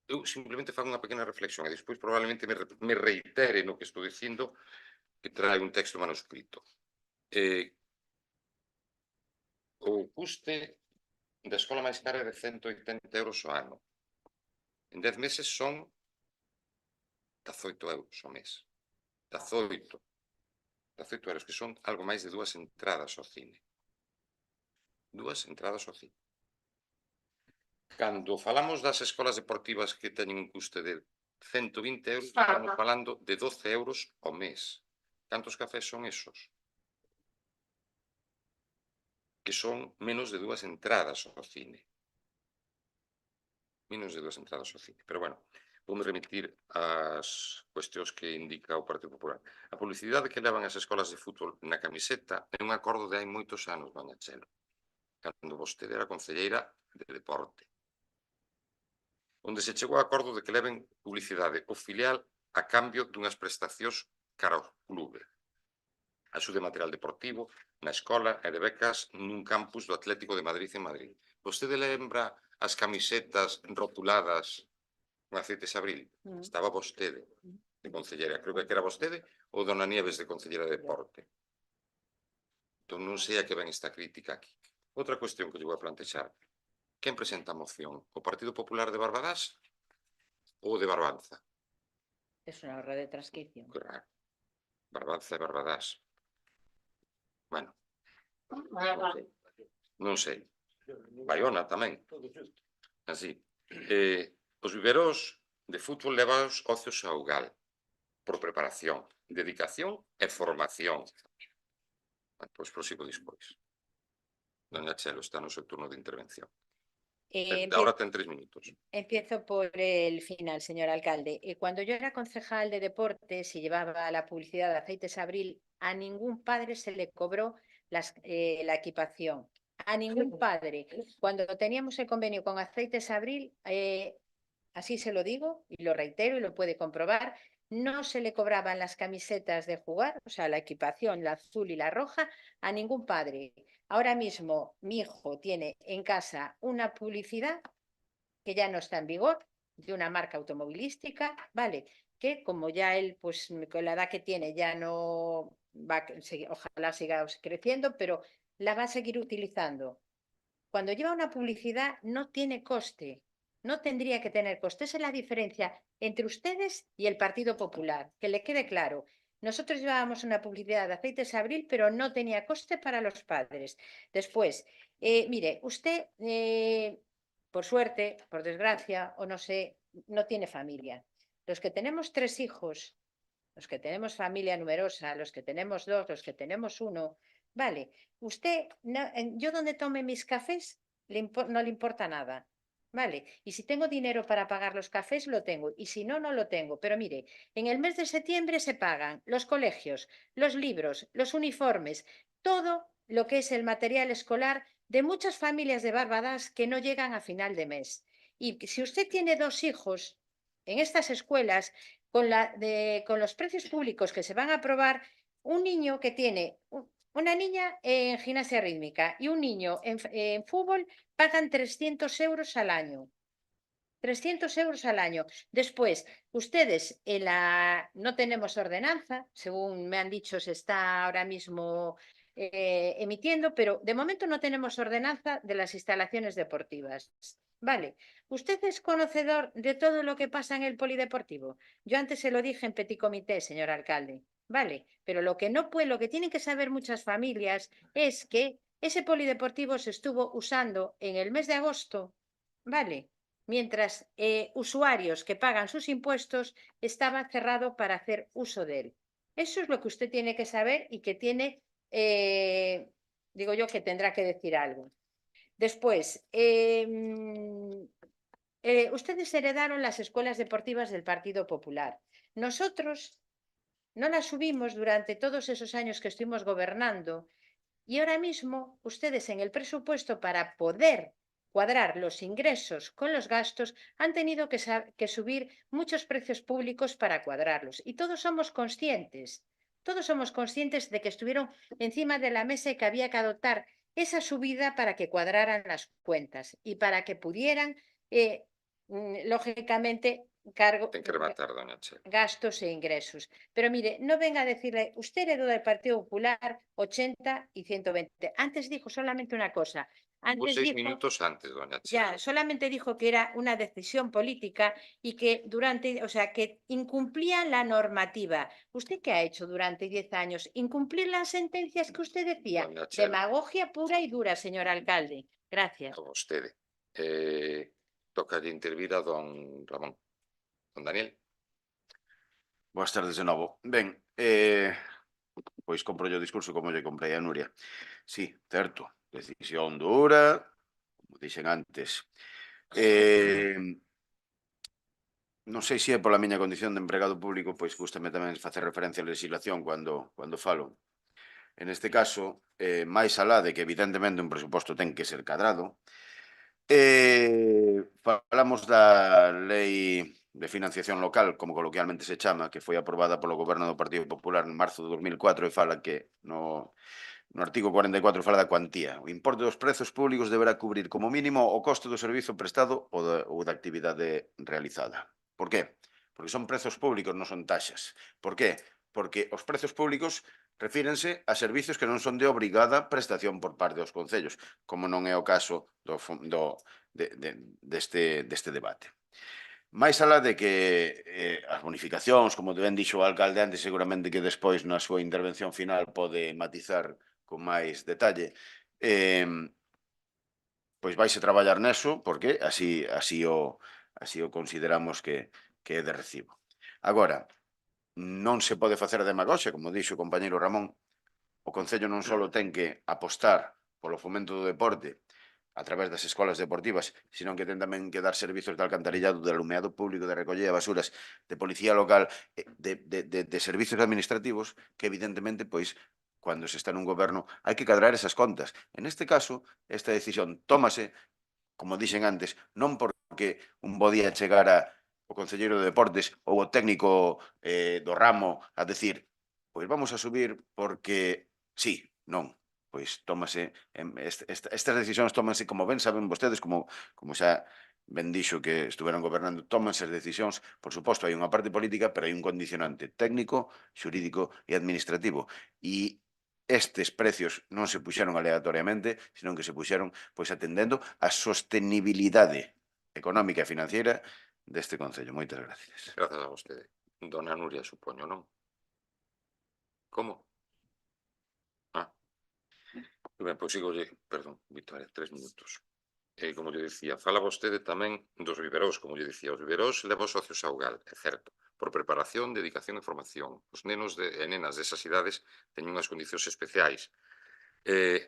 Eu simplemente fago unha pequena reflexión e despois probablemente me reitere no que estou dicindo, que trae un texto manuscrito. O custe da escola máis cara é de 180 euros ao ano. En 10 meses son 18 euros ao mes. 18 euros, que son algo máis de 2 entradas ao cine. 2 entradas ao cine. Cando falamos das escolas deportivas que teñen un custe de 120 euros, estamos falando de 12 euros ao mes. Cantos cafés son esos? Que son menos de 2 entradas ao cine. Menos de 2 entradas ao cine. Pero, bueno, vou-me remitir ás cuestións que indica o Partido Popular. A publicidade que levan as escolas de fútbol na camiseta é un acordo de hai moitos anos, doña Chelo, cando vostede era concelleira de deporte, onde se chegou a acordo de que leven publicidade o filial a cambio dunhas prestacións cara ao clube. Axude material deportivo na escola e de becas nun campus do Atlético de Madrid en Madrid. Vostede lembra as camisetas rotuladas con aceites Abril? Estaba vostede de concelleira. Creo que era vostede ou dona Nieves de concelleira de deporte. Entón non sei a que ven esta crítica aquí. Outra cuestión que lle vou a plantexar. Quen presenta a moción? O Partido Popular de Barbadás ou de Barbanza? Es una error de transcripción. Claro. Barbanza e Barbadás. Bueno, non sei. Baiona tamén. Así. Os viveros de fútbol levaos ocios a Ugal por preparación, dedicación e formación. Bueno, pois prosigo despois. Doña Chelo está no seu turno de intervención. Ahora ten 3 minutos. Empiezo por el final, señor alcalde. Cuando yo era concejal de deportes y llevaba la publicidad de Aceites Abril, a ningún padre se le cobró la equipación. A ningún padre. Cuando teníamos el convenio con Aceites Abril, así se lo digo y lo reitero y lo puede comprobar, no se le cobraban las camisetas de jugar, o sea, la equipación, la azul y la roja, a ningún padre. Ahora mismo mi hijo tiene en casa una publicidad que ya no está en vigor, de una marca automovilística, ¿vale? Que como ya él, pues con la edad que tiene, ya no va a seguir, ojalá siga creciendo, pero la va a seguir utilizando. Cuando lleva una publicidad no tiene coste, no tendría que tener coste. Esa es la diferencia entre ustedes y el Partido Popular, que le quede claro. Nosotros llevábamos una publicidad de Aceites Abril, pero no tenía coste para los padres. Después, mire, usted por suerte, por desgracia, o no sé, no tiene familia. Los que tenemos 3 hijos, los que tenemos familia numerosa, los que tenemos 2, los que tenemos 1, vale, usted, yo donde tome mis cafés, no le importa nada. Vale, y si tengo dinero para pagar los cafés, lo tengo, y si no, no lo tengo. Pero mire, en el mes de septiembre se pagan los colegios, los libros, los uniformes, todo lo que es el material escolar de muchas familias de Barbadas que no llegan a final de mes. Y si usted tiene 2 hijos en estas escuelas, con los precios públicos que se van a aprobar, un niño que tiene una niña en gimnasia rítmica y un niño en fútbol pagan 300 euros al año. 300 euros al año. Después, ustedes no tenemos ordenanza, según me han dicho, se está ahora mismo emitiendo, pero de momento no tenemos ordenanza de las instalaciones deportivas. Vale, ¿usted es conocedor de todo lo que pasa en el polideportivo? Yo antes se lo dije en petit comité, señor alcalde. Vale, pero lo que tienen que saber muchas familias es que ese polideportivo se estuvo usando en el mes de agosto, ¿vale? Mientras usuarios que pagan sus impuestos estaba cerrado para hacer uso de él. Eso es lo que usted tiene que saber y que tiene, digo yo, que tendrá que decir algo. Después, ustedes heredaron las escuelas deportivas del Partido Popular. Nosotros no las subimos durante todos esos años que estuvimos gobernando y ahora mismo ustedes en el presupuesto, para poder cuadrar los ingresos con los gastos, han tenido que subir muchos precios públicos para cuadrarlos. Y todos somos conscientes de que estuvieron encima de la mesa y que había que adoptar esa subida para que cuadraran las cuentas y para que pudieran, lógicamente, Incrementar, doña Chel. gastos e ingresos. Pero mire, no venga a decirle, usted heredó del Partido Popular 80 y 120. Antes dijo solamente una cosa. Antes 6 dijo, minutos antes, doña Chel. ya, solamente dijo que era una decisión política y que que incumplían la normativa. ¿Usted qué ha hecho durante 10 años? Incumplir las sentencias que usted decía. Doña Chel. Demagogia pura y dura, señor alcalde. Gracias. A vostede. Toca de intervir a don Ramón. Don Daniel. Boas tardes de novo. Ben, pois compro o discurso como lle comprei a Nuria. Sí, certo, decisión dura, como dixen antes. Non sei se é pola miña condición de empregado público, pois gústame tamén facer referencia á legislación cando falo. En este caso, máis alá de que evidentemente un presuposto ten que ser cadrado, falamos da Lei de Financiación Local, como coloquialmente se chama, que foi aprobada polo Goberno do Partido Popular en marzo de 2004 e fala que no artigo 44 fala da cuantía. O importe dos prezos públicos deberá cubrir como mínimo o coste do servizo prestado ou da actividade realizada. Por qué? Porque son prezos públicos, non son taxas. Por qué? Porque os prezos públicos refírense a servicios que non son de obrigada prestación por parte dos concellos, como non é o caso deste debate. Máis alá de que as bonificacións, como ben dixo o alcalde antes, seguramente que despois na súa intervención final pode matizar con máis detalle, pois vaise traballar neso, porque así o consideramos que é de recibo. Agora, non se pode facer demagoxia, como dixo o compañeiro Ramón. O Concello non só ten que apostar polo fomento do deporte a través das escolas deportivas, senón que ten tamén que dar servizos de alcantarillado, de alumeado público, de recollida de basuras, de policía local, de servizos administrativos, que evidentemente, pois, cando se está nun goberno, hai que cadrar esas contas. En este caso, esta decisión tómase, como dixen antes, non porque un bo día chegara o concelleiro de Deportes ou o técnico do ramo a decir, pois vamos a subir porque sí, non. Pois tómase, estas decisións tómanse, como ben saben vostedes, como xa ben dixo que estuveron gobernando, tómanse as decisións, por suposto, hai unha parte política, pero hai un condicionante técnico, xurídico e administrativo. E estes precios non se puxeron aleatoriamente, senón que se puxeron pois atendendo a sostenibilidade económica e financiera deste Concello. Moitas gracias. Grazas a vostede. Dona Nuria, supoño, non? Como? Ben, pois sigo, perdón, Victoria, 3 minutos. como lle dicía, fala vostede tamén dos viveros, como lle dicía, os viveros leva os socios a Ugal, é certo, por preparación, dedicación e formación. Os nenos e nenas desas idades teñen unhas condicións especiais.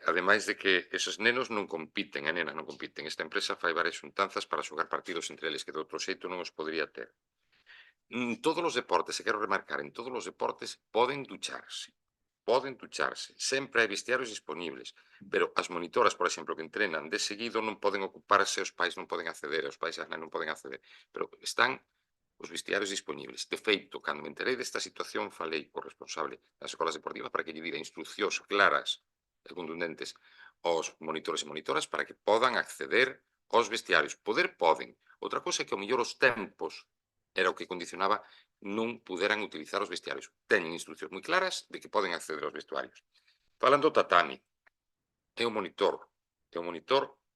Ademais de que eses nenos non compiten, e nenas non compiten. Esta empresa fai varias xuntanzas para xogar partidos entre eles que de outro xeito non os podría ter. Todos os deportes, e quero remarcar, en todos os deportes poden ducharse. Poden ducharse, sempre hai vestiarios disponibles, pero as monitoras, por exemplo, que entrenan de seguido non poden ocuparse, os pais non poden acceder, os pais e as nenas non poden acceder, pero están os vestiarios disponibles. De feito, cando me enterei desta situación, falei co responsable das escolas deportivas para que lle diera instruccións claras e contundentes aos monitores e monitoras para que podan acceder aos vestiarios. Poder poden. Outra cosa é que, ao mellor, os tempos era o que condicionaba non puderan utilizar os vestiarios. Teñen instruccións moi claras de que poden acceder aos vestuarios. Falando do tatami, é o monitor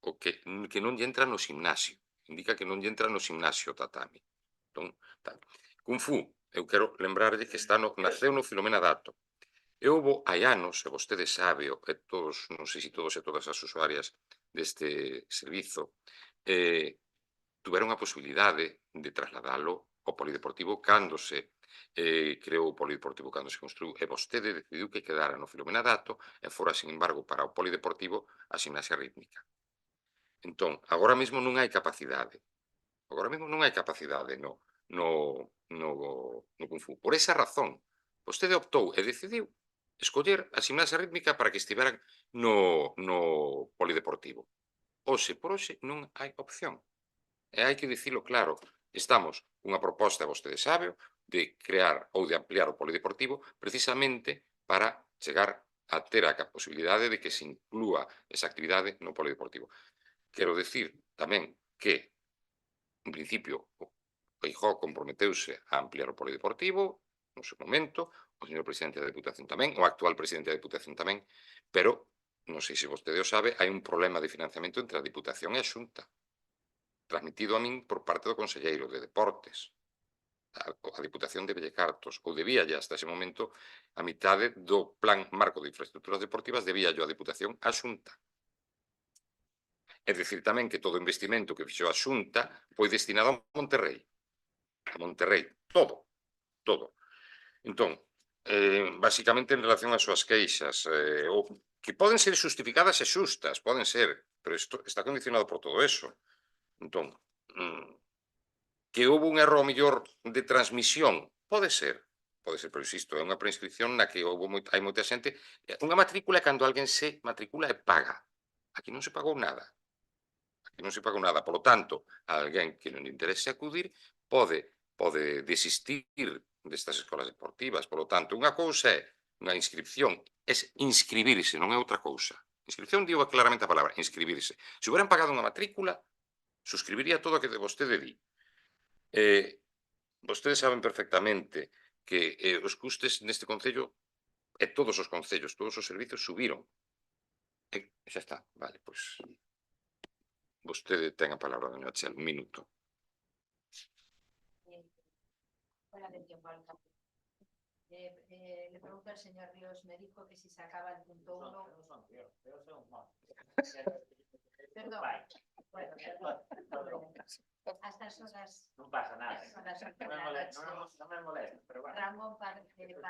o que non lle entra no gimnasio. Indica que non lle entra no gimnasio o tatami. Entón, tal. Kung Fu, eu quero lembrarlle que naceu no Filomena Dato. E houbo hai anos, e vostede sabe, e todos, non sei se todos e todas as usuarias deste servizo, tuveron a posibilidade de trasladalo ao polideportivo cando se creou o polideportivo, cando se construiu, e vostede decidiu que quedara no Filomena Dato e fora, sin embargo, para o polideportivo a gimnasia rítmica. Entón, agora mesmo non hai capacidade. Agora mesmo non hai capacidade no Kung Fu. Por esa razón, vostede optou e decidiu escoller a gimnasia rítmica para que estiveran no polideportivo. Hoxe por hoxe non hai opción. E hai que dicilo claro, estamos cunha proposta, vostede sabe, de crear ou de ampliar o polideportivo precisamente para chegar a ter a posibilidade de que se inclúa esa actividade no polideportivo. Quero dicir tamén que, en principio, o Feijóo comprometeuse a ampliar o polideportivo no seu momento, o señor presidente da Deputación tamén, o actual presidente da Deputación tamén, pero, non sei se vostede o sabe, hai un problema de financiamento entre a Deputación e a Xunta, transmitido a min por parte do Conselleiro de Deportes. A Diputación debe cartos, ou debía hasta ese momento, a mitade do Plan Marco de Infraestructuras Deportivas debía a Diputación á Xunta. É dicir tamén que todo o investimento que fixo a Xunta foi destinado a Monterrey. A Monterrey, todo. Entón, basicamente en relación ás súas queixas, que poden ser justificadas e xustas, poden ser, pero isto está condicionado por todo eso. Entón, que houve un erro mellor de transmisión, pode ser, pero insisto, é unha preinscripción na que hai moita xente. Unha matrícula é cando alguén se matricula e paga. Aquí non se pagou nada. Por lo tanto, a alguén que non lle interese acudir pode desistir destas escolas deportivas. Por lo tanto, unha cousa é unha inscripción, é inscribirse, non é outra cousa. Inscripción digo claramente a palabra, inscribirse. Se hubieran pagado unha matrícula, suscribiría todo o que vostede di. Vostedes saben perfectamente que os custes neste concello, e todos os concellos, todos os servizos subiron. Xa está, vale, pois vostede ten a palabra, doña Chel, un minuto. Fuera de tiempo al cambio. Le pregunto al señor Ríos, me dijo que si sacaba el punto 1. Perdón. Bueno, perdón. A estas horas. Non pasa nada. Non me molesta, pero bueno. Ramón Pardo. Señor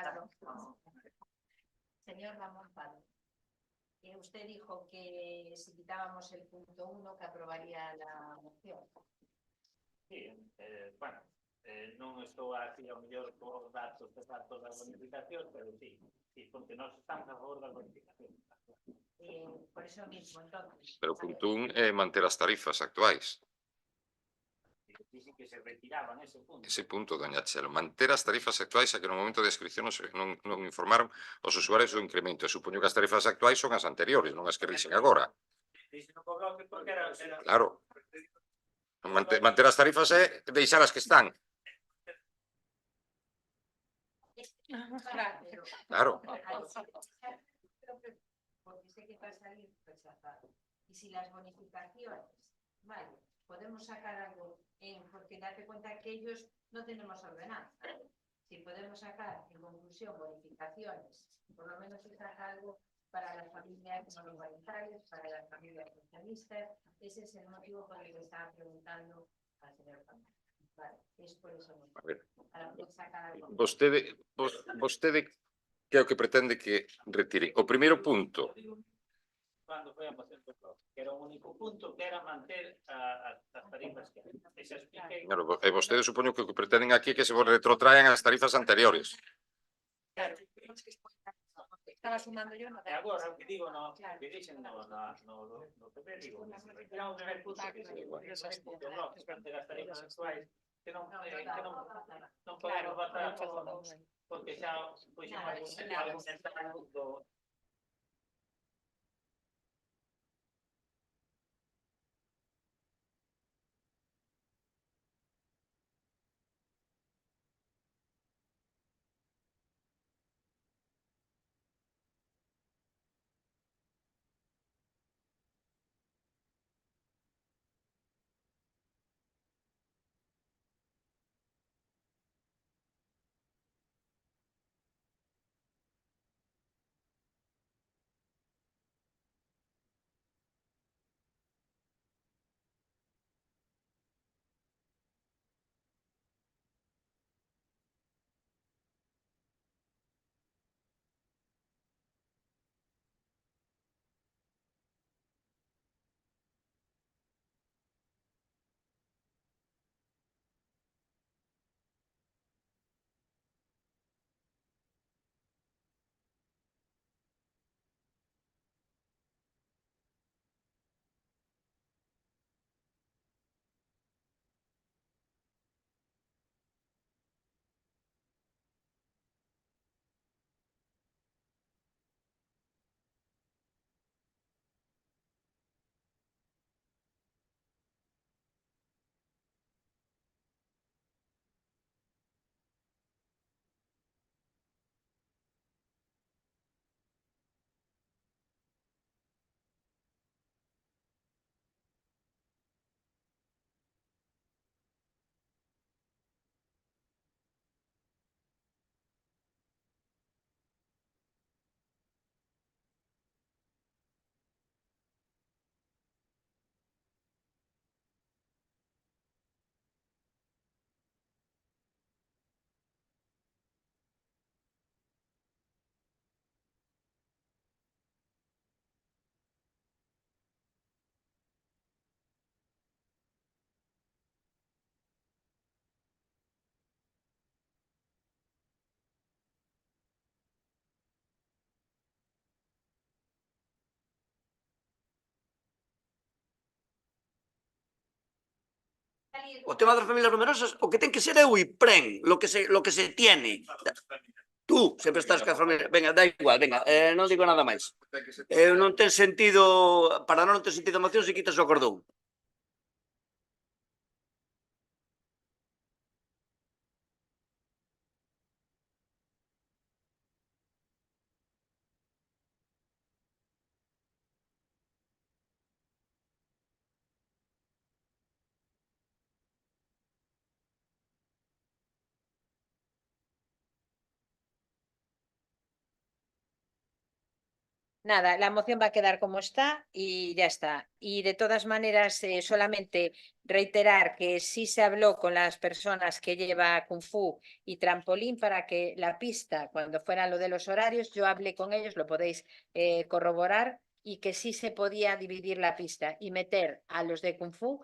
Ramón Pardo. Usted dijo que si quitábamos el punto 1 que aprobaría la moción. Sí, bueno. Non estou así ao mellor por datos de datos da bonificación, pero sí, porque nós estamos a favor da bonificación. Por eso mismo, entonces. Pero o punto 1 é manter as tarifas actuais. Dicen que se retiraban ese punto. Ese punto, doña Chelo, manter as tarifas actuais a que no momento de inscripción non informaron os usuarios do incremento. E supoño que as tarifas actuais son as anteriores, non as que rixen agora. Claro. Manter as tarifas é deixar as que están. Claro. Porque sé que va a salir rechazado. Y si las bonificaciones, vale, podemos sacar algo, porque date cuenta que ellos no tenemos ordenanza. Si podemos sacar en conclusión bonificaciones, por lo menos se saca algo para las familias monoparentales, para las familias socialistas. Ese es el motivo por el que estaba preguntando al señor Pamela. Vale, es por eso. A ver, A la fecha cada uno. vostede que é o que pretende que retire? O primeiro punto, Cando foi a moción do bloque, que era o único punto que era manter as tarifas que xa expliquei. claro, e vostede supoño que o que pretenden aquí é que se vos retrotraen as tarifas anteriores. Claro. Estaba sumando yo, no. E agora, o que digo, que dixen no PP, digo, retiramos o primer punto que se o bloque frente das tarifas actuais, que non podemos votar a favor, porque xa puxemos argumentado do O tema das familias numerosas, o que ten que ser é o IPREN, lo que se tiene. Tú sempre estás ca familia. Venga, da igual, venga, non digo nada máis. Non ten sentido, para non ter sentido a moción se quitas o acordón. Nada, la moción va a quedar como está y ya está. Y de todas maneras, solamente reiterar que sí se habló con las personas que lleva Kung Fu y trampolín para que la pista, cuando fuera lo de los horarios, yo hablé con ellos, lo podéis corroborar, y que sí se podía dividir la pista y meter a los de Kung Fu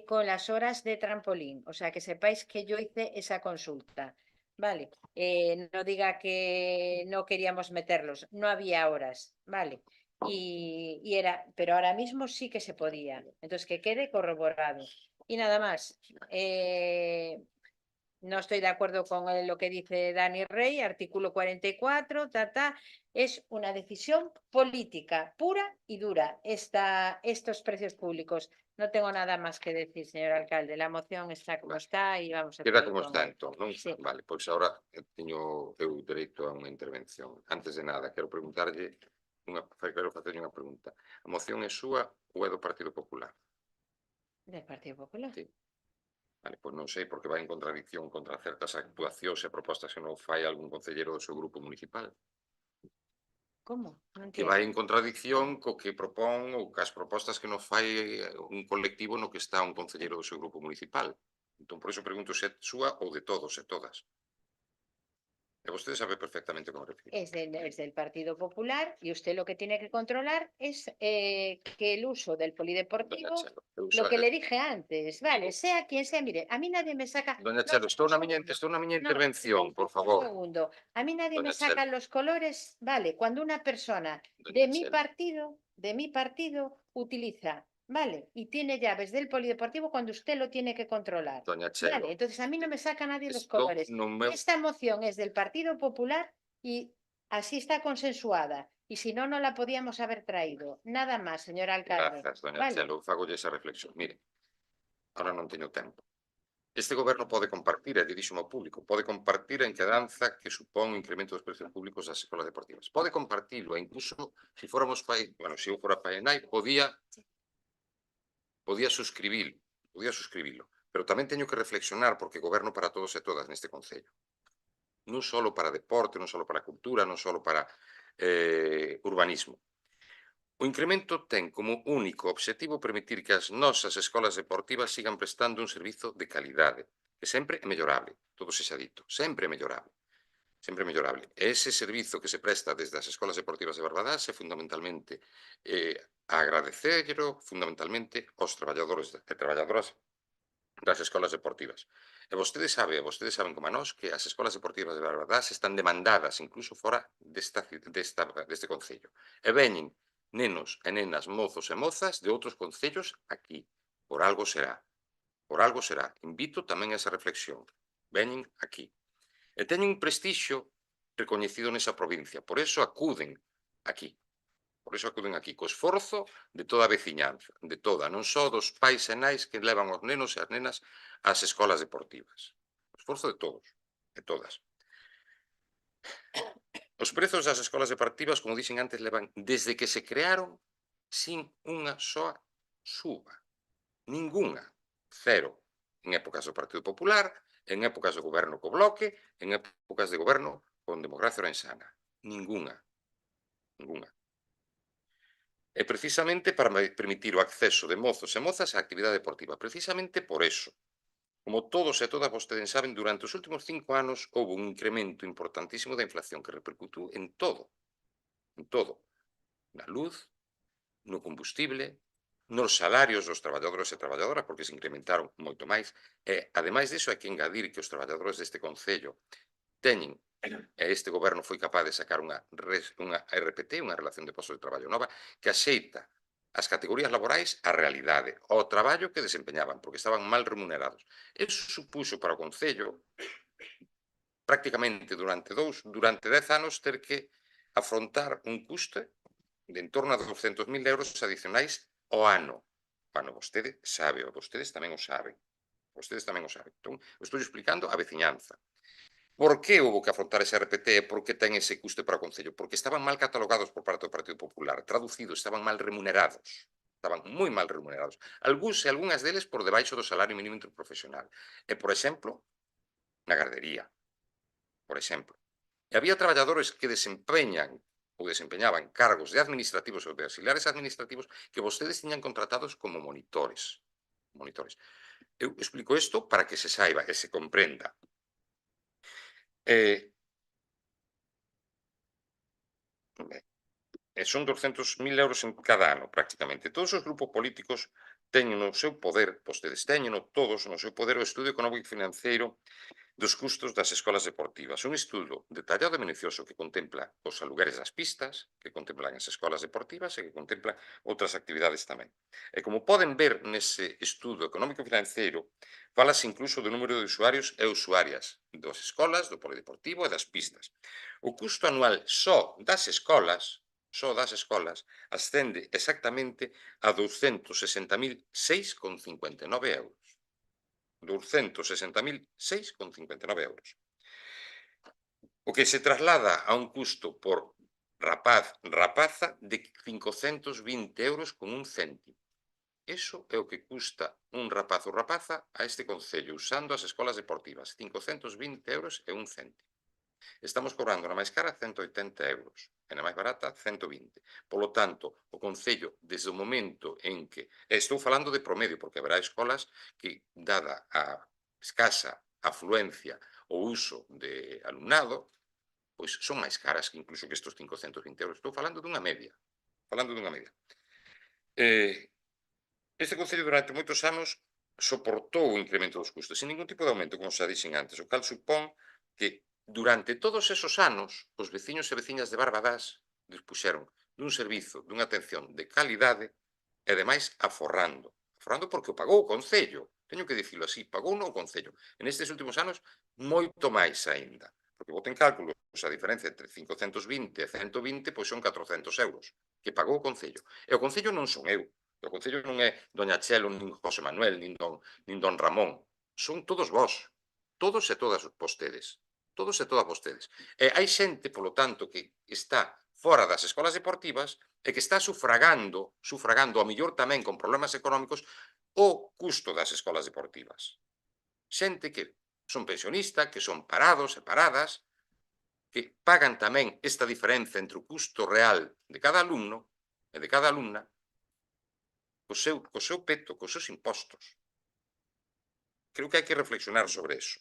con las horas de trampolín. O sea, que sepáis que yo hice esa consulta. Vale, no diga que no queríamos meterlos, no había horas, vale, y era, pero ahora mismo sí que se podía, entonces que quede corroborado. Y nada más, no estoy de acuerdo con lo que dice Dani Rey, artículo 44, es una decisión política pura y dura estos precios públicos. No tengo nada más que decir, señor alcalde. La moción está como está e vamos a Queda seguir como con está, el- entón, non? Sí. Vale, pois agora teño eu dereito a unha intervención. Antes de nada, quero preguntarlle quero facerlle unha pregunta. A moción é súa ou é do Partido Popular? Del Partido Popular. Sí. Vale, pois non sei, porque vai en contradicción contra certas actuacións e propostas que non fai algún concelleiro do seu grupo municipal. Como? Non Que vai entiendo. en contradicción co que propón ou cas propostas que nos fai un colectivo no que está un concelleiro do seu grupo municipal. Entón, por iso pregunto se é súa ou de todos e todas. E vostede sabe perfectamente como refiro. Es del Partido Popular y usted lo que tiene que controlar es que el uso del Doña polideportivo, Chelo, eu lo que le dije antes, vale, sea quien sea, mire, a mí nadie me saca... Doña no, Chelo, estou un na miña segundo. intervención, por Un favor. segundo, a mí nadie me Doña saca Chelo. los colores, vale, cuando una persona Doña Chelo. de mi partido utiliza, vale, y tiene llaves del polideportivo cuando usted lo tiene que controlar. Doña Chelo. Vale, entonces a mí no me saca nadie los Estou colores. no meu... Esta moción es del Partido Popular y así está consensuada. Y si no, no la podíamos haber traído. Nada más, señor alcalde. Grazas, doña Vale. Chelo, fagolle esa reflexión. Mire, ahora non teño tempo. Este goberno pode compartir, e dixo ao público, pode compartir a enquedanza que supón o incremento dos precios públicos das escolas deportivas. Pode compartilo, e incluso, se fóramos pai, bueno, se eu fora pai e nai, podía suscribilo. Pero tamén teño que reflexionar porque goberno para todos e todas neste concello. Non só para deporte, non só para cultura, non só para urbanismo. O incremento ten como único obxectivo permitir que as nosas escolas deportivas sigan prestando un servizo de calidade, que sempre é mellorable, todo se xa dito, sempre é mellorable. Sempre é mellorable. E ese servizo que se presta desde as escolas deportivas de Barbadás é fundamentalmente a agradecerlo fundamentalmente aos traballadores e traballadoras das escolas deportivas. E vostedes saben como a nós que as escolas deportivas de Barbadás están demandadas incluso fora deste concello. E veñen nenos e nenas, mozos e mozas de outros concellos aquí. Por algo será. Por algo será. Invito tamén a esa reflexión. Veñen aquí. E teñen un prestixio recoñecido nesa provincia. Por eso acuden aquí. Por eso acuden aquí, co esforzo de toda a veciñanza, de toda, non só dos pais e nais que levan os nenos e as nenas ás escolas deportivas. O esforzo de todos, de todas. Os prezos das escolas deportivas, como dixen antes, levan desde que se crearon sin unha soa suba. Ninguna. Cero. En épocas do Partido Popular, en épocas do goberno co Bloque, en épocas de goberno con Democracia Orensana. Ninguna. Ninguna. E precisamente para permitir o acceso de mozos e mozas á actividade deportiva. Precisamente por eso. Como todos e todas vostedes saben, durante os últimos 5 anos houve un incremento importantísimo da inflación que repercutiu en todo. En todo. Na luz, no combustible, nos salarios dos traballadores e traballadoras, porque se incrementaron moito máis. E, ademais disso, hai que engadir que os traballadores deste concello teñen, e este goberno foi capaz de sacar unha RPT, unha relación de postos de traballo nova, que axeita as categorías laborais á realidade, ao traballo que desempeñaban, porque estaban mal remunerados. Eso supuxo para o concello, prácticamente durante 10 anos, ter que afrontar un custe de en torno a 200.000 euros adicionais ao ano. Bueno, vostede sabe, ou vostedes tamén o saben. Vostedes tamén o saben. Entón, estou explicando a veciñanza. Por que houve que afrontar ese RPT e por que ten ese custe para o Concello? Porque estaban mal catalogados por parte do Partido Popular, traducidos, estaban mal remunerados. Estaban moi mal remunerados. Algúns e algunhas deles por debaixo do salario mínimo interprofesional. E, por exemplo, na gardería. Por exemplo. E había traballadores que desempeñaban cargos de administrativos ou de auxiliares administrativos que vostedes tiñan contratados como monitores. Eu explico isto para que se saiba e se comprenda. E son 200.000 euros en cada ano, prácticamente. Todos os grupos políticos teñen no seu poder, vostedes teñen todos no seu poder o estudo económico e financeiro dos custos das escolas deportivas. Un estudo detallado e minucioso que contempla os alugueres das pistas, que contemplan as escolas deportivas e que contempla outras actividades tamén. E como poden ver nese estudo económico e financeiro, falase incluso do número de usuarios e usuarias das escolas, do polideportivo e das pistas. O custo anual só das escolas ascende exactamente a 260.006,59 euros. 260.006,59 euros. O que se traslada a un custo por rapaza de 520 euros con un céntimo. Eso é o que custa un rapaz ou rapaza a este concello usando as escolas deportivas. 520 euros e un céntimo. Estamos cobrando na máis cara 180 euros e na máis barata 120. Polo tanto, o Concello, desde o momento en que... Estou falando de promedio, porque haberá escolas que, dada a escasa afluencia ou uso de alumnado, pois son máis caras que incluso que estes 520 euros. Estou falando dunha media. Este Concello durante moitos anos soportou o incremento dos custos sin ningún tipo de aumento, como xa dixen antes, o cal supón que durante todos esos anos os veciños e veciñas de Barbadás dispuxeron dun servizo, dunha atención de calidade e ademais aforrando porque o pagou o Concello, teño que dicilo así, pagou o Concello. En estes últimos anos, moito máis aínda, porque boten cálculos, a diferencia entre 520 e 120, pois son 400 euros, que pagou o Concello. E o Concello non son eu, o Concello non é doña Chelo, nin José Manuel, nin don Ramón, son todos vós, todos e todas vostedes, todos e todas vostedes. E hai xente, polo tanto, que está fora das escolas deportivas e que está sufragando, ao mellor tamén con problemas económicos, o custo das escolas deportivas. Xente que son pensionistas, que son parados e paradas, que pagan tamén esta diferenza entre o custo real de cada alumno e de cada alumna co seu peto, cos seus impostos. Creo que hai que reflexionar sobre eso.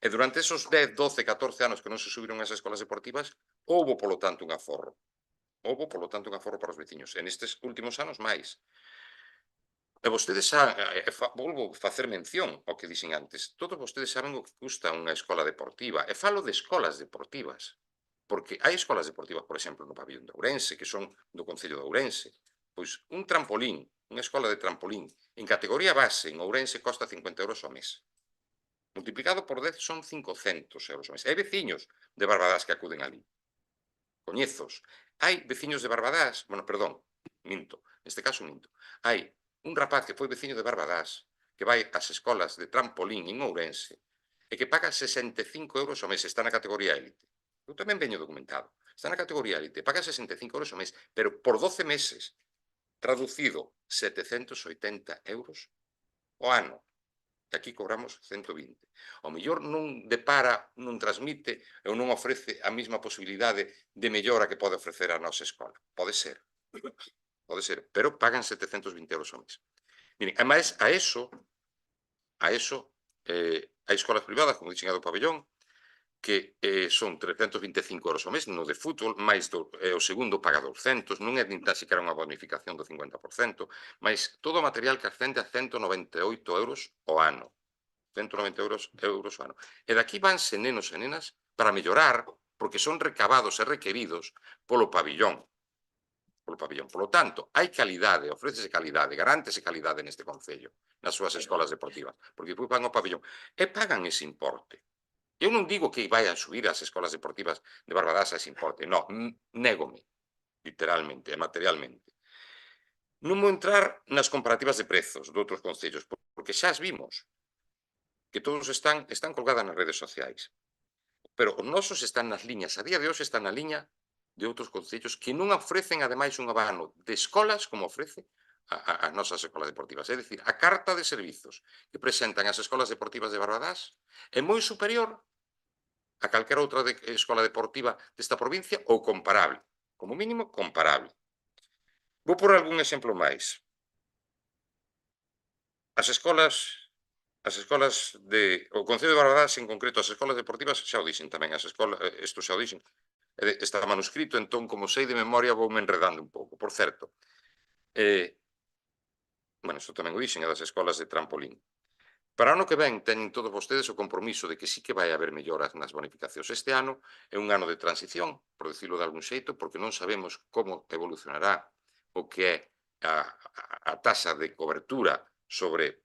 E durante esos 10, 12, 14 anos que non se subiron as escolas deportivas, houbo, polo tanto, un aforro. Houbo, polo tanto, un aforro para os veciños. E nestes últimos anos, máis. E vostedes volvo a facer mención ao que dixen antes. Todos vostedes saben o que custa unha escola deportiva. E falo de escolas deportivas. Porque hai escolas deportivas, por exemplo, no pabillón de Ourense, que son do Concello de Ourense. Pois un trampolín, unha escola de trampolín, en categoría base, en Ourense, costa 50 euros ao mes. Multiplicado por 10 son 500 euros ao mes. Hai veciños de Barbadás que acuden ali. Coñezos. Hai veciños de Barbadás, neste caso minto. Hai un rapaz que foi veciño de Barbadás, que vai ás escolas de trampolín en Ourense, e que paga 65 euros ao mes, está na categoría élite. Eu tamén veño documentado. Está na categoría élite, paga 65 euros ao mes, pero por 12 meses, traducido 780 euros ao ano. Que aquí cobramos 120. Ao mellor non depara, non transmite ou non ofrece a mesma posibilidade de mellora que pode ofrecer a nosa escola. Pode ser, pero pagan 720 euros ao mes. Miren, ademais, a eso, hai escolas privadas, como dixen a do pabellón, que son 325 euros ao mes no de fútbol, máis o segundo paga 200, non é nin tan siquiera unha bonificación do 50%, máis todo o material que ascende a 198 euros ao ano. 190 euros ao ano. E daqui vanse nenos e nenas para mellorar, porque son recabados e requeridos polo pabillón. Polo tanto, hai calidade, ofrécese calidade, garántese calidade neste Concello, nas súas escolas deportivas, porque depois van ao pabillón e pagan ese importe. Eu non digo que vayan subir as escolas deportivas de Barbadás a ese importe, non, négome, literalmente e materialmente. Non vou entrar nas comparativas de prezos de outros concellos, porque xa as vimos, que todos están colgadas nas redes sociais. Pero os nosos están nas liñas, a día de hoxe están na liña de outros concellos que non ofrecen, ademais, un abano de escolas como ofrece as nosas escolas deportivas. É dicir, a carta de servizos que presentan as escolas deportivas de Barbadás é moi superior a calquera outra escola deportiva desta provincia ou comparable. Como mínimo, comparable. Vou por algún exemplo máis. As escolas o Concello de Barbadás, en concreto, as escolas deportivas, xa o dixen tamén, isto xa o dixen, está manuscrito, entón, como sei de memoria, voume enredando un pouco. Por certo, isto tamén o dixen, é das escolas de trampolín. Para o ano que ven, teñen todos vostedes o compromiso de que sí que vai haber melloras nas bonificacións. Este ano é un ano de transición, por dicirlo de algún xeito, porque non sabemos como evolucionará o que é a taxa de cobertura sobre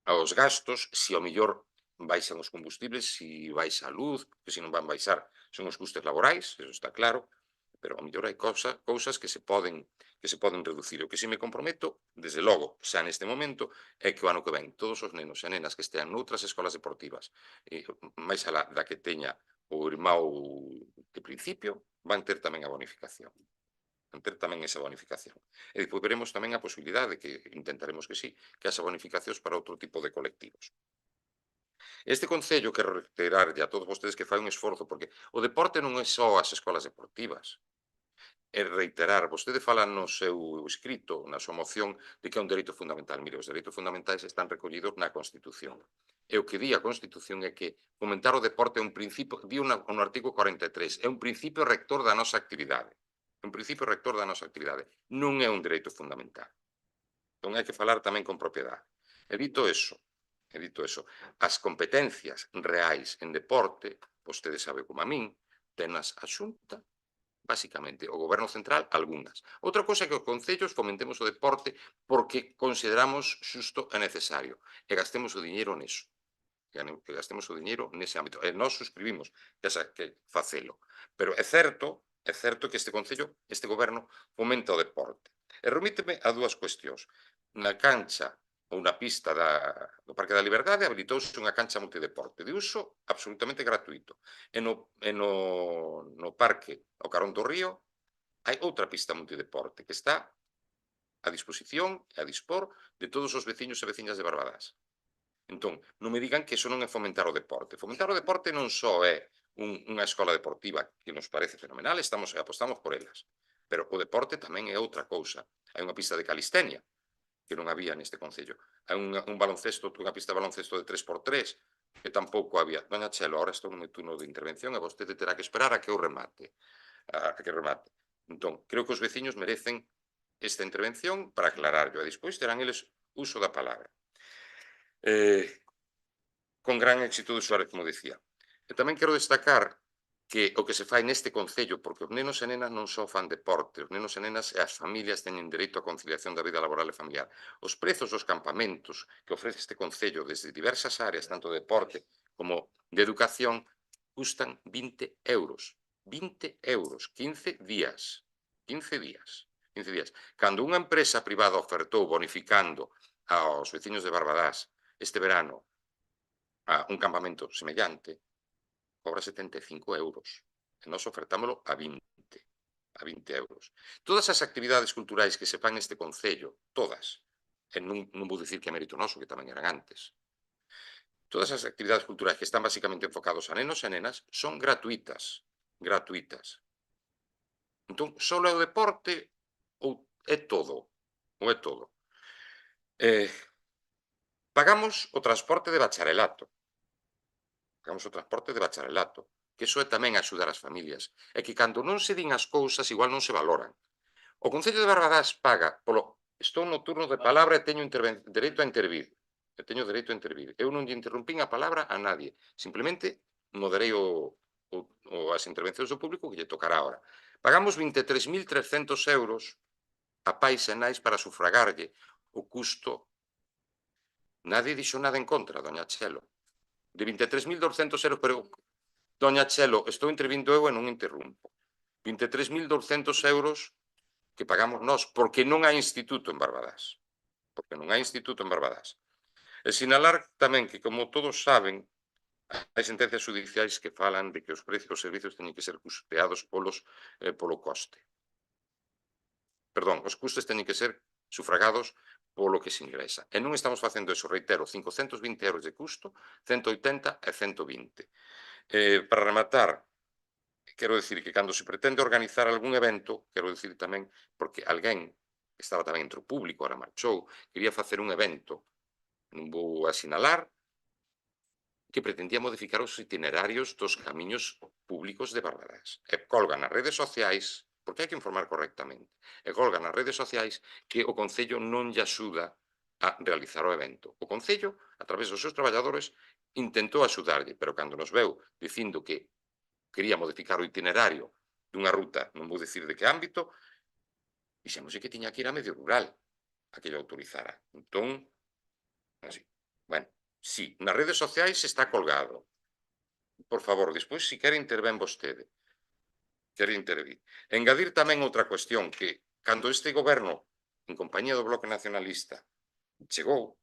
aos gastos, se ao mellor baixan os combustibles, se baixa a luz, que se non van baixar son os custes laborais, eso está claro, pero ao mellor hai cousas que se poden reducir. O que se me comprometo, desde logo, xa neste momento, é que o ano que ven todos os nenos e nenas que estean noutras escolas deportivas, máis alá da que teña o irmão de principio, van ter tamén a bonificación. E depois veremos tamén a posibilidade, que intentaremos que sí, que haxa bonificacións para outro tipo de colectivos. Este Concello, quero reiterarlle a todos vostedes que fai un esforzo, porque o deporte non é só as escolas deportivas. E reiterar, vostede fala no seu escrito, na súa moción, de que é un dereito fundamental. Mire, os dereitos fundamentais están recollidos na Constitución. E o que di a Constitución é que fomentar o deporte é un principio, di no artigo 43, é un principio rector da nosa actividade. É un principio rector da nosa actividade. Non é un dereito fundamental. Entón hai que falar tamén con propiedade. E dito eso, as competencias reais en deporte, vostede sabe como a min, tenas a Xunta, basicamente, o Goberno Central, algunhas. Outra cousa é que os concellos fomentemos o deporte porque consideramos xusto e necesario, e gastemos o diñeiro neso. Que gastemos o diñeiro nese ámbito. E nós suscribimos que facelo. Pero é certo que este Concello, este Goberno, fomenta o deporte. E remíteme a dúas cuestións. Na cancha ou na pista do Parque da Liberdade habilitouse unha cancha multideporte de uso absolutamente gratuito. E no parque ao Carón do Río hai outra pista multideporte que está a disposición e a dispor de todos os veciños e veciñas de Barbadás. Entón, non me digan que iso non é fomentar o deporte. Fomentar o deporte non só é unha escola deportiva que nos parece fenomenal, apostamos por elas. Pero o deporte tamén é outra cousa. Hai unha pista de calistenia, que non había neste Concello. Hai unha pista de baloncesto de 3x3, que tampouco había. Doña Chelo, ahora estou no meu turno de intervención e vostede terá que esperar a que eu remate. Entón, creo que os veciños merecen esta intervención para aclararlo, e despois terán eles uso da palabra. Con gran éxito de Suárez, como dicía. E tamén quero destacar que o que se fai neste Concello, porque os nenos e nenas non só fan deporte, os nenos e nenas e as familias teñen dereito á conciliación da vida laboral e familiar. Os prezos dos campamentos que ofrece este Concello desde diversas áreas, tanto de deporte como de educación, custan 20 euros. 20 euros, 15 días. 15 días. Cando unha empresa privada ofertou bonificando aos veciños de Barbadás este verano a un campamento semellante, cobra 75 euros. E nós ofertámoslo a 20 euros. Todas as actividades culturais que se fan neste Concello, todas, e non vou dicir que é mérito noso, que tamén eran antes, todas as actividades culturais que están basicamente enfocados a nenos e nenas son gratuitas. Entón, só é o deporte ou é todo? Pagamos o transporte de bacharelato. Que iso é tamén axudar as familias. É que cando non se din as cousas, igual non se valoran. O Concello de Barbadás paga Estou no turno de palabra e teño dereito a intervir. Eu non lle interrumpín a palabra a nadie. Simplemente moderei as intervencións do público que lle tocará ahora. Pagamos 23.300 euros a pais e nais para sufragarlle o custo. Nadie dixo nada en contra, doña Chelo. De 23.200 euros, pero, doña Chelo, estou intervindo eu e non interrumpo. 23.200 euros que pagamos nós, porque non hai instituto en Barbadás. E sinalar tamén que, como todos saben, hai sentencias judiciais que falan de que os servicios teñen que ser custeados polo coste. Perdón, os custes teñen que ser sufragados polo que se ingresa. E non estamos facendo eso, reitero, 520 euros de custo, 180 e 120. Para rematar, quero dicir que cando se pretende organizar algún evento, quero dicir tamén, porque alguén que estaba tamén entre o público, ahora marchou, quería facer un evento, non vou asinalar, que pretendía modificar os itinerarios dos camiños públicos de Barbadás. E colga nas redes sociais, porque hai que informar correctamente, e colga nas redes sociais que o Concello non lle axuda a realizar o evento. O Concello, a través dos seus traballadores, intentou axudarlle, pero cando nos veu dicindo que quería modificar o itinerario dunha ruta, non vou dicir de que ámbito, dixémoslle que tiña que ir a medio rural a que lle autorizara. Entón, así. Bueno, sí, nas redes sociais está colgado. Por favor, despois, se quere, intervén vostede. Engadir tamén outra cuestión, que cando este goberno, en compañía do Bloque Nacionalista, chegou,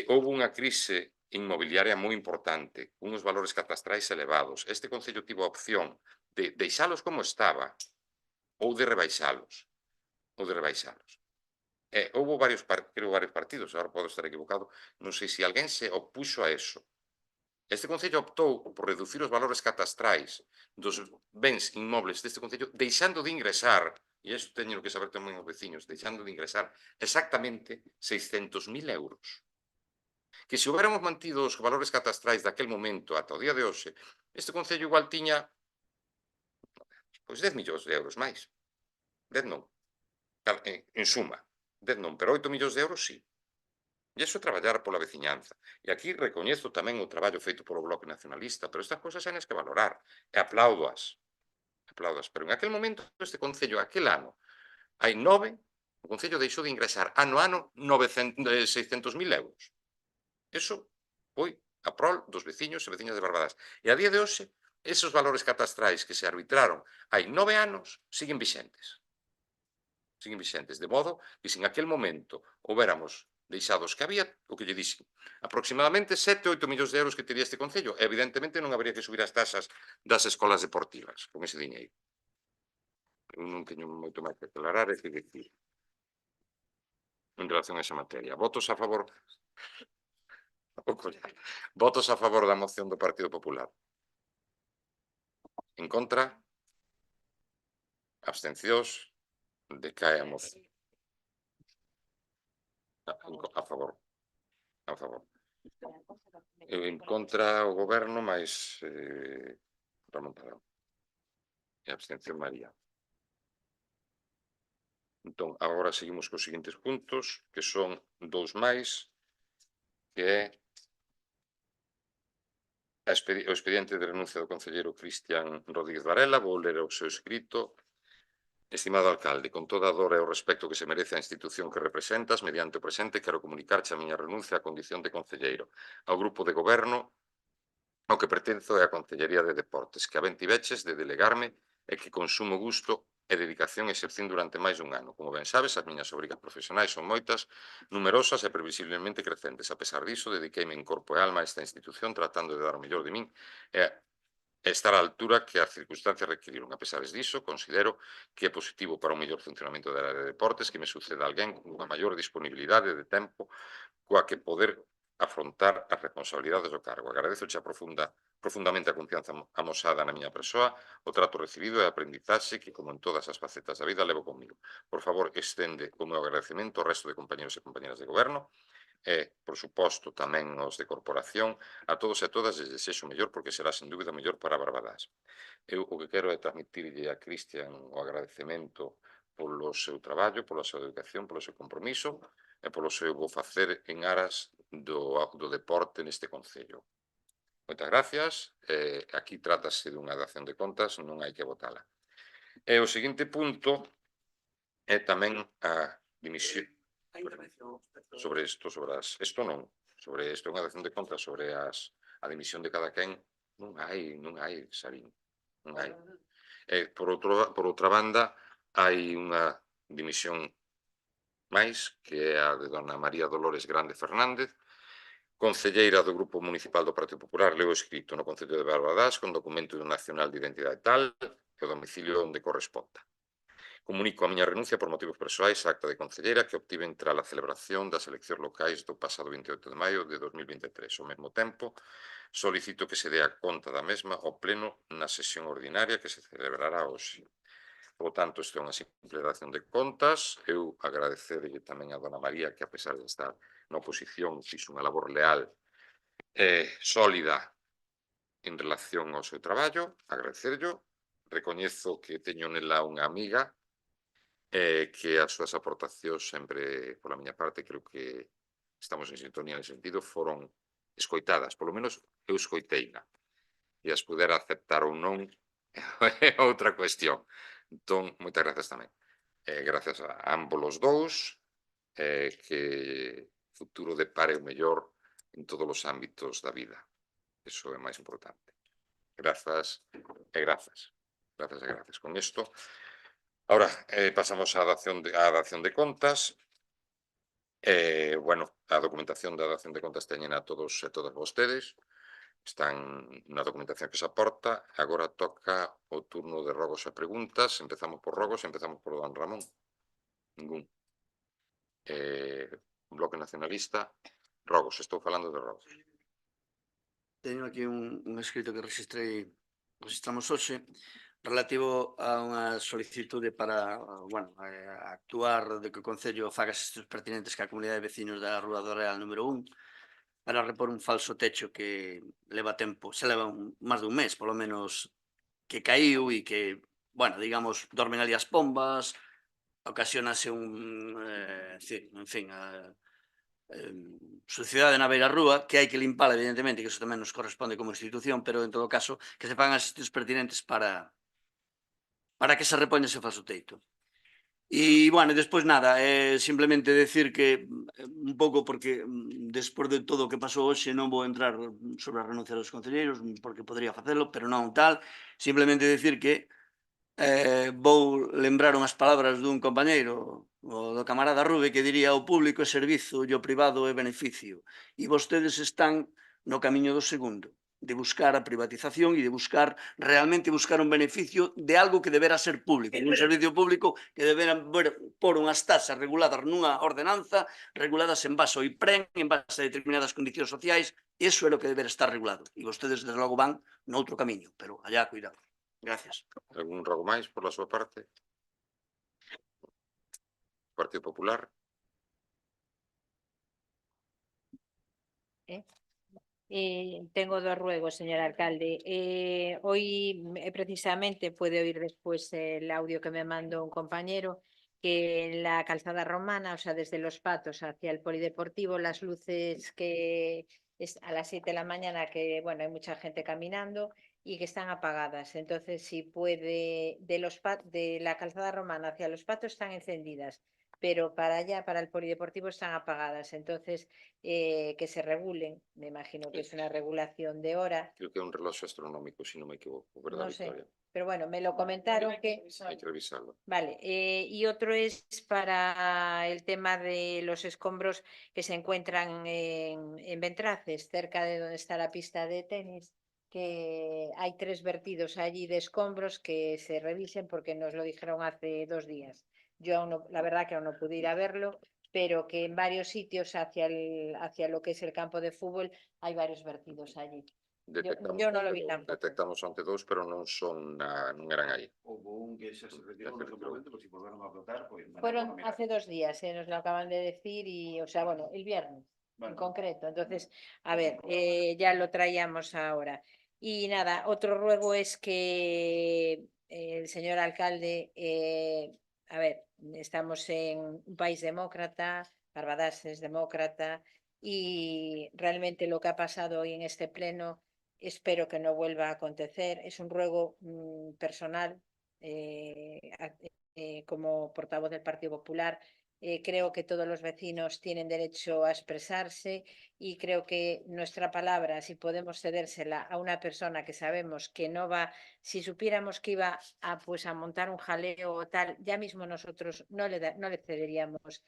houve unha crise inmobiliaria moi importante, uns valores catastrais elevados. Este Concello tivo a opción de deixalos como estaba ou de rebaixalos. Houve varios partidos, agora podo estar equivocado, non sei se alguén se opuxo a eso. Este Concello optou por reducir os valores catastrais dos bens inmobles deste Concello, deixando de ingresar, e isto teño que saber tamén os veciños, deixando de ingresar exactamente 600.000 euros. Que se houbéramos mantido os valores catastrais daquel momento ata o día de hoxe, este Concello igual tiña pois 10 millóns de euros máis. 10 non. En suma, 10 non, pero 8 millóns de euros sí. E iso é traballar pola veciñanza. E aquí recoñezo tamén o traballo feito polo Bloque Nacionalista, pero estas cousas hai nas que valorar. E aplaudoas. Aplaudoas. Pero en aquel momento, este Concello, aquel ano, hai 9, o Concello deixou de ingresar ano a ano 600.000 euros. Eso foi a prol dos veciños e veciñas de Barbadas. E a día de hoxe, esos valores catastrais que se arbitraron hai 9 anos siguen vixentes. Siguen vixentes, de modo que se en aquel momento houbéramos deixados que había, o que lle dixen, aproximadamente 7 ou 8 millóns de euros que tería este Concello, e evidentemente non habería que subir as tasas das escolas deportivas con ese diñeiro. Eu non teño moito máis que aclarar e que decir en relación a esa materia. Votos a favor? Votos a favor da moción do Partido Popular? En contra? Abstencións? Decae a moción. A favor. A favor. En contra o goberno, máis Ramón Padrón. E abstención María. Entón, agora seguimos cos seguintes puntos, que son 2 máis, que é o expediente de renuncia do concelleiro Cristian Rodríguez Varela. Vou ler o seu escrito. Estimado alcalde, con toda a dor e o respecto que se merece a institución que representas, mediante o presente quero comunicarche a miña renuncia á condición de concelleiro ao grupo de goberno ao que pertenzo é a Concellería de Deportes, que a ben tiveches de delegarme e que con sumo gusto e dedicación exercín durante máis dun ano. Como ben sabes, as miñas obrigas profesionais son moitas, numerosas e previsiblemente crecentes. A pesar diso, dediqueime en corpo e alma a esta institución tratando de dar o mellor de min e estar á altura que as circunstancias requiriron. A pesar diso, considero que é positivo para un mellor funcionamento da área de deportes que me suceda alguén con unha maior disponibilidade de tempo coa que poder afrontar as responsabilidades do cargo. Agradezoche profundamente a confianza amosada na miña persoa, o trato recibido e a aprendizaxe que, como en todas as facetas da vida, levo comigo. Por favor, estende o meu agradecemento ao resto de compañeros e compañeras de goberno e, por suposto, tamén aos de corporación, a todos e a todas lles desexo mellor porque será, sen dúbida, mellor para Barbadas. Eu o que quero é transmitirlle a Cristian o agradecemento polo seu traballo, pola súa educación, polo seu compromiso e polo seu bo facer en aras do deporte neste Concello. Moitas gracias. Aquí trátase dunha dación de contas, non hai que votala. E o seguinte punto é tamén a dimisión. Sobre isto, sobre unha dación de contas sobre a dimisión de cada quen, non hai, Sarín, non hai. Por outra banda, hai unha dimisión máis, que é a de dona María Dolores Grande Fernández, concelleira do Grupo Municipal do Partido Popular, leo escrito no Concello de Barbadas, con documento nacional de identidade tal, e o domicilio onde corresponda. Comunico a miña renuncia por motivos persoais á acta de concelleira que obtiven tras a celebración das eleccións locais do pasado 28 de maio de 2023. Ao mesmo tempo, solicito que se dea conta da mesma ao pleno na sesión ordinaria que se celebrará hoxe. Por tanto, isto é unha simple dación de contas. Eu agradecerlle tamén a dona María que, a pesar de estar na oposición, fixo unha labor leal e sólida en relación ao seu traballo. Agradecerllo. Recoñezo que teño nela unha amiga que as súas aportacións sempre, pola miña parte, creo que estamos en sintonía nesse sentido, foron escoitadas, polo menos eu escoiteina, e as pudera aceptar ou non é outra cuestión. Entón, moitas grazas tamén. Grazas a ambos os dous, que o futuro depare o mellor en todos os ámbitos da vida. Eso é máis importante. Grazas e grazas. Grazas e grazas. Con isto, ahora pasamos á dación de contas. Bueno, a documentación da dación de contas teñen a todos e todas vostedes. Están na documentación que se aporta. Agora toca o turno de rogos e preguntas. Empezamos por rogos e empezamos por don Ramón. Ningún. Bloque Nacionalista. Rogos, estou falando de rogos. teño aquí un escrito que registramos hoxe relativo a unha solicitude para, bueno, actuar de que o Concello faga as gestións pertinentes que a comunidade de vecinos da Rúa do Real número 1 para repor un falso techo que leva tempo, se leva máis dun mes, polo menos, que caíu e que, bueno, digamos, dormen ali as pombas, ocasionase en fin, suciedade na beira rúa, que hai que limpala, evidentemente, que iso tamén nos corresponde como institución, pero en todo caso, que se fagan as gestións pertinentes para que se repoña ese falso teito. E, bueno, despois nada, simplemente decir que un pouco porque despois de todo o que pasou hoxe non vou entrar sobre a renuncia dos concelleiros porque podría facelo, pero non tal, simplemente decir que vou lembrar unhas palabras dun compañeiro, o do camarada Rube, que diría: o público é servizo e o privado é beneficio. E vostedes están no camiño do segundo, de buscar a privatización e de buscar, realmente buscar un beneficio de algo que debera ser público, un servicio público que debera por unhas tasas reguladas nunha ordenanza, reguladas en base ao IPREN, en base a determinadas condicións sociais, iso é o que debera estar regulado. E vostedes, desde logo, van noutro camiño, pero allá, cuidado. Gracias. Algún rogo máis por la súa parte? Partido Popular? Tengo dos ruegos, señor alcalde. Hoy precisamente puede oír después el audio que me mandó un compañero, que en la calzada romana, o sea, desde Los Patos hacia el polideportivo, las luces que es a las 7 de la mañana, que bueno, hay mucha gente caminando y que están apagadas. Entonces, si puede, de la calzada romana hacia Los Patos están encendidas, pero para allá, para el polideportivo, están apagadas. Entonces, que se regulen, me imagino que es una regulación de hora. Creo que é un reloxo astronómico, se non me equivoco, verdad, No sé, Victoria? pero bueno, me lo comentaron que... Hai que revisarlo. Vale, y otro es para el tema de los escombros que se encuentran en Ventraces, cerca de donde está la pista de tenis, que hay 3 vertidos allí de escombros que se revisen porque nos lo dijeron hace 2 días. Yo aún no, la verdad que aún no pude ir a verlo, pero que en varios sitios hacia lo que es el campo de fútbol hay varios vertidos allí. Yo no lo vi tampoco. Detectamos ante dous, pero non eran aí. Houve un que xa se retirou no momento, pois si volveron a brotar, pois... Fueron hace 2 días, nos lo acaban de decir, y, o sea, bueno, el viernes en concreto. Entonces, a ver, ya lo traíamos ahora. Y nada, otro ruego es que el señor alcalde, a ver, estamos en un país demócrata, Barbadas es demócrata, y realmente lo que ha pasado hoy en este pleno espero que no vuelva a acontecer. Es un ruego personal, como portavoz del Partido Popular. Creo que todos los vecinos tienen derecho a expresarse y creo que nuestra palabra, si podemos cedérsela a una persona que sabemos que no va, si supiéramos que iba a montar un jaleo o tal, ya mismo nosotros no le cederíamos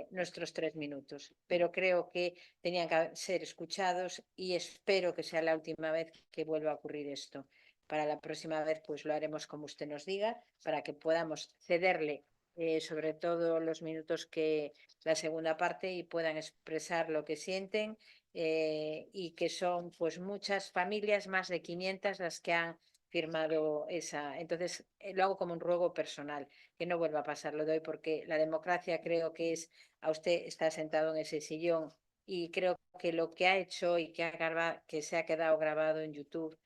nuestros 3 minutos, pero creo que tenían que ser escuchados y espero que sea la última vez que vuelva a ocurrir esto. Para la próxima vez pues lo haremos como usted nos diga, para que podamos cederle sobre todo los minutos que la segunda parte y puedan expresar lo que sienten y que son pues muchas familias, más de 500 las que han firmado esa. Entonces lo hago como un ruego personal, que no vuelva a pasar, lo doy porque la democracia creo que es, a usted está sentado en ese sillón y creo que lo que ha hecho y que se ha quedado grabado en YouTube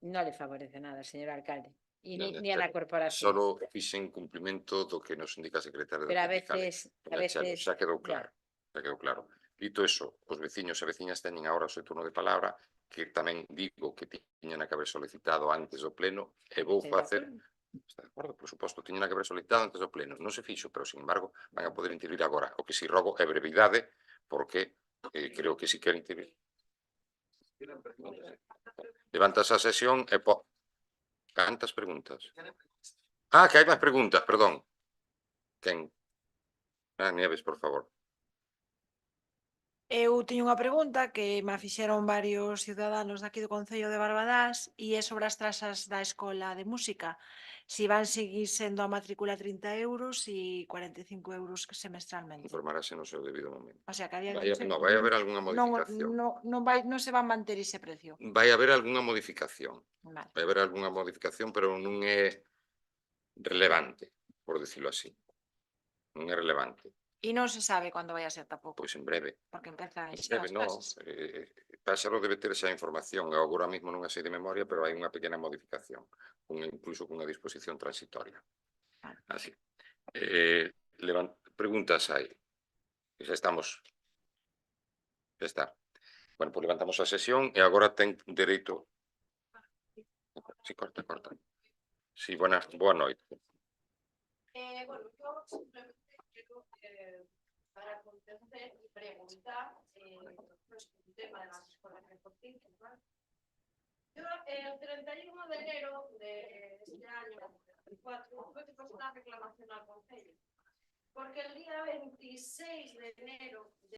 no le favorece nada, señor alcalde, y ni a la corporación. Solo fixen cumplimento do que nos indica a secretaria Pero a de veces xa quedou claro, xa quedou claro. Dito eso, os veciños e veciñas teñen agora o seu turno de palabra, que tamén digo que tiñan que haber solicitado antes do pleno, e vou facer... Está de acordo, por suposto, tiñan que haber solicitado antes do pleno. Non se fixo, pero, sin embargo, van a poder intervir agora. O que si rogo é brevidade, porque creo que si queren intervir. Levantas a sesión e cantas preguntas? Que hai máis preguntas, perdón. Quen? Nieves, por favor. Eu teño unha pregunta que me fixeron varios ciudadanos daqui do Concello de Barbadás e é sobre as trazas da Escola de Música. Si van seguir sendo a matrícula 30 euros e 45 euros semestralmente. Informarase no seu debido momento. O sea, que a día de Vai, hoxe no, vai haber algunha modificación. non se va a manter ese precio. Vai haber algunha modificación. Vale. Vai haber algunha modificación, pero non é relevante, por decirlo así. Non é relevante. E non se sabe cando vai a ser tampouco, Pois en breve. porque empeza En xa breve as no. clases. Pásalo debe ter esa información. Eu agora mesmo non a sei de memoria, pero hai unha pequena modificación, incluso cunha disposición transitoria. Vale. Así. Preguntas hai. Xa estamos. Já está. Bueno, pois levantamos a sesión e agora ten dereito. Si, corta. Si, boa noite. Bueno, yo simplemente quiero para contestar y preguntar el tema de las escuelas deportivas, ¿vale? Yo el 31 de enero de este año, 2024, tuve que pasar una reclamación al Concello, porque el día 26 de enero